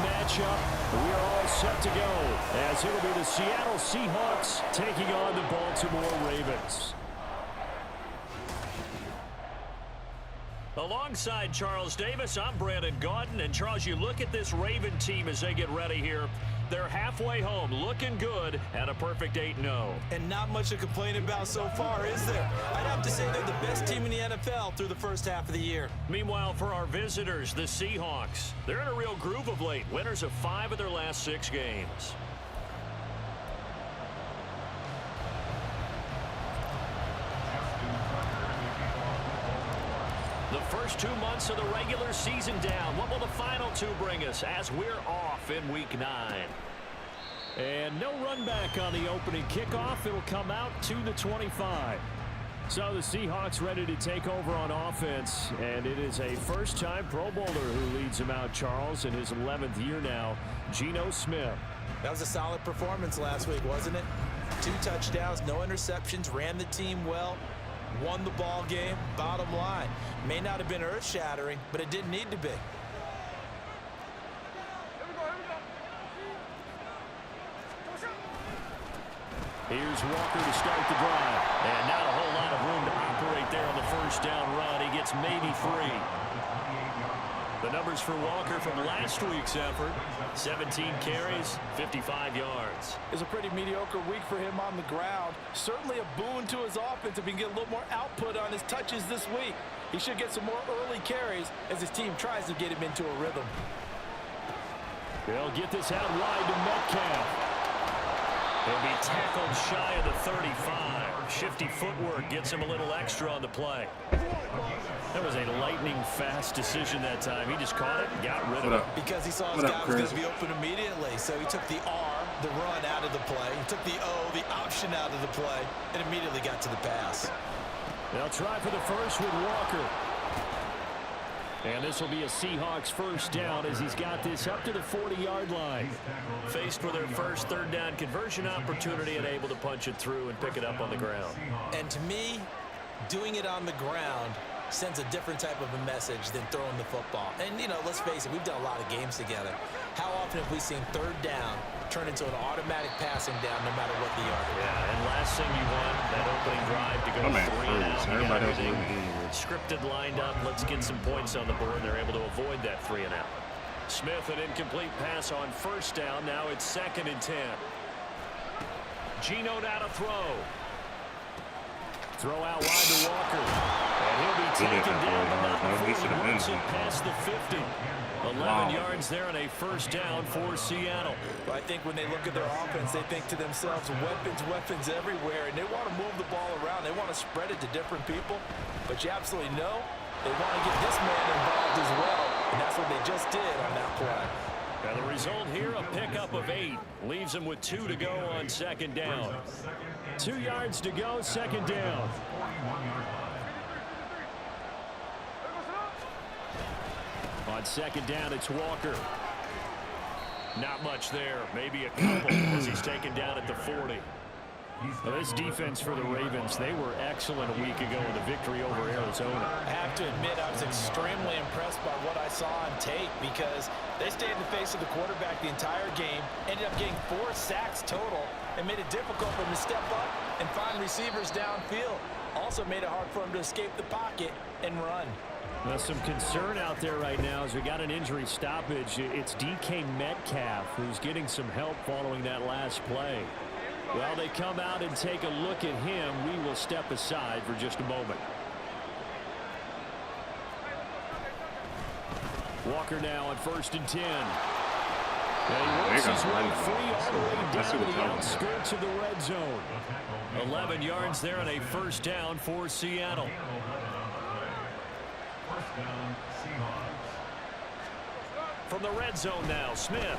matchup. We are all set to go, as it'll be the Seattle Seahawks taking on the Baltimore Ravens. Alongside Charles Davis, I'm Brandon Gaudin. And Charles, you look at this Raven team as they get ready here. They're halfway home, looking good, and a perfect 8-0. And not much to complain about so far, is there? I'd have to say they're the best team in the NFL through the first half of the year. Meanwhile, for our visitors, the Seahawks, they're in a real groove of late. Winners of 5 of their last 6 games. The first 2 months of the regular season down. What will the final 2 bring us as we're off in Week 9? And no run back on the opening kickoff. It'll come out to the 25. So the Seahawks ready to take over on offense. And it is a first-time Pro Bowler who leads them out, Charles, in his 11th year now, Geno Smith. That was a solid performance last week, wasn't it? 2 touchdowns, no interceptions, ran the team well. Won the ball game. Bottom line, may not have been earth-shattering, but it didn't need to be. Here's Walker to start the drive. And not a whole lot of room to operate there on the first down run. He gets maybe 3. The numbers for Walker from last week's effort: 17 carries, 55 yards. It's a pretty mediocre week for him on the ground. Certainly a boon to his offense if he can get a little more output on his touches this week. He should get some more early carries as his team tries to get him into a rhythm. They'll get this out wide to Metcalf. He'll be tackled shy of the 35. Shifty footwork gets him a little extra on the play. That was a lightning-fast decision that time. He just caught it and got rid of it. Because he saw his guy was going to be open immediately. So he took the R, the run, out of the play. He took the O, the option, out of the play, and immediately got to the pass. They'll try for the first with Walker. And this will be a Seahawks first down as he's got this up to the 40-yard line. Faced with their first third down conversion opportunity and able to punch it through and pick it up on the ground. And to me, doing it on the ground sends a different type of a message than throwing the football. And, you know, let's face it, we've done a lot of games together. How often have we seen third down turn into an automatic passing down no matter what the yard? Yeah, and last thing you want, that opening drive to go 3 and out. Everybody everything scripted, lined up. Let's get some points on the board. They're able to avoid that 3 and out. Smith, an incomplete pass on first down. Now it's 2nd and 10. Geno now to throw. Throw out wide to Walker. And he'll be taken down, but not before he works it past the 50. 11 yards there and a first down for Seattle. Well, I think when they look at their offense, they think to themselves, weapons everywhere, and they want to move the ball around. They want to spread it to different people. But you absolutely know they want to get this man involved as well, and that's what they just did on that play. And the result here, a pickup of 8. Leaves them with 2 to go on 2nd down. 2 yards to go, 2nd down. On 2nd down, it's Walker. Not much there. Maybe a couple as he's taken down at the 40. Well, this defense for the Ravens, they were excellent a week ago in the victory over Arizona. I have to admit, I was extremely impressed by what I saw on tape because they stayed in the face of the quarterback the entire game, ended up getting 4 sacks total, and made it difficult for him to step up and find receivers downfield. Also made it hard for him to escape the pocket and run. Well, some concern out there right now as we got an injury stoppage. It's DK Metcalf who's getting some help following that last play. Well, they come out and take a look at him. We will step aside for just a moment. Walker now on 1st and 10. And he works his way free all the way down to the outskirts of the red zone. 11 yards there and a first down for Seattle. From the red zone now, Smith.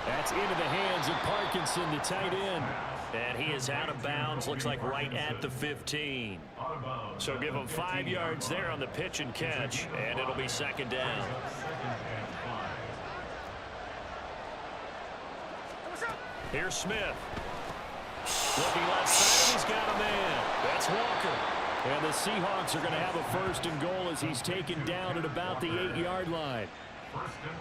That's into the hands of Parkinson, the tight end. And he is out of bounds, looks like right at the 15. So give him 5 yards there on the pitch and catch, and it'll be 2nd down. Here's Smith. Looking left side, he's got a man. That's Walker. And the Seahawks are going to have a 1st and goal as he's taken down at about the 8-yard line.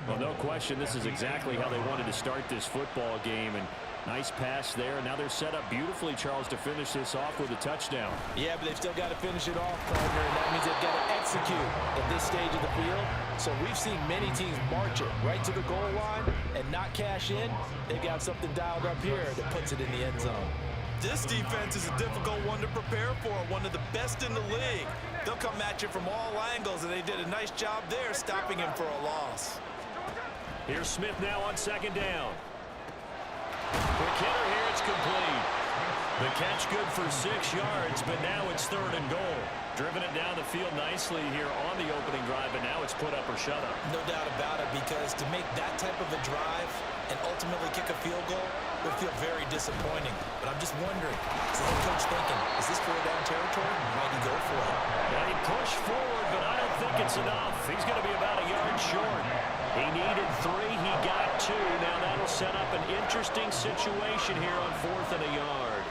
Well, no question, this is exactly how they wanted to start this football game. And nice pass there. And now they're set up beautifully, Charles, to finish this off with a touchdown. Yeah, but they've still got to finish it off, partner, and that means they've got to execute at this stage of the field. So we've seen many teams march it right to the goal line and not cash in. They've got something dialed up here that puts it in the end zone. This defense is a difficult one to prepare for, one of the best in the league. They'll come at you from all angles, and they did a nice job there stopping him for a loss. Here's Smith now on 2nd down. Quick hitter here, it's complete. The catch good for 6 yards, but now it's 3rd and goal. Driven it down the field nicely here on the opening drive, and now it's put up or shut up. No doubt about it, because to make that type of a drive and ultimately kick a field goal would feel very disappointing. But I'm just wondering, is the head coach thinking, is this 4-down territory? Might he go for it? Yeah, he pushed forward, but I don't think it's enough. He's going to be about a yard short. He needed 3, he got 2. Now that'll set up an interesting situation here on 4th and a yard.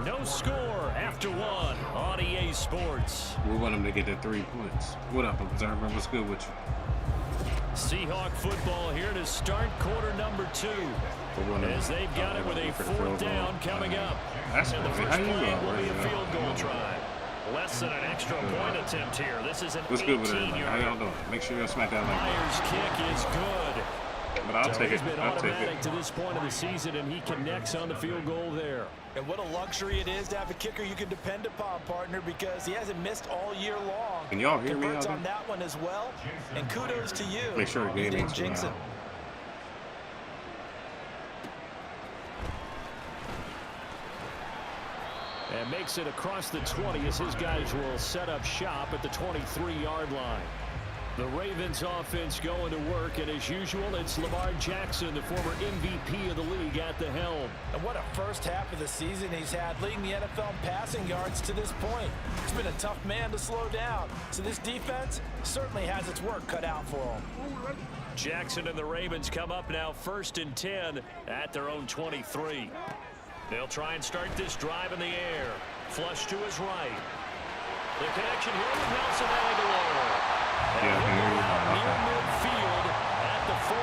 No score after 1 on EA Sports. We want them to get their 3 points. What up, Observer? What's good with you? Seahawk football here to start quarter number 2. As they've got it with a 4th down coming up. That's and the good. first How you play going? will be a field goal try. Less than an extra point attempt here. This is an 18-yard. What's good with everybody? How y'all doing? Make sure you smack that like button. Myers' kick is good. But I'll take it. He's been I'll take automatic it. to this point of the season, and he connects on the field goal there. And what a luxury it is to have a kicker you can depend upon, partner, because he hasn't missed all year long. Can y'all hear me Converts out on there? that one as well. And kudos to you. Make sure You it didn't ain't too jinx it. loud. And makes it across the 20 as his guys will set up shop at the 23-yard line. The Ravens offense going to work, and as usual, it's Lamar Jackson, the former MVP of the league, at the helm. And what a first half of the season he's had, leading the NFL in passing yards to this point. He's been a tough man to slow down, so this defense certainly has its work cut out for him. Jackson and the Ravens come up now 1st and 10 at their own 23. They'll try and start this drive in the air. Flush to his right. The connection here with Nelson Aguilar. Yeah, I can hear you. Near midfield at the 49.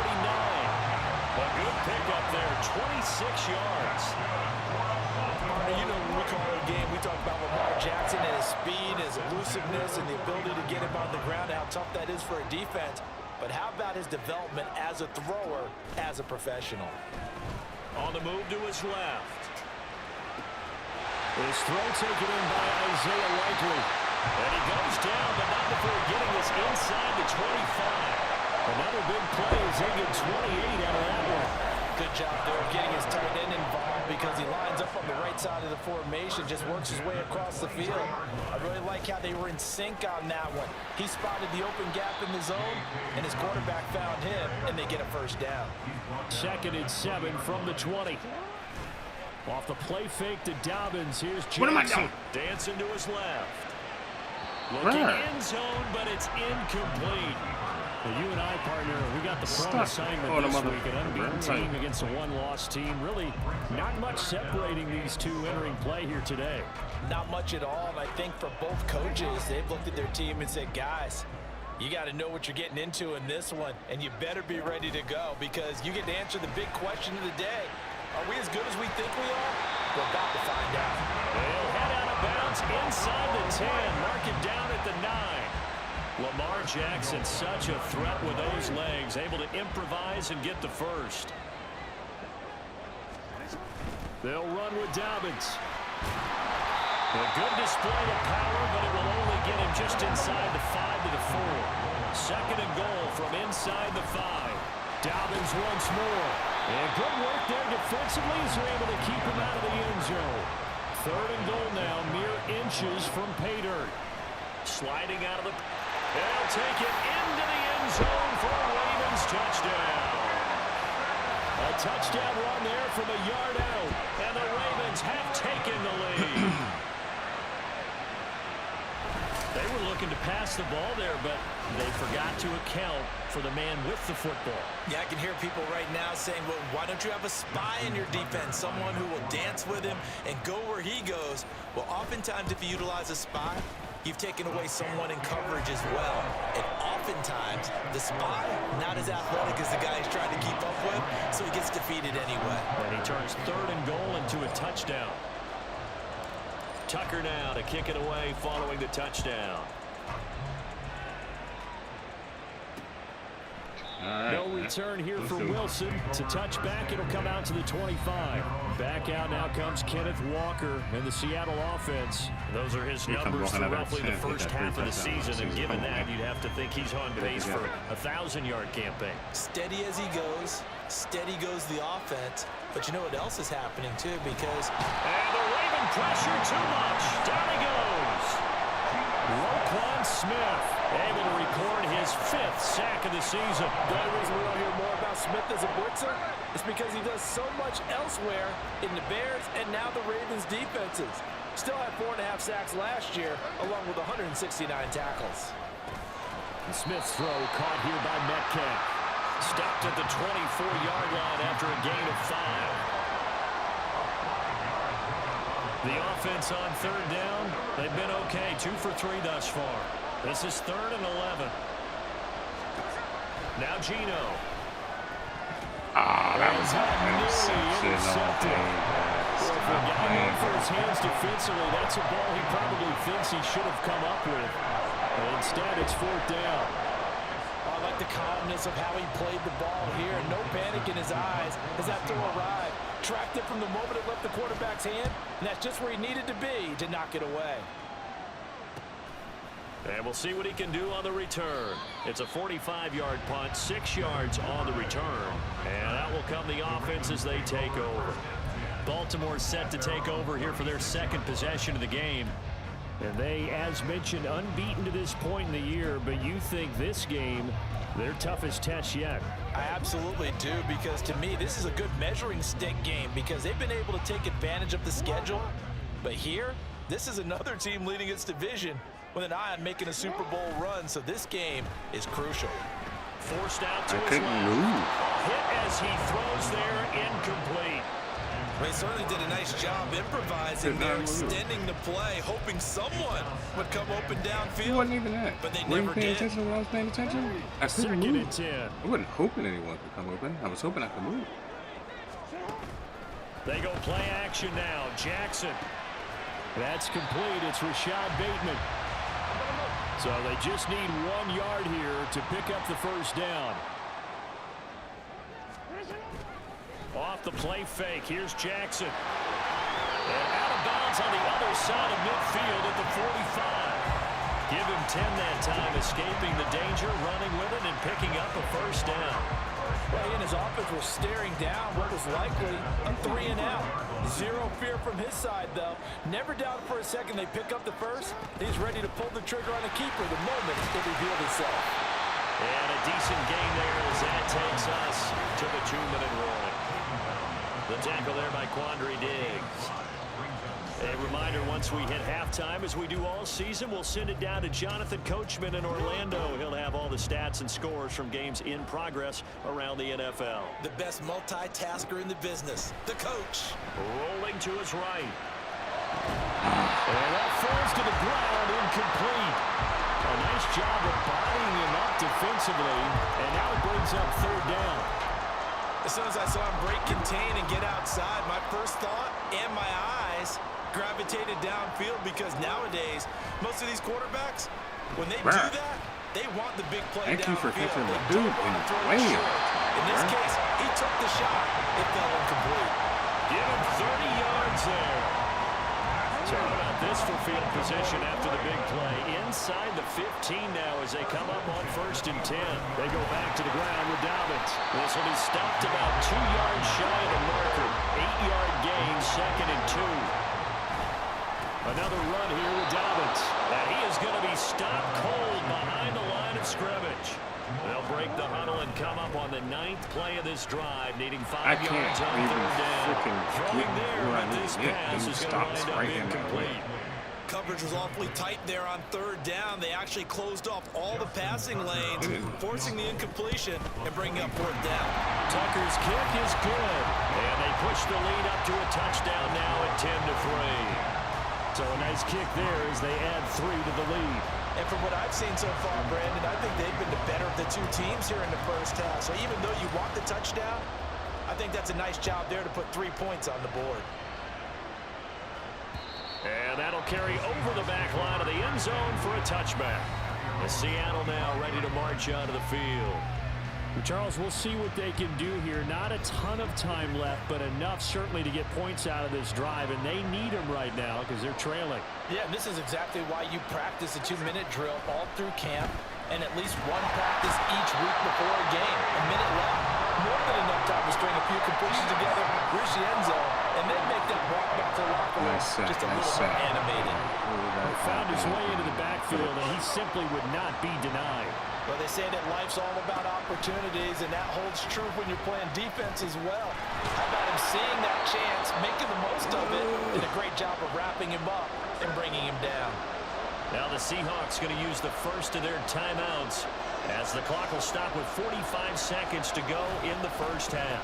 A good pickup there, 26 yards. You know, when we call it a game, we talk about Lamar Jackson and his speed, his elusiveness, and the ability to get him on the ground, how tough that is for a defense. But how about his development as a thrower, as a professional? On the move to his left. His throw taken in by Isaiah Likely. And he goes down, but not before getting this inside the 25. Another big play as they get 28 out of that one. Good job there of getting his tight end involved because he lines up on the right side of the formation, just works his way across the field. I really like how they were in sync on that one. He spotted the open gap in the zone, and his quarterback found him, and they get a first down. 2nd and 7 from the 20. Off the play fake to Dobbins. Here's Jackson. What am I doing? Dancing to his left. Looking end zone, but it's incomplete. Well, you and I, partner, we got the front assignment this week. An unbeaten team against a one-loss team. Really not much separating these two entering play here today. Not much at all, and I think for both coaches, they've looked at their team and said, guys, you got to know what you're getting into in this one, and you better be ready to go because you get to answer the big question of the day. Are we as good as we think we are? We're about to find out. They'll head out of bounds inside the 10. Mark it down at the 9. Lamar Jackson, such a threat with those legs, able to improvise and get the first. They'll run with Dobbins. A good display of power, but it will only get him just inside the 5 to the 4. 2nd and goal from inside the 5. Dobbins once more. And good work there defensively as they're able to keep him out of the end zone. 3rd and goal now, mere inches from pay dirt. Sliding out of the... They'll take it into the end zone for a Ravens touchdown. A touchdown run there from a yard out. And the Ravens have taken the lead. They were looking to pass the ball there, but they forgot to account for the man with the football. Yeah, I can hear people right now saying, well, why don't you have a spy in your defense, someone who will dance with him and go where he goes? Well, oftentimes if you utilize a spy, you've taken away someone in coverage as well. And oftentimes, the spy, not as athletic as the guy he's trying to keep up with, so he gets defeated anyway. And he turns 3rd and goal into a touchdown. Tucker now to kick it away following the touchdown. No return here for Wilson. To touch back, it'll come out to the 25. Back out now comes Kenneth Walker in the Seattle offense. Those are his numbers for roughly the first half of the season, and given that, you'd have to think he's on pace for a 1,000-yard campaign. Steady as he goes, steady goes the offense. But you know what else is happening, too, because... And the Raven pressure too much. Down he goes. Roquan Smith able to record his 5th sack of the season. The only reason we don't hear more about Smith as a blitzer is because he does so much elsewhere in the Bears and now the Ravens defenses. Still had 4.5 sacks last year, along with 169 tackles. And Smith's throw caught here by Metcalf. Stopped at the 24-yard line after a gain of 5. The offense on third down, they've been okay. 2 for 3 thus far. This is 3rd and 11. Now Geno. Ah, that was an interception all day. Stop playing. For his hands defensively, that's a ball he probably thinks he should have come up with. But instead, it's 4th down. I like the calmness of how he played the ball here. No panic in his eyes as that throw arrived. Tracked it from the moment it left the quarterback's hand, and that's just where he needed to be to knock it away. And we'll see what he can do on the return. It's a 45-yard punt, 6 yards on the return. And that will come the offense as they take over. Baltimore set to take over here for their 2nd possession of the game. And they, as mentioned, unbeaten to this point in the year, but you think this game, their toughest test yet? I absolutely do, because to me, this is a good measuring stick game because they've been able to take advantage of the schedule. But here, this is another team leading its division with an eye on making a Super Bowl run, so this game is crucial. Forced out to his left. Hit as he throws there, incomplete. They certainly did a nice job improvising there, extending the play, hoping someone would come open downfield. It wasn't even that. But they Were you never paying did. attention when I was paying attention? I couldn't move. I wasn't hoping anyone could come open. I was hoping I could move. They go play action now. Jackson. That's complete. It's Rashad Bateman. So they just need 1 yard here to pick up the 1st down. Off the play fake. Here's Jackson. And out of bounds on the other side of midfield at the 45. Give him 10 that time, escaping the danger, running with it, and picking up a 1st down. Well, he and his offense were staring down what was likely a 3 and out. Zero fear from his side, though. Never doubted for a second they pick up the 1st. He's ready to pull the trigger on the keeper the moment it revealed itself. And a decent gain there as that takes us to the 2-minute warning. The tackle there by Quandre Diggs. A reminder, once we hit halftime, as we do all season, we'll send it down to Jonathan Coachman in Orlando. He'll have all the stats and scores from games in progress around the NFL. The best multitasker in the business, the coach. Rolling to his right. And that falls to the ground, incomplete. A nice job of bodying him up defensively, and now it brings up 3rd down. As soon as I saw him break, contain, and get outside, my first thought and my eyes gravitated downfield because nowadays, most of these quarterbacks, when they do that, they want the big play downfield. Thank you for catching the dude in the play. In this case, he took the shot. It fell incomplete. Give him 30 yards there. So how about this for field position after the big play? Inside the 15 now as they come up on 1st and 10. They go back to the ground with Dobbins. This will be stopped about 2 yards shy of the marker. 8-yard gain, 2nd and 2. Another run here with Dobbins. And he is going to be stopped cold behind the line of scrimmage. They'll break the huddle and come up on the 9th play of this drive, needing 5 yards on 3rd down. Throwing there, but this pass is going to wind up incomplete. Coverage was awfully tight there on 3rd down. They actually closed off all the passing lanes, forcing the incompletion and bringing up 4th down. Tucker's kick is good. And they push the lead up to a touchdown now at 10-3. So a nice kick there as they add 3 to the lead. And from what I've seen so far, Brandon, I think they've been the better of the 2 teams here in the 1st half. So even though you want the touchdown, I think that's a nice job there to put 3 points on the board. And that'll carry over the back line of the end zone for a touchback. The Seattle now ready to march out of the field. Charles, we'll see what they can do here. Not a ton of time left, but enough certainly to get points out of this drive, and they need them right now because they're trailing. Yeah, and this is exactly why you practice a 2-minute drill all through camp and at least one practice each week before a game. A minute left, more than enough time to string a few completions together, reach the end zone, and then make that walk back to the locker room just a little more animated. He found his way into the backfield, and he simply would not be denied. Well, they say that life's all about opportunities, and that holds true when you're playing defense as well. How about him seeing that chance, making the most of it, did a great job of wrapping him up and bringing him down. Now the Seahawks going to use the first of their timeouts as the clock will stop with 45 seconds to go in the 1st half.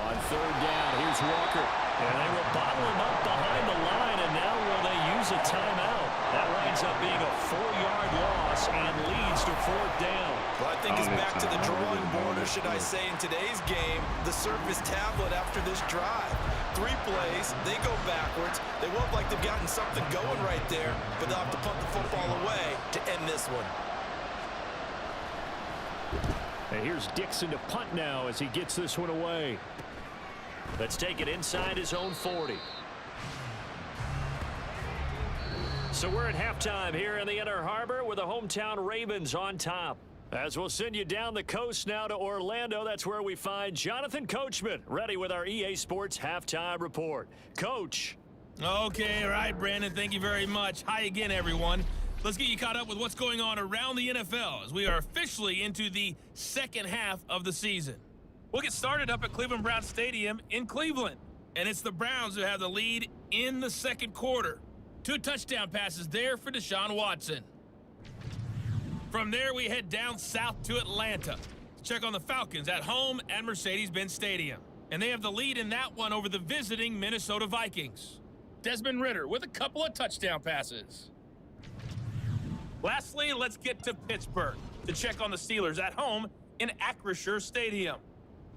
On 3rd down, here's Walker. And they will bottle him up behind the line, and now will they use a timeout? That winds up being a 4-yard loss and leads to 4th down. Well, I think it's back to the drawing board, or should I say in today's game, the Surface tablet after this drive. 3 plays, they go backwards. They look like they've gotten something going right there, but they'll have to punt the football away to end this one. And here's Dixon to punt now as he gets this one away. Let's take it inside his own 40. So we're at halftime here in the Inner Harbor with the hometown Ravens on top. As we'll send you down the coast now to Orlando, that's where we find Jonathan Coachman, ready with our EA Sports Halftime Report. Coach. Okay, all right, Brandon, thank you very much. Hi again, everyone. Let's get you caught up with what's going on around the NFL as we are officially into the second half of the season. We'll get started up at Cleveland Browns Stadium in Cleveland, and it's the Browns who have the lead in the second quarter. 2 touchdown passes there for Deshaun Watson. From there, we head down south to Atlanta to check on the Falcons at home at Mercedes-Benz Stadium. And they have the lead in that one over the visiting Minnesota Vikings. Desmond Ridder with a couple of touchdown passes. Lastly, let's get to Pittsburgh to check on the Steelers at home in Acrisure Stadium.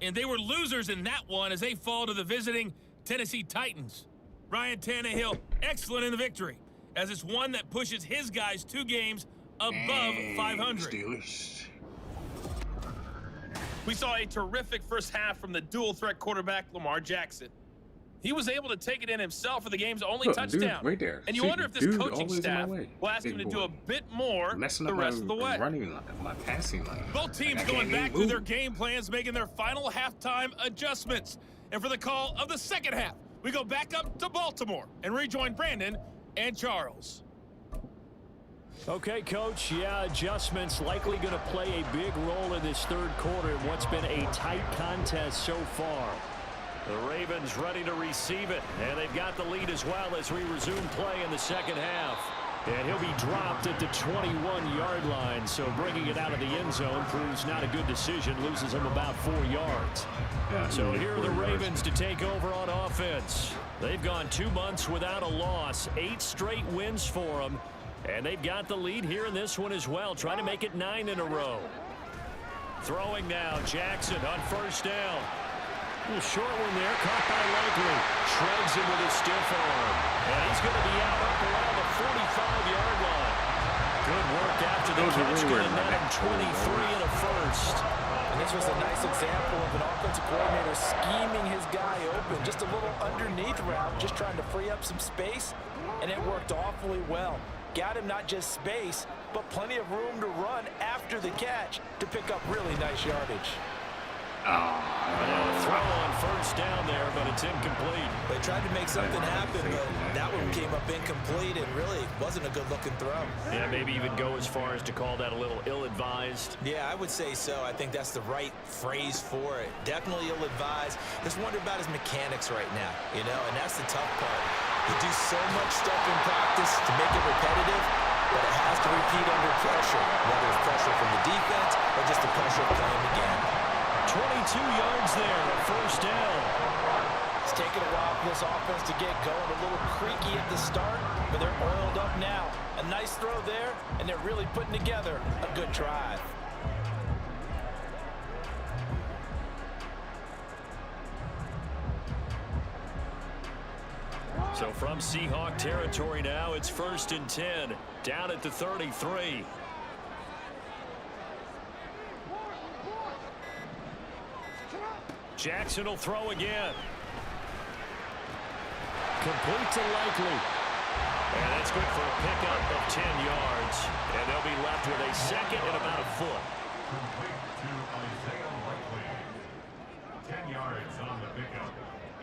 And they were losers in that one as they fall to the visiting Tennessee Titans. Ryan Tannehill, excellent in the victory, as it's one that pushes his guys 2 games above 500. Steelers. We saw a terrific first half from the dual-threat quarterback Lamar Jackson. He was able to take it in himself for the game's only touchdown. Right there. And you wonder if this coaching staff will ask him to do a bit more the rest of the way. My passing line. Both teams going back through their game plans, making their final halftime adjustments. And for the call of the second half, we go back up to Baltimore and rejoin Brandon and Charles. Okay, Coach. Yeah, adjustments likely going to play a big role in this third quarter in what's been a tight contest so far. The Ravens ready to receive it, and they've got the lead as well as we resume play in the second half. And he'll be dropped at the 21-yard line, so bringing it out of the end zone proves not a good decision, loses him about 4 yards. So here are the Ravens to take over on offense. They've gone 2 months without a loss, 8 straight wins for them, and they've got the lead here in this one as well, trying to make it 9 in a row. Throwing now, Jackson on first down. A little short one there, caught by Likely. Shreds him with a stiff arm. And he's going to be out up around the 45-yard line. Good work after the catch. Going to net him 23 and a first. And this was a nice example of an offensive coordinator scheming his guy open. Just a little underneath route, just trying to free up some space. And it worked awfully well. Got him not just space, but plenty of room to run after the catch to pick up really nice yardage. Throw on first down there, but it's incomplete. They tried to make something happen, but that one came up incomplete and really wasn't a good-looking throw. Yeah, maybe even go as far as to call that a little ill-advised. Yeah, I would say so. I think that's the right phrase for it. Definitely ill-advised. Just wonder about his mechanics right now, you know, and that's the tough part. You do so much stuff in practice to make it repetitive, but it has to repeat under pressure, whether it's pressure from the defense or just the pressure of playing the game. 22 yards there, first down. It's taken a while for this offense to get going. A little creaky at the start, but they're oiled up now. A nice throw there, and they're really putting together a good drive. So from Seahawk territory now, it's 1st and 10, down at the 33. Jackson will throw again. Complete to Likely. And that's good for a pickup of 10 yards. And they'll be left with a second and about a foot. Complete to Isaiah Likely. 10 yards on the pickup.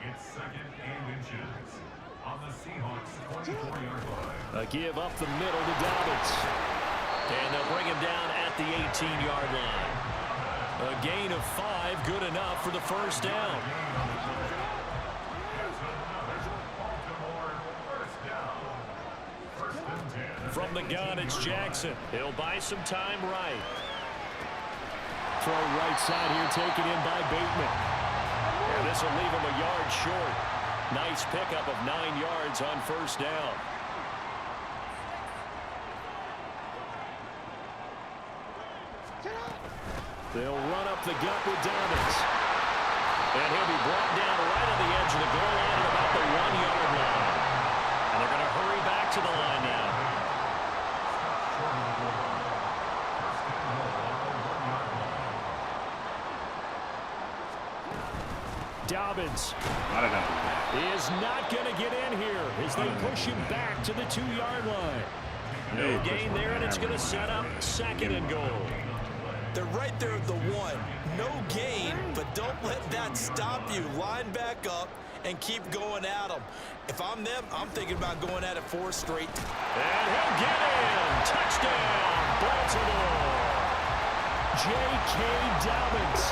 It's 2nd and inches on the Seahawks 24-yard line. A give up the middle to Dobbins. And they'll bring him down at the 18-yard line. A gain of 5, good enough for the first down. From the gun, it's Jackson. He'll buy some time right. Throw right side here, taken in by Bateman. And this will leave him a yard short. Nice pickup of 9 yards on first down. They'll run up the gut with Dobbins. And he'll be brought down right on the edge of the goal line at about the 1-yard line. And they're going to hurry back to the line now. Dobbins is not going to get in here as they push him back to the 2-yard line. No gain there, and it's going to set up 2nd and goal. They're right there at the 1. No gain, but don't let that stop you. Line back up and keep going at them. If I'm them, I'm thinking about going at it 4 straight. And he'll get in. Touchdown, Baltimore. J.K. Dobbins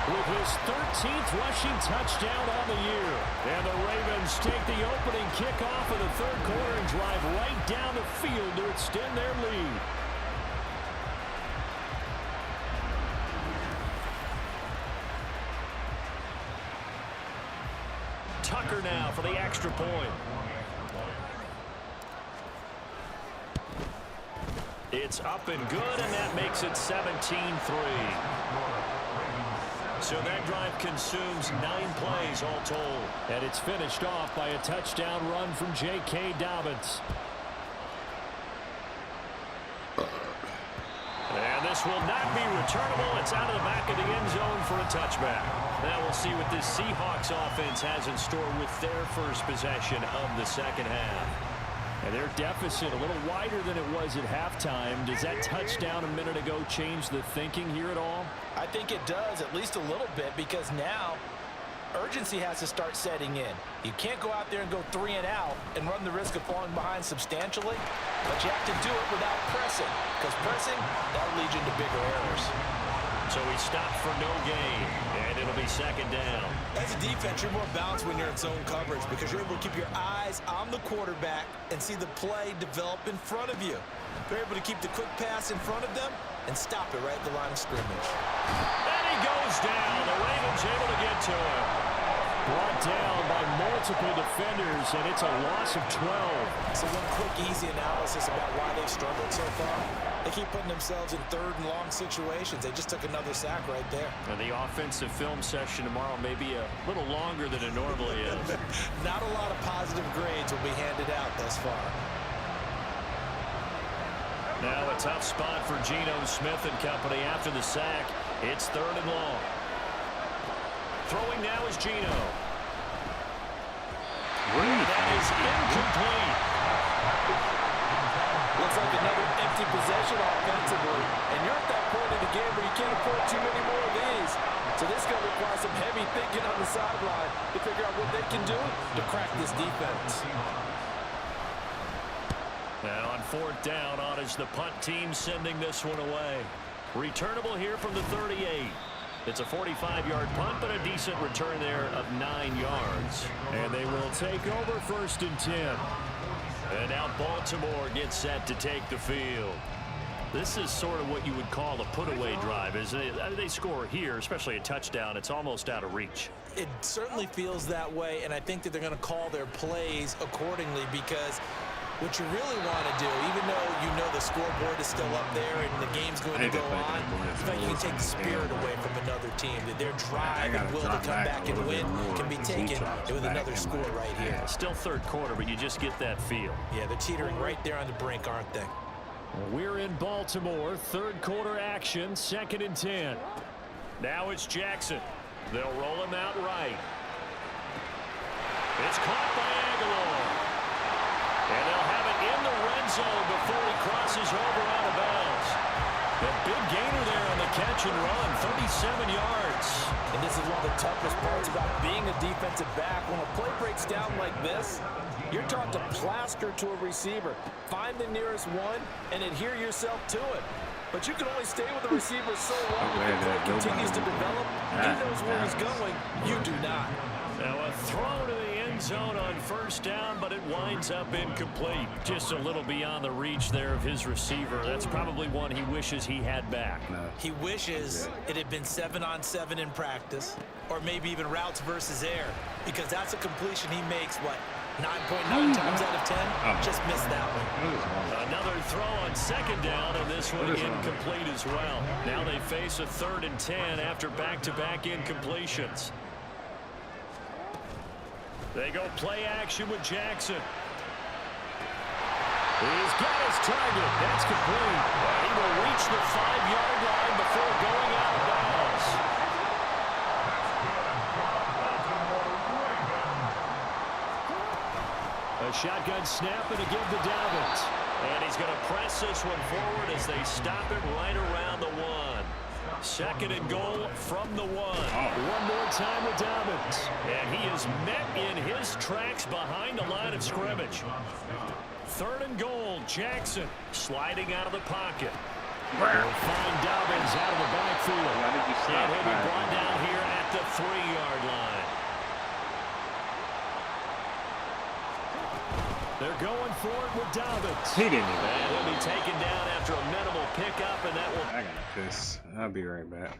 with his 13th rushing touchdown on the year. And the Ravens take the opening kickoff of the 3rd quarter and drive right down the field to extend their lead. Tucker now for the extra point. It's up and good, and that makes it 17-3. So that drive consumes 9 plays all told. And it's finished off by a touchdown run from J.K. Dobbins. And this will not be returnable. It's out of the back of the end zone for a touchback. Now we'll see what this Seahawks offense has in store with their first possession of the 2nd half. And their deficit a little wider than it was at halftime. Does that touchdown a minute ago change the thinking here at all? I think it does, at least a little bit, because now urgency has to start setting in. You can't go out there and go 3 and out and run the risk of falling behind substantially, but you have to do it without pressing, because pressing, that'll lead you into bigger errors. So he stopped for no gain, and it'll be 2nd down. As a defense, you're more balanced when you're in zone coverage because you're able to keep your eyes on the quarterback and see the play develop in front of you. They're able to keep the quick pass in front of them and stop it right at the line of scrimmage. And he goes down. The Ravens able to get to him. Brought down by multiple defenders, and it's a loss of 12. So one quick, easy analysis about why they've struggled so far. They keep putting themselves in 3rd and long situations. They just took another sack right there. And the offensive film session tomorrow may be a little longer than it normally is. Not a lot of positive grades will be handed out thus far. Now a tough spot for Geno Smith and company after the sack. It's 3rd and long. Throwing now is Geno. That is incomplete. Looks like another empty possession offensively. And you're at that point in the game where you can't afford too many more of these. So this is going to require some heavy thinking on the sideline to figure out what they can do to crack this defense. Now on 4th down, on is the punt team sending this one away. Returnable here from the 38. It's a 45-yard punt, but a decent return there of 9 yards. And they will take over 1st and 10. And now Baltimore gets set to take the field. This is sort of what you would call a put-away drive, isn't it? I mean, they score here, especially a touchdown. It's almost out of reach. It certainly feels that way, and I think that they're going to call their plays accordingly because what you really want to do, even though you know the scoreboard is still up there and the game's going to go on, it's like you can take the spirit away from another team. That their drive and will to come back and win can be taken with another score right here. Still 3rd quarter, but you just get that feel. Yeah, they're teetering right there on the brink, aren't they? We're in Baltimore. 3rd quarter action, 2nd and 10. Now it's Jackson. They'll roll him out right. It's caught by Aguilar. And they'll have it in the red zone before he crosses over out of bounds. A big gainer there on the catch and run, 37 yards. And this is one of the toughest parts about being a defensive back. When a play breaks down like this, you're taught to plaster to a receiver. Find the nearest one and adhere yourself to it. But you can only stay with the receiver so long if the play continues to develop. He knows where he's going. You do not. Now a throw to the end end zone on first down, but it winds up incomplete. Just a little beyond the reach there of his receiver. That's probably one he wishes he had back. He wishes it had been 7-on-7 in practice, or maybe even routes versus air, because that's a completion he makes, what, 9.9 times out of 10? Just missed that one. Another throw on second down, and this one incomplete as well. Now they face a 3rd and 10 after back-to-back incompletions. They go play action with Jackson. He's got his target. That's complete. He will reach the 5-yard line before going out of bounds. A shotgun snap and a give to Dobbins. And he's going to press this one forward as they stop it right around the 1. 2nd and goal from the 1. One more time with Dobbins. And he is met in his tracks behind the line of scrimmage. 3rd and goal, Jackson sliding out of the pocket. We'll find Dobbins out of the backfield. And he'll be brought down here at the 3-yard line. They're going for it with Dobbins. He didn't even. And he'll be taken down after a minimal pickup, and that will... I gotta piss. I'll be right back.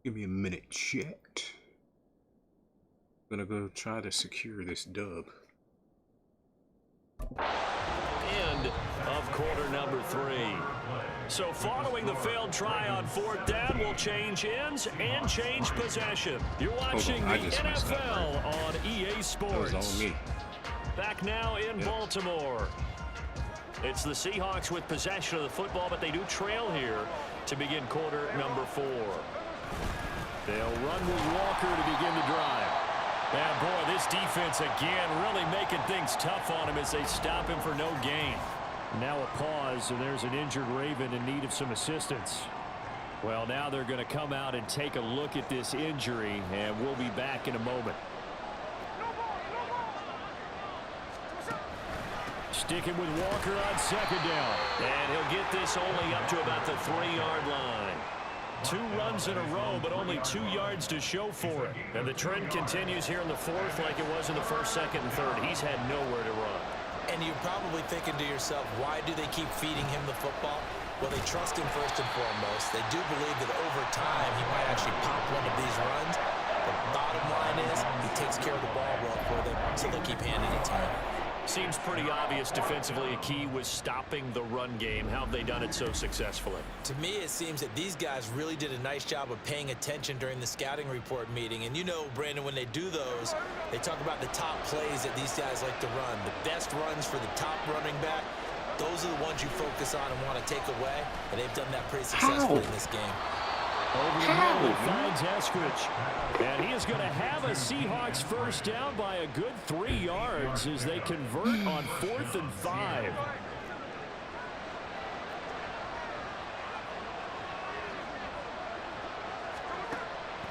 Give me a minute, chat. I'm gonna go try to secure this dub. End of quarter number 3. So following the failed try on 4th down, we'll change ends and change possession. You're watching the NFL on EA Sports. That was all me. Back now in Baltimore. It's the Seahawks with possession of the football, but they do trail here to begin quarter number 4. They'll run with Walker to begin the drive. And boy, this defense again really making things tough on him as they stop him for no gain. Now a pause, and there's an injured Raven in need of some assistance. Well, now they're going to come out and take a look at this injury, and we'll be back in a moment. Sticking with Walker on 2nd down. And he'll get this only up to about the 3-yard line. 2 runs in a row, but only 2 yards to show for it. And the trend continues here in the 4th like it was in the 1st, 2nd, and 3rd. He's had nowhere to run. And you're probably thinking to yourself, why do they keep feeding him the football? Well, they trust him first and foremost. They do believe that over time he might actually pop one of these runs. The bottom line is he takes care of the ball well for them, so they'll keep handing it to him. Seems pretty obvious defensively a key was stopping the run game. How have they done it so successfully? To me, it seems that these guys really did a nice job of paying attention during the scouting report meeting. And you know, Brandon, when they do those, they talk about the top plays that these guys like to run. The best runs for the top running back, those are the ones you focus on and want to take away. And they've done that pretty successfully in this game. Over the middle, finds Eskridge. And he is going to have a Seahawks first down by a good 3 yards as they convert on 4th and 5.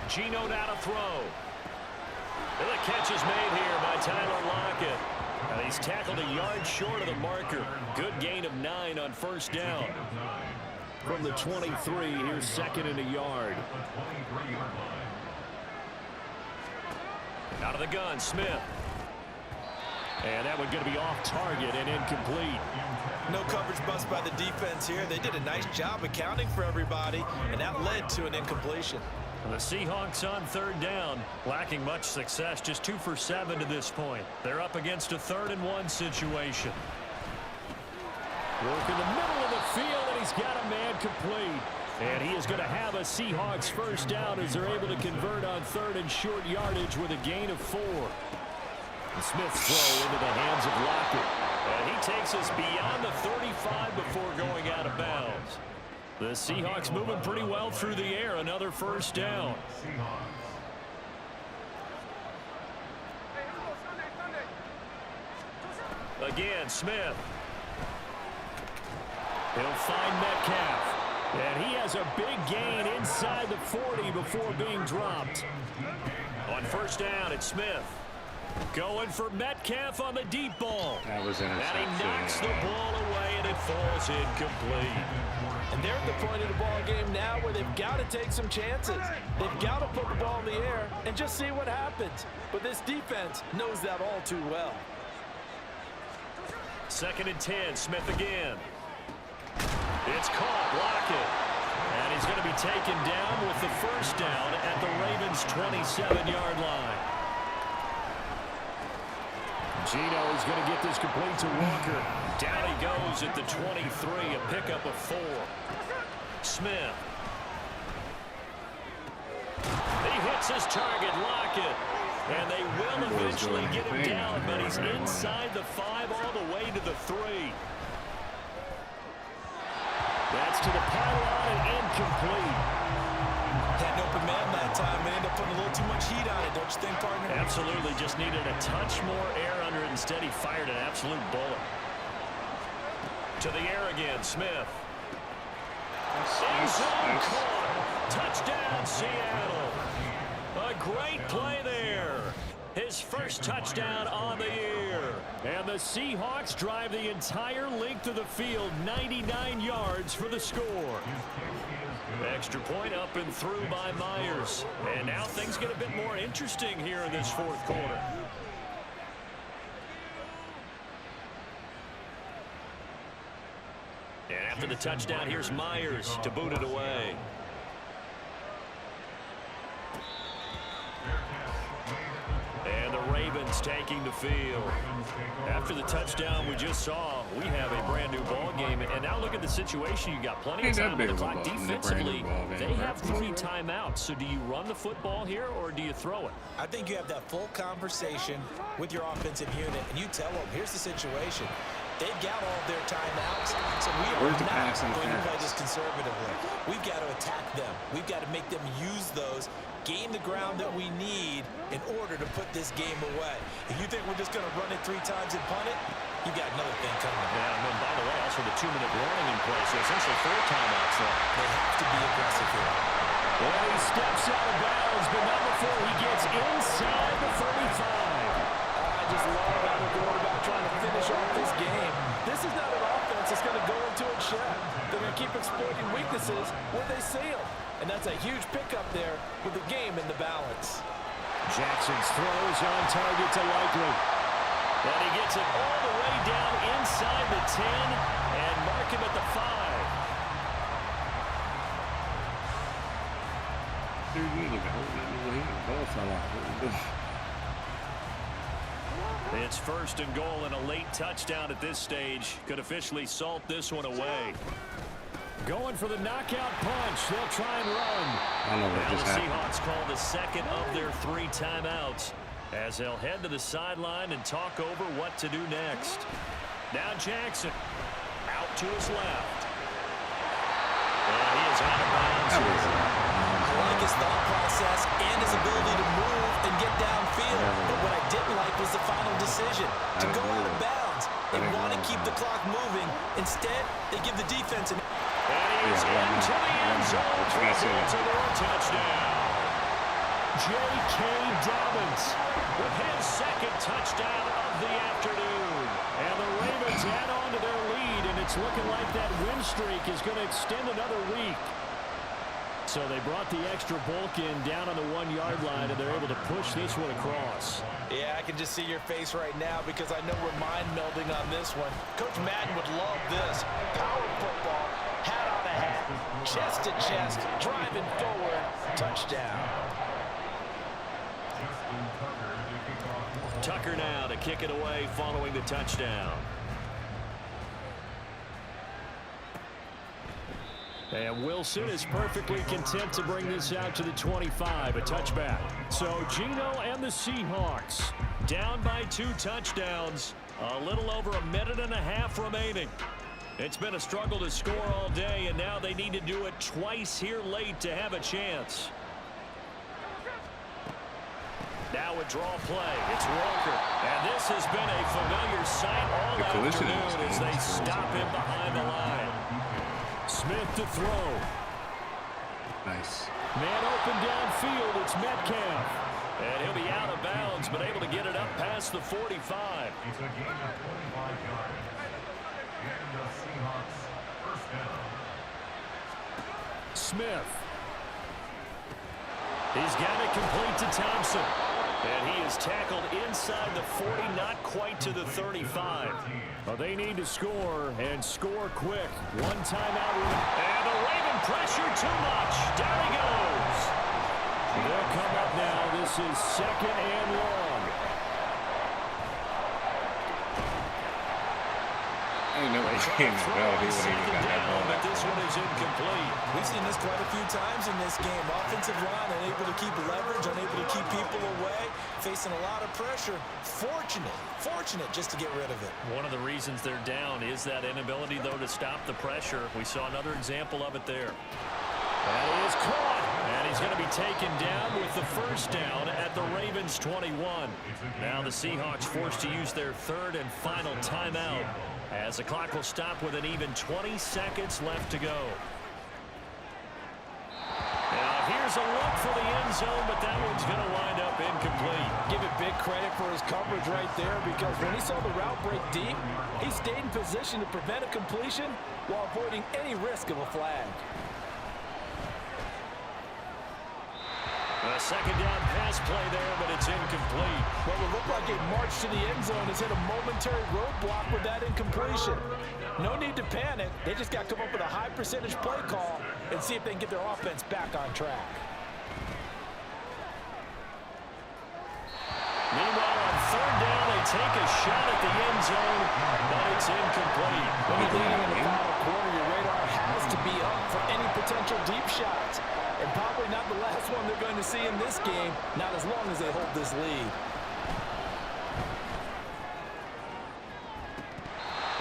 Geno down to throw. And the catch is made here by Tyler Lockett. And he's tackled a yard short of the marker. Good gain of 9 on 1st down. From the 23, here's 2nd and a yard. Out of the gun, Smith. And that one going to be off target and incomplete. No coverage bust by the defense here. They did a nice job accounting for everybody, and that led to an incompletion. And the Seahawks on 3rd down, lacking much success, just 2 for 7 to this point. They're up against a 3rd and 1 situation. Work in the middle of the field, and he's got a man complete. And he is going to have a Seahawks first down as they're able to convert on 3rd and short yardage with a gain of 4. And Smith's throw into the hands of Lockett. And he takes us beyond the 35 before going out of bounds. The Seahawks moving pretty well through the air. Another first down. Again, Smith. He'll find Metcalf. And he has a big gain inside the 40 before being dropped. On 1st down, it's Smith. Going for Metcalf on the deep ball. That was interception. And he knocks the ball away, and it falls incomplete. And they're at the point of the ball game now where they've got to take some chances. They've got to put the ball in the air and just see what happens. But this defense knows that all too well. 2nd and 10, Smith again. It's caught, Lockett. And he's going to be taken down with the first down at the Ravens' 27-yard line. Geno is going to get this complete to Walker. Down he goes at the 23, a pickup of 4. Smith. He hits his target, Lockett. And they will eventually get him down, but he's inside the 5 all the way to the 3. That's to the pylon and incomplete. Had an open man that time and ended up putting a little too much heat on it, don't you think, partner? Absolutely, just needed a touch more air under it. Instead, he fired an absolute bullet. To the air again, Smith. Touchdown, Seattle. A great play there. His first touchdown on the year. And the Seahawks drive the entire length of the field, 99 yards for the score. Extra point up and through by Myers. And now things get a bit more interesting here in this 4th quarter. And after the touchdown, here's Myers to boot it away. Seahawks taking the field. After the touchdown we just saw, we have a brand new ball game. And now look at the situation. You got plenty of time on the clock. Defensively, they have 3 timeouts. So do you run the football here or do you throw it? I think you have that full conversation with your offensive unit, and you tell them, here's the situation. They've got all of their timeouts, so we are not going to play this conservatively. We've got to attack them. We've got to make them use those, gain the ground that we need in order to put this game away. If you think we're just going to run it 3 times and punt it, you've got another thing coming. Yeah, and then by the way, also the 2-minute warning in place, so essentially 4 timeouts left. They have to be aggressive here. Well, he steps out of bounds, but not before he gets inside the 35. I just love how the quarterback trying to finish off this game. This is not an offense that's going to go into its shell. They're going to keep exploiting weaknesses where they see them. And that's a huge pickup there with the game in the balance. Jackson's throws on target to Likely. And he gets it all the way down inside the 10 and mark him at the 5. It's 1st and goal and a late touchdown at this stage. Could officially salt this one away. Going for the knockout punch. They'll try and run. I don't know what just happened. The Seahawks call the second of their 3 timeouts as they'll head to the sideline and talk over what to do next. Now Jackson out to his left. And he is out of bounds. I like his thought process and his ability to move and get downfield. But what I didn't like was the final decision to go out of bounds. They want to keep the clock moving. Instead, they give the defense an... And he's into the end zone for a touchdown. J.K. Dobbins with his 2nd touchdown of the afternoon. And the Ravens add on to their lead, and it's looking like that win streak is going to extend another week. So they brought the extra bulk in down on the 1-yard line, and they're able to push this one across. Yeah, I can just see your face right now because I know we're mind melding on this one. Coach Madden would love this. Power football, hat on a hat, chest to chest, driving forward, touchdown. Tucker now to kick it away following the touchdown. And Wilson is perfectly content to bring this out to the 25, a touchback. So Geno and the Seahawks down by 2 touchdowns, a little over a minute and a half remaining. It's been a struggle to score all day, and now they need to do it twice here late to have a chance. Now a draw play. It's Walker. And this has been a familiar sight all afternoon as they stop him behind the line. Smith to throw. Nice. Man open downfield. It's Metcalf. And he'll be out of bounds, but able to get it up past the 45. It's a gain of 45 yards. And the Seahawks first down. Smith. He's got it complete to Thompson. And he is tackled inside the 40, not quite to the 35. Well, they need to score, and score quick. 1 timeout. And the Raven pressure too much. Down he goes. They'll come up now. This is 2nd and long. Ain't no way he wouldn't even got that ball. But this one is incomplete. We've seen this quite a few times in this game. Offensive line unable to keep leverage, unable to keep people away, facing a lot of pressure. Fortunate just to get rid of it. One of the reasons they're down is that inability, though, to stop the pressure. We saw another example of it there. That is caught. And he's going to be taken down with the 1st down at the Ravens 21. Now the Seahawks forced to use their 3rd and final timeout, as the clock will stop with an even 20 seconds left to go. Now here's a look for the end zone, but that one's going to wind up incomplete. Give it big credit for his coverage right there, because when he saw the route break deep, he stayed in position to prevent a completion while avoiding any risk of a flag. A 2nd down pass play there, but it's incomplete. Well, it looked like a march to the end zone has hit a momentary roadblock with that incompletion. No need to panic. They just got to come up with a high percentage play call and see if they can get their offense back on track. Meanwhile, on 3rd take a shot at the end zone, but it's incomplete. When you're leading in the final quarter, your radar has to be up for any potential deep shots. And probably not the last one they're going to see in this game, not as long as they hold this lead.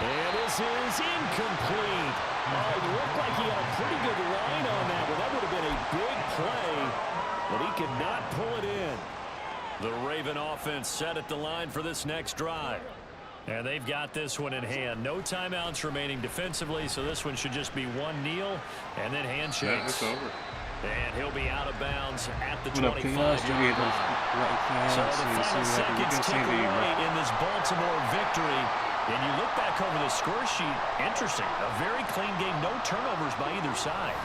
And this is incomplete. Oh, it looked like he had a pretty good line on that one. That would have been a big play, but he could not pull it in. The Raven offense set at the line for this next drive. And they've got this one in hand. No timeouts remaining defensively, so this one should just be one kneel and then handshakes. Yeah, it's over. And he'll be out of bounds at the What up, 25-yard line. So the final seconds tick away in this Baltimore victory. And you look back over the score sheet, interesting. A very clean game, no turnovers by either side.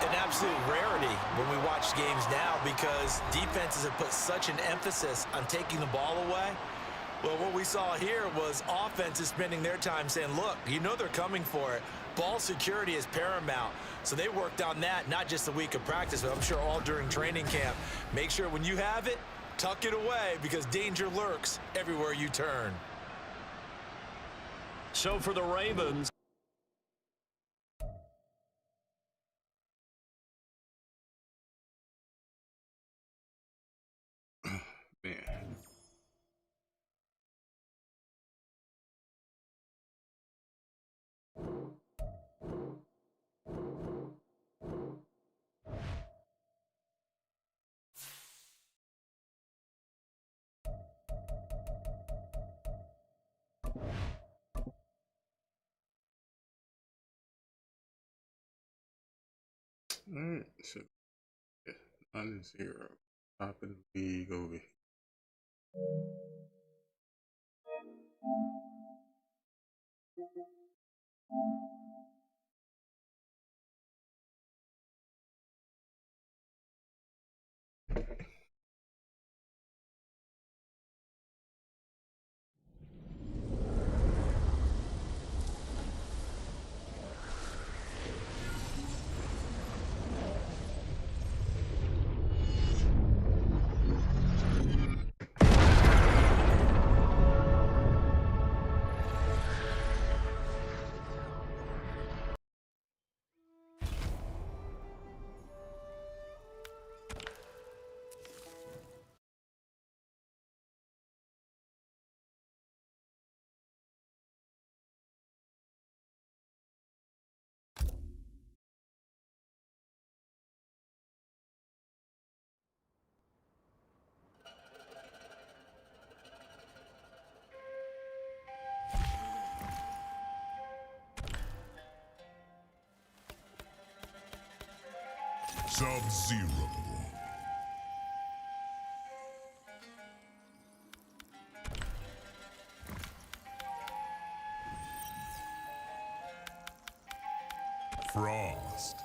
An absolute rarity when we watch games now because defenses have put such an emphasis on taking the ball away. Well, what we saw here was offenses spending their time saying, look, you know they're coming for it. Ball security is paramount. So they worked on that, not just a week of practice, but I'm sure all during training camp. Make sure when you have it, tuck it away because danger lurks everywhere you turn. So for the Ravens, man. All right, so 9-0, top of the league over here. Sub-Zero. Frost.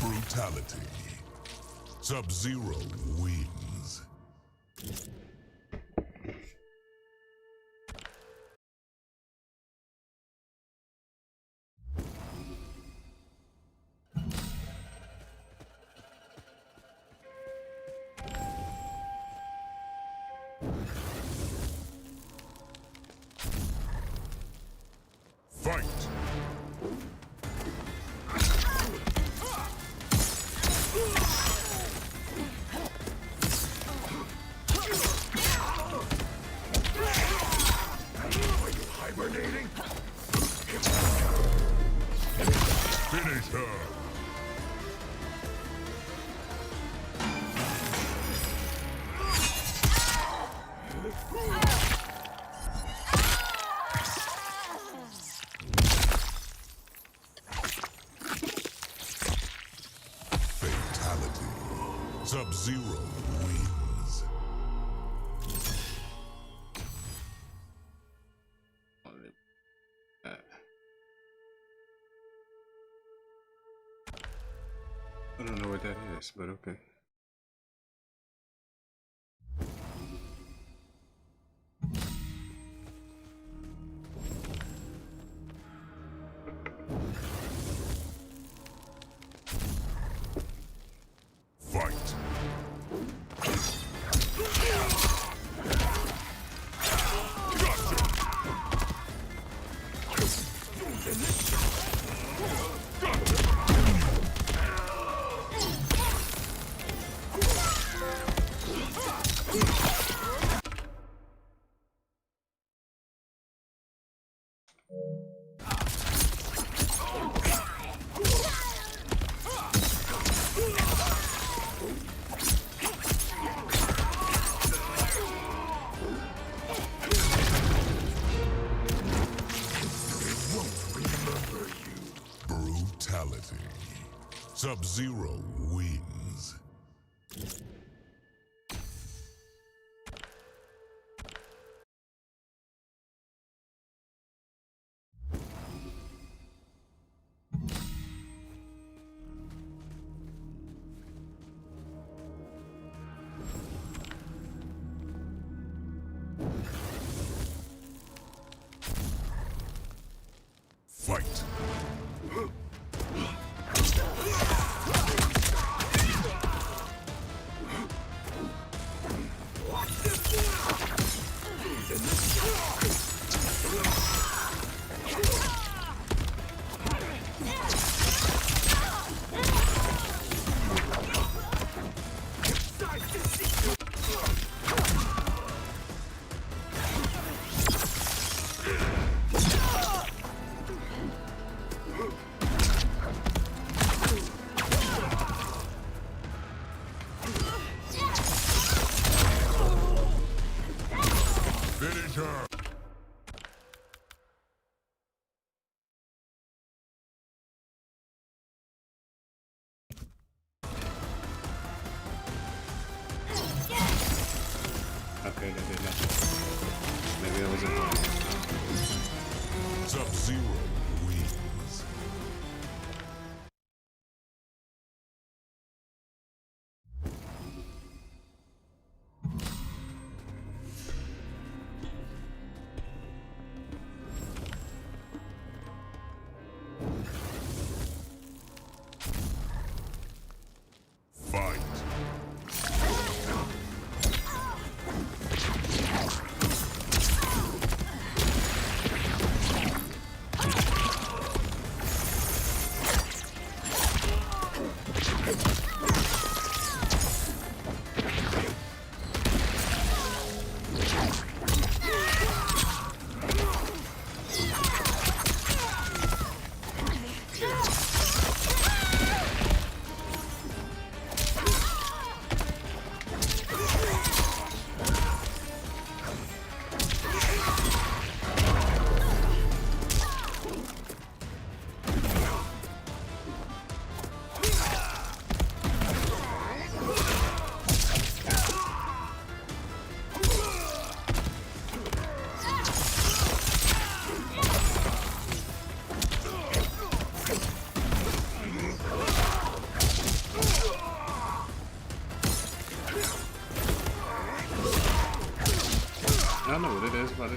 Brutality. Sub-Zero wins. Fight! Hibernating? Finish her! Fatality. Sub-Zero wins. I don't know what that is, but okay. Fight! Brutality. Sub-Zero wins. Fight!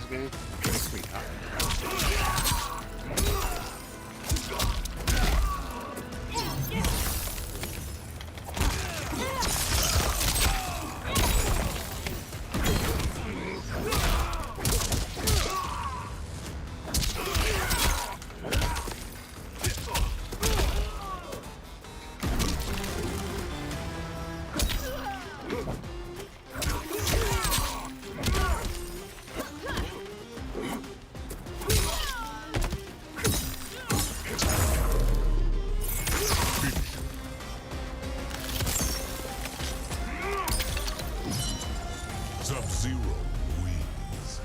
man. Makes me hot. Sub-Zero wins.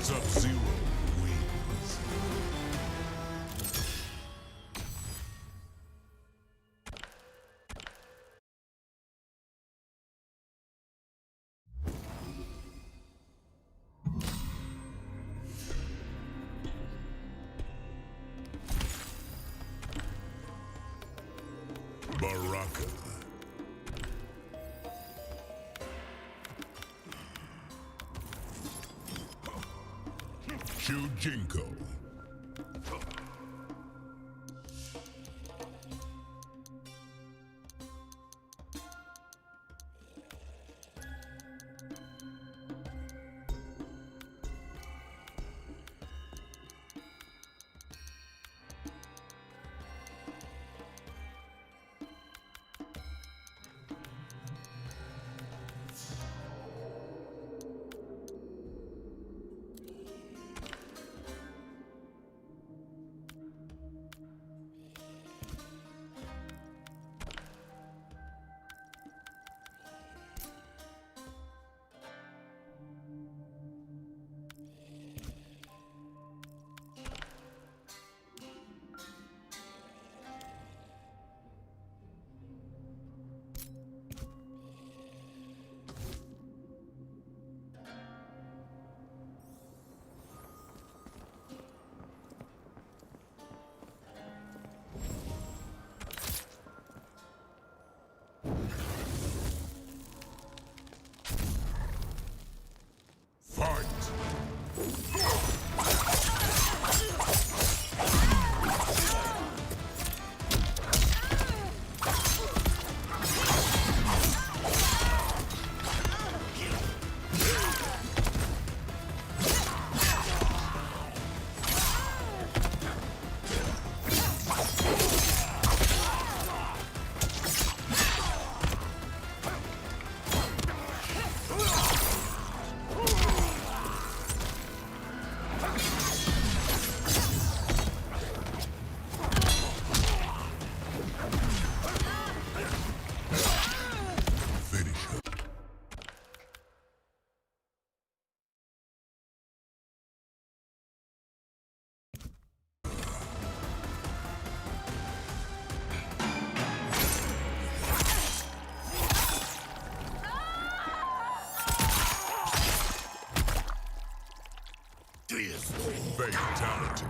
Sub-Zero wins. Baraka. Shujinko. Fatality.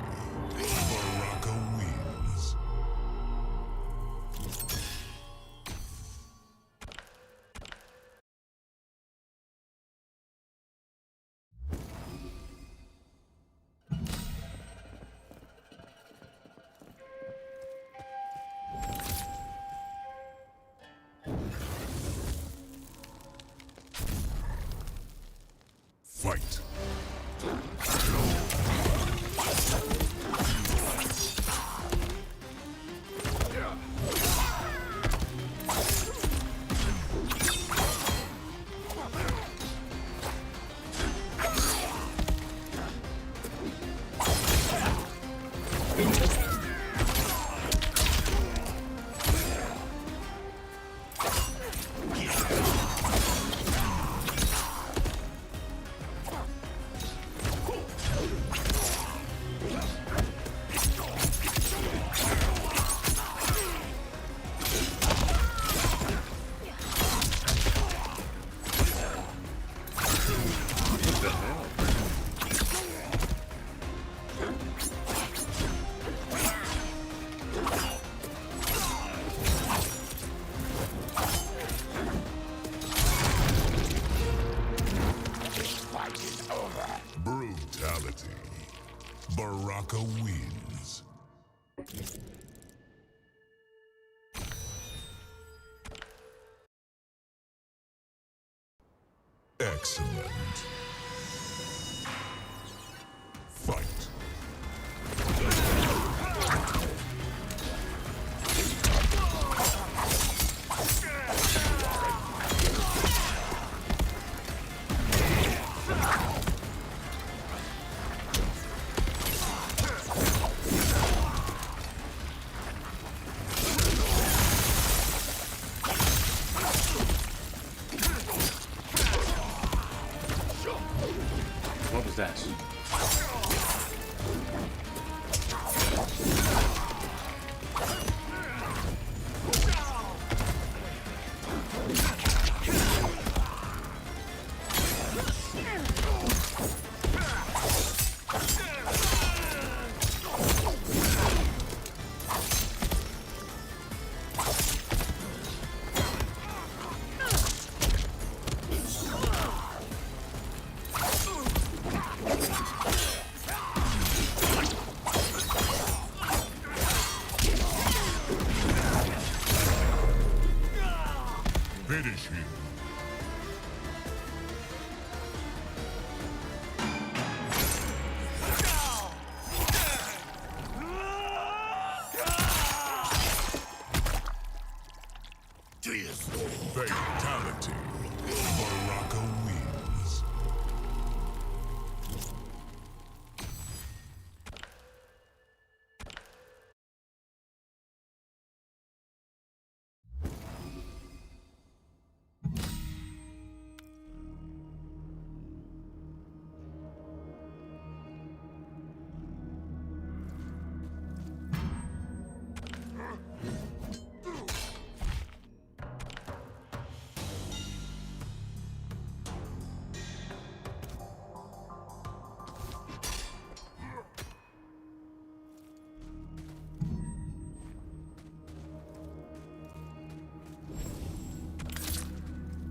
Baraka wins. Fight. Brutality. Baraka wins. Excellent. Fight. What was that? Finish him. Fatality. Baraka wins.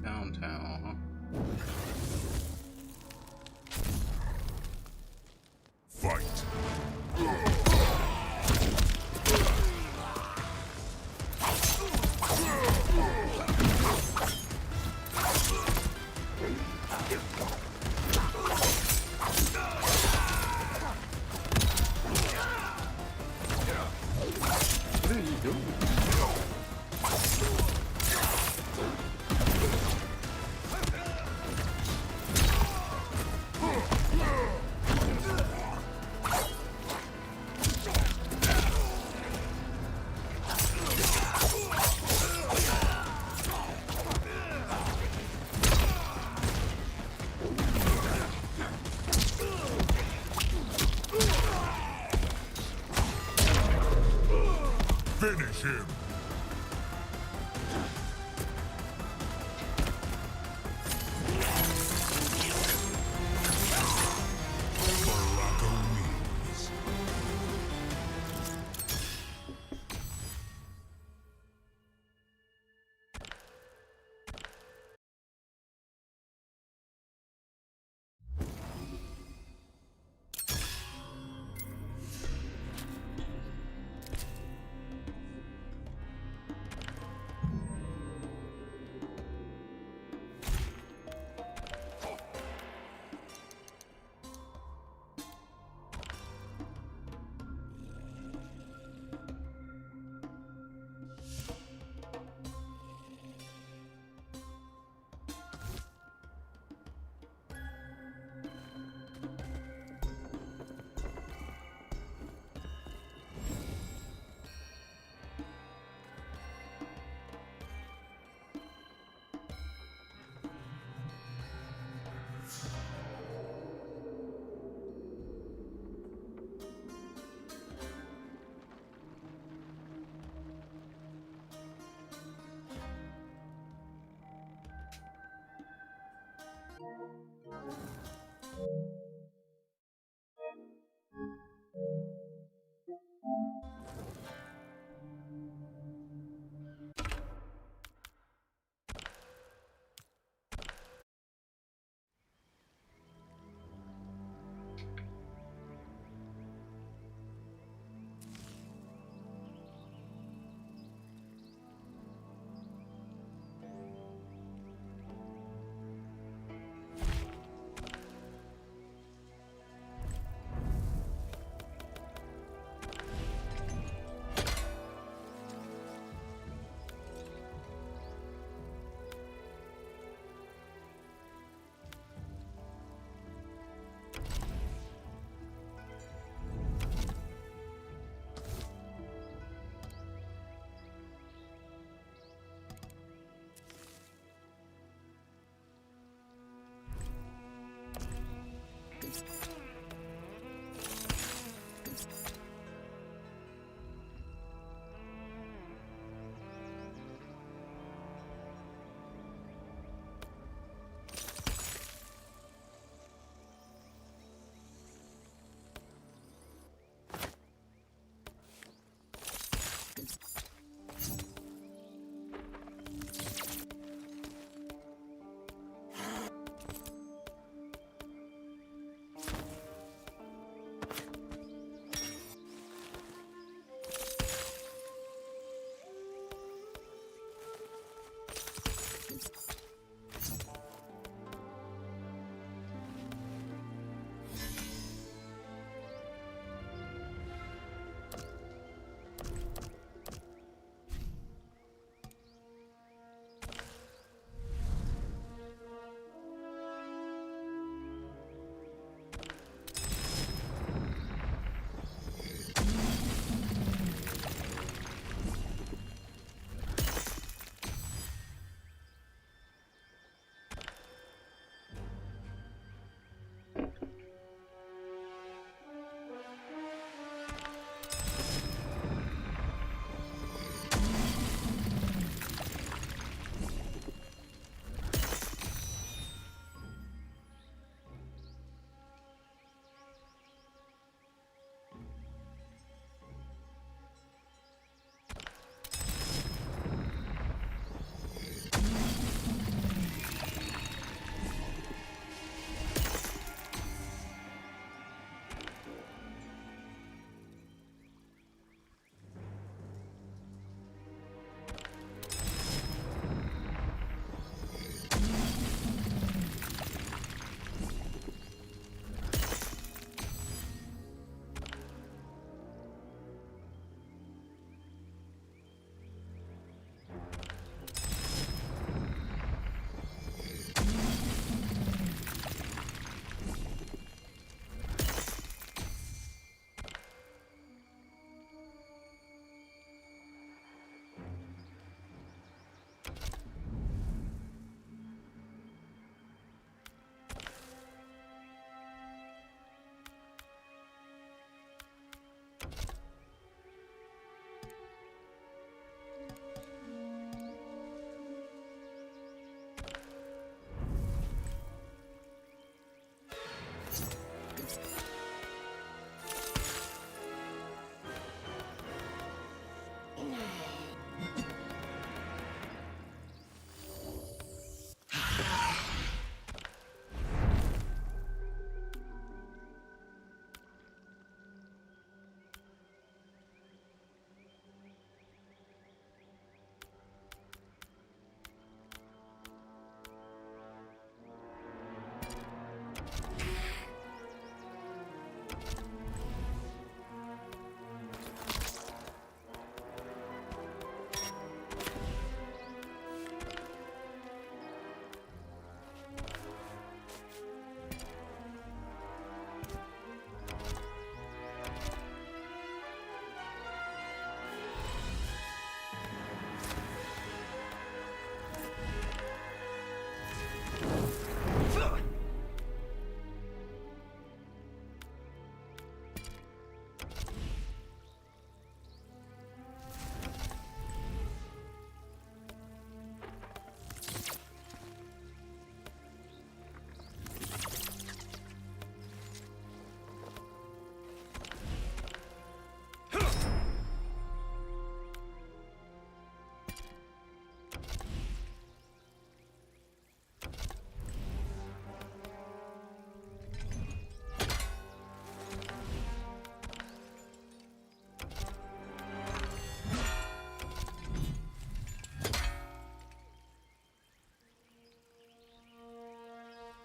Downtown, Fight. What are you doing? Finish him. Baraka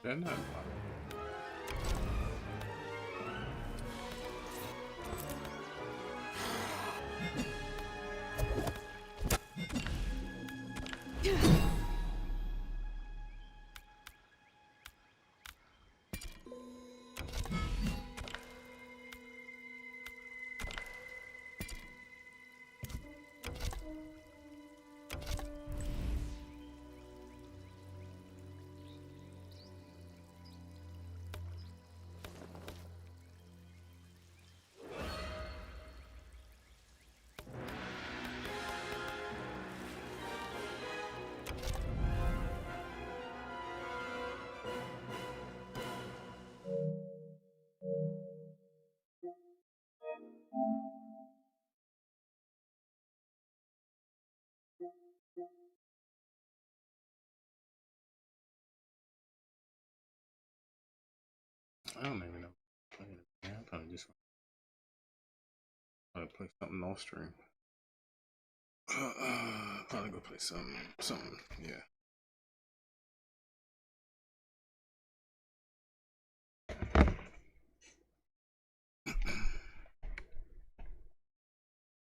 They're not. I don't even know. I probably just want to play something off stream. Probably go play something. Yeah.